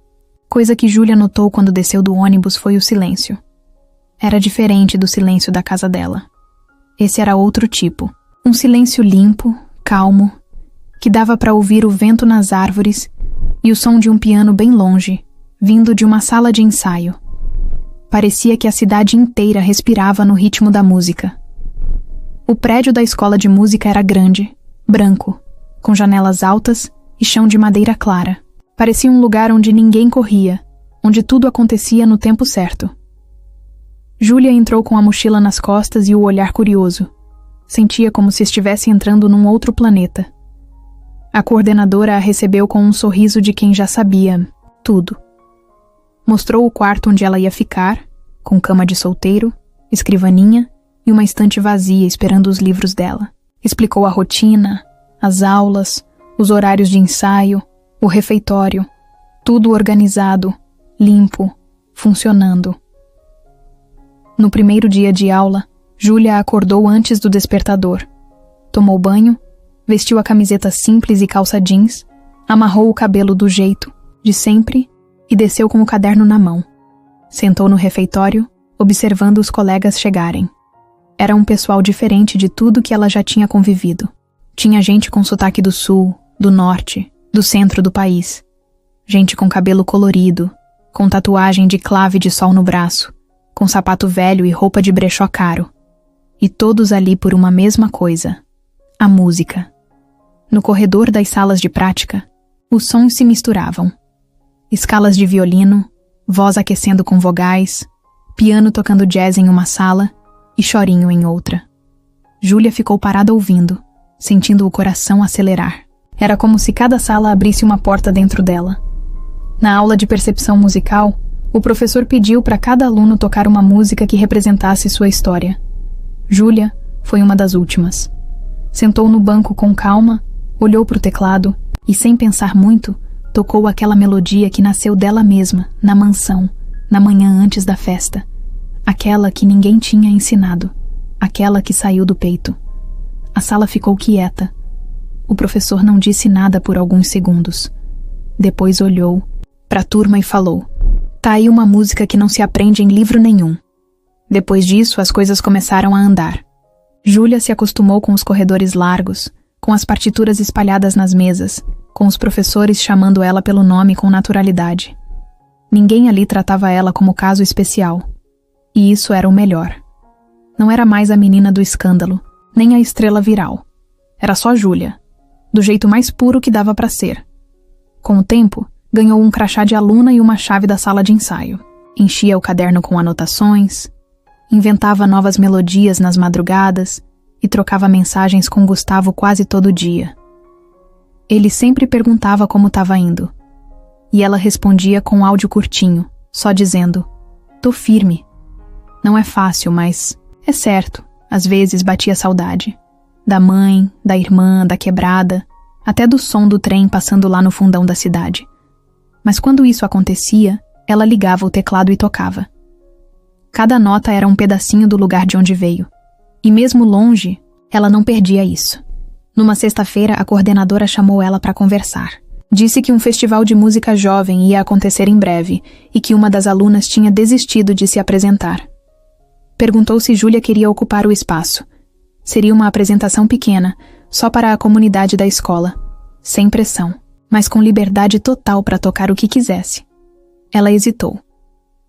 coisa que Júlia notou quando desceu do ônibus foi o silêncio. Era diferente do silêncio da casa dela. Esse era outro tipo. Um silêncio limpo, calmo, que dava para ouvir o vento nas árvores e o som de um piano bem longe, vindo de uma sala de ensaio. Parecia que a cidade inteira respirava no ritmo da música. O prédio da escola de música era grande, branco, com janelas altas e chão de madeira clara. Parecia um lugar onde ninguém corria, onde tudo acontecia no tempo certo. Júlia entrou com a mochila nas costas e o olhar curioso. Sentia como se estivesse entrando num outro planeta. A coordenadora a recebeu com um sorriso de quem já sabia tudo. Mostrou o quarto onde ela ia ficar, com cama de solteiro, escrivaninha e uma estante vazia esperando os livros dela. Explicou a rotina, as aulas, os horários de ensaio, o refeitório, tudo organizado, limpo, funcionando. No primeiro dia de aula, Júlia acordou antes do despertador. Tomou banho, vestiu a camiseta simples e calça jeans, amarrou o cabelo do jeito de sempre e desceu com o caderno na mão. Sentou no refeitório, observando os colegas chegarem. Era um pessoal diferente de tudo que ela já tinha convivido. Tinha gente com sotaque do sul, do norte, do centro do país. Gente com cabelo colorido, com tatuagem de clave de sol no braço, com sapato velho e roupa de brechó caro. E todos ali por uma mesma coisa: a música. No corredor das salas de prática, os sons se misturavam. Escalas de violino, voz aquecendo com vogais, piano tocando jazz em uma sala e chorinho em outra. Júlia ficou parada ouvindo, sentindo o coração acelerar. Era como se cada sala abrisse uma porta dentro dela. Na aula de percepção musical, o professor pediu para cada aluno tocar uma música que representasse sua história. Júlia foi uma das últimas. Sentou no banco com calma, olhou para o teclado e, sem pensar muito, tocou aquela melodia que nasceu dela mesma, na mansão, na manhã antes da festa. Aquela que ninguém tinha ensinado. Aquela que saiu do peito. A sala ficou quieta. O professor não disse nada por alguns segundos. Depois olhou para a turma e falou: "Tá aí uma música que não se aprende em livro nenhum." Depois disso, as coisas começaram a andar. Júlia se acostumou com os corredores largos, com as partituras espalhadas nas mesas, com os professores chamando ela pelo nome com naturalidade. Ninguém ali tratava ela como caso especial. E isso era o melhor. Não era mais a menina do escândalo, nem a estrela viral. Era só Júlia, do jeito mais puro que dava para ser. Com o tempo, ganhou um crachá de aluna e uma chave da sala de ensaio. Enchia o caderno com anotações, Inventava novas melodias nas madrugadas e trocava mensagens com Gustavo quase todo dia. Ele sempre perguntava como estava indo. E ela respondia com um áudio curtinho, só dizendo: "Tô firme. Não é fácil, mas é certo." Às vezes batia saudade. Da mãe, da irmã, da quebrada, até do som do trem passando lá no fundão da cidade. Mas quando isso acontecia, ela ligava o teclado e tocava. Cada nota era um pedacinho do lugar de onde veio. E mesmo longe, ela não perdia isso. Numa sexta-feira, a coordenadora chamou ela para conversar. Disse que um festival de música jovem ia acontecer em breve e que uma das alunas tinha desistido de se apresentar. Perguntou se Júlia queria ocupar o espaço. Seria uma apresentação pequena, só para a comunidade da escola, sem pressão, mas com liberdade total para tocar o que quisesse. Ela hesitou.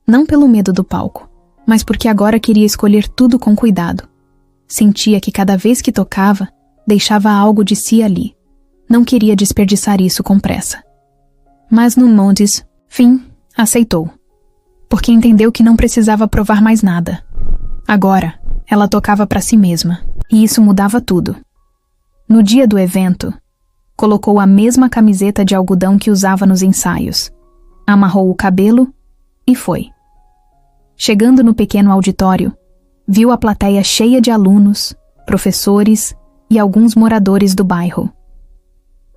Não pelo medo do palco, mas porque agora queria escolher tudo com cuidado. Sentia que cada vez que tocava, deixava algo de si ali. Não queria desperdiçar isso com pressa. Mas no Mondes, fim, aceitou. Porque entendeu que não precisava provar mais nada. Agora, ela tocava para si mesma, e isso mudava tudo. No dia do evento, colocou a mesma camiseta de algodão que usava nos ensaios, amarrou o cabelo e foi. Chegando no pequeno auditório, viu a plateia cheia de alunos, professores e alguns moradores do bairro.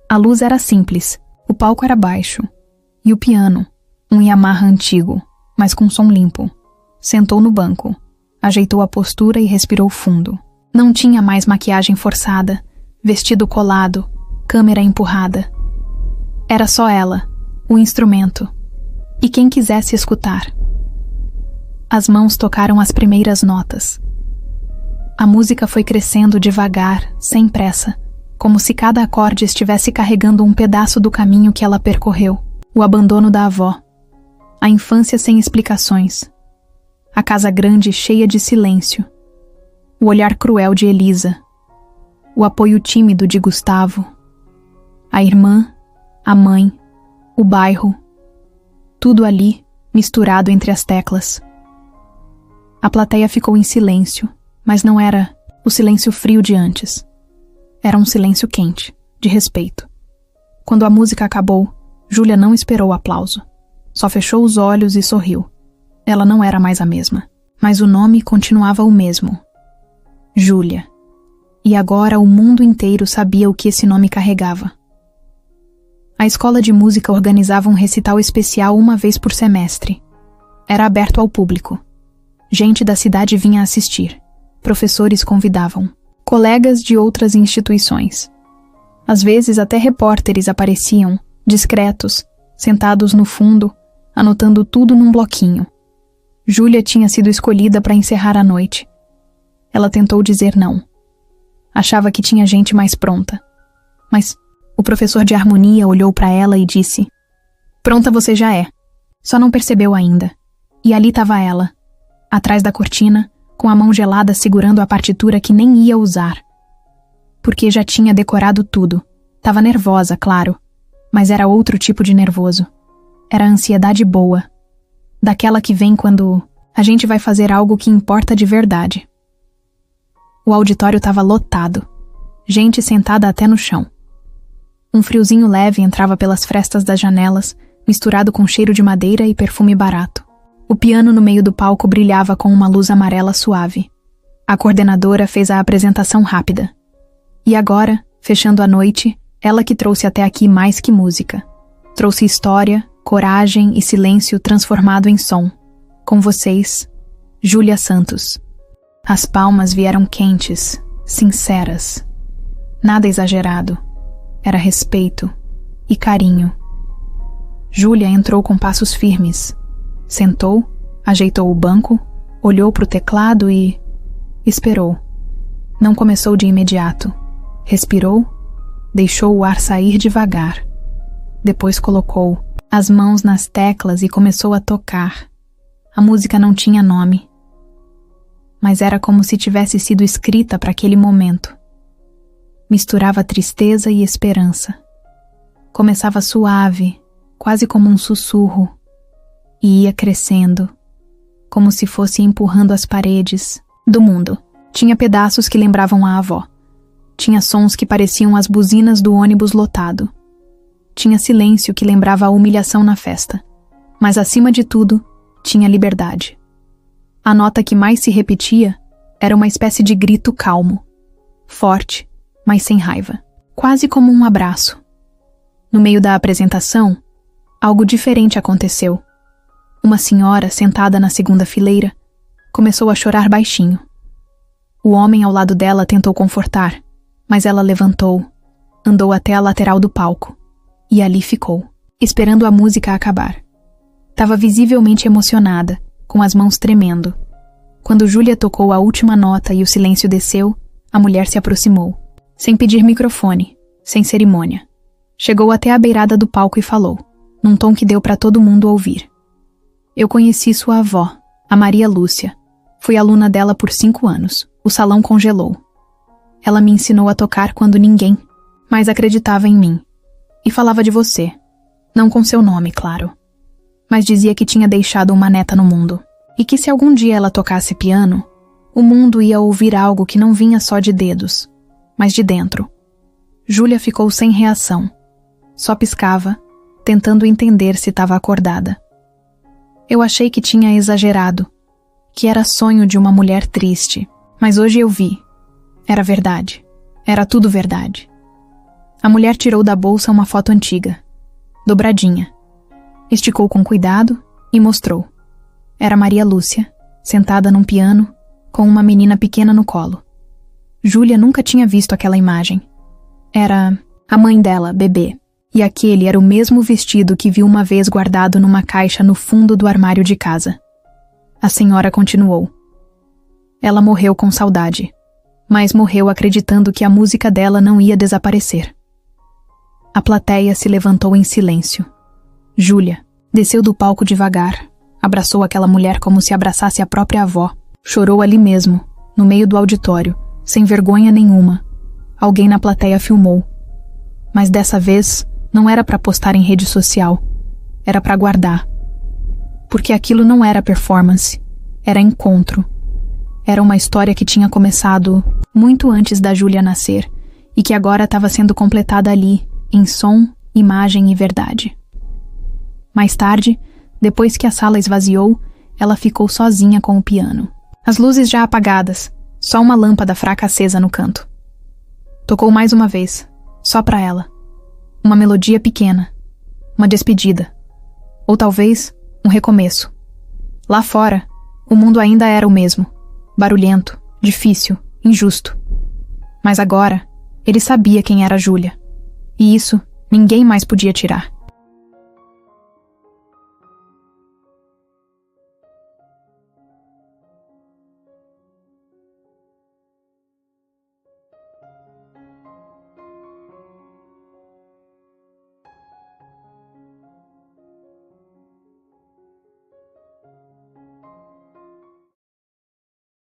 A luz era simples, o palco era baixo, e o piano, um Yamaha antigo, mas com som limpo. Sentou no banco, ajeitou a postura e respirou fundo. Não tinha mais maquiagem forçada, vestido colado, câmera empurrada. Era só ela, o instrumento, e quem quisesse escutar. As mãos tocaram as primeiras notas. A música foi crescendo devagar, sem pressa, como se cada acorde estivesse carregando um pedaço do caminho que ela percorreu. O abandono da avó, a infância sem explicações, a casa grande cheia de silêncio, o olhar cruel de Elisa, o apoio tímido de Gustavo, a irmã, a mãe, o bairro, tudo ali misturado entre as teclas. A plateia ficou em silêncio, mas não era o silêncio frio de antes. Era um silêncio quente, de respeito. Quando a música acabou, Júlia não esperou o aplauso. Só fechou os olhos e sorriu. Ela não era mais a mesma, mas o nome continuava o mesmo. Júlia. E agora o mundo inteiro sabia o que esse nome carregava. A escola de música organizava um recital especial uma vez por semestre. Era aberto ao público. Gente da cidade vinha assistir. Professores convidavam. Colegas de outras instituições. Às vezes até repórteres apareciam, discretos, sentados no fundo, anotando tudo num bloquinho. Júlia tinha sido escolhida para encerrar a noite. Ela tentou dizer não. Achava que tinha gente mais pronta. Mas o professor de harmonia olhou para ela e disse: "Pronta você já é. Só não percebeu ainda." E ali estava ela, atrás da cortina, com a mão gelada segurando a partitura que nem ia usar. Porque já tinha decorado tudo. Tava nervosa, claro, mas era outro tipo de nervoso. Era ansiedade boa. Daquela que vem quando a gente vai fazer algo que importa de verdade. O auditório estava lotado. Gente sentada até no chão. Um friozinho leve entrava pelas frestas das janelas, misturado com cheiro de madeira e perfume barato. O piano no meio do palco brilhava com uma luz amarela suave. A coordenadora fez a apresentação rápida. E agora, fechando a noite, ela que trouxe até aqui mais que música. Trouxe história, coragem e silêncio transformado em som. Com vocês, Júlia Santos. As palmas vieram quentes, sinceras. Nada exagerado. Era respeito e carinho. Júlia entrou com passos firmes. Sentou, ajeitou o banco, olhou para o teclado e esperou. Não começou de imediato. Respirou, deixou o ar sair devagar. Depois colocou as mãos nas teclas e começou a tocar. A música não tinha nome, mas era como se tivesse sido escrita para aquele momento. Misturava tristeza e esperança. Começava suave, quase como um sussurro, e ia crescendo, como se fosse empurrando as paredes do mundo. Tinha pedaços que lembravam a avó. Tinha sons que pareciam as buzinas do ônibus lotado. Tinha silêncio que lembrava a humilhação na festa. Mas, acima de tudo, tinha liberdade. A nota que mais se repetia era uma espécie de grito calmo, forte, mas sem raiva, quase como um abraço. No meio da apresentação, algo diferente aconteceu. Uma senhora, sentada na segunda fileira, começou a chorar baixinho. O homem ao lado dela tentou confortar, mas ela levantou, andou até a lateral do palco e ali ficou, esperando a música acabar. Estava visivelmente emocionada, com as mãos tremendo. Quando Júlia tocou a última nota e o silêncio desceu, a mulher se aproximou, sem pedir microfone, sem cerimônia. Chegou até a beirada do palco e falou, num tom que deu para todo mundo ouvir. Eu conheci sua avó, a Maria Lúcia. Fui aluna dela por 5 anos. O salão congelou. Ela me ensinou a tocar quando ninguém mais acreditava em mim. E falava de você. Não com seu nome, claro. Mas dizia que tinha deixado uma neta no mundo. E que se algum dia ela tocasse piano, o mundo ia ouvir algo que não vinha só de dedos, mas de dentro. Júlia ficou sem reação. Só piscava, tentando entender se estava acordada. Eu achei que tinha exagerado, que era sonho de uma mulher triste, mas hoje eu vi. Era verdade. Era tudo verdade. A mulher tirou da bolsa uma foto antiga, dobradinha. Esticou com cuidado e mostrou. Era Maria Lúcia, sentada num piano, com uma menina pequena no colo. Júlia nunca tinha visto aquela imagem. Era a mãe dela, bebê. E aquele era o mesmo vestido que viu uma vez guardado numa caixa no fundo do armário de casa. A senhora continuou. Ela morreu com saudade, mas morreu acreditando que a música dela não ia desaparecer. A plateia se levantou em silêncio. Júlia desceu do palco devagar, abraçou aquela mulher como se abraçasse a própria avó, chorou ali mesmo, no meio do auditório, sem vergonha nenhuma. Alguém na plateia filmou. Mas dessa vez, não era para postar em rede social, era para guardar. Porque aquilo não era performance, era encontro. Era uma história que tinha começado muito antes da Júlia nascer e que agora estava sendo completada ali, em som, imagem e verdade. Mais tarde, depois que a sala esvaziou, ela ficou sozinha com o piano. As luzes já apagadas, só uma lâmpada fraca acesa no canto. Tocou mais uma vez, só para ela. Uma melodia pequena, uma despedida, ou talvez um recomeço. Lá fora, o mundo ainda era o mesmo, barulhento, difícil, injusto. Mas agora, ele sabia quem era Júlia, e isso ninguém mais podia tirar.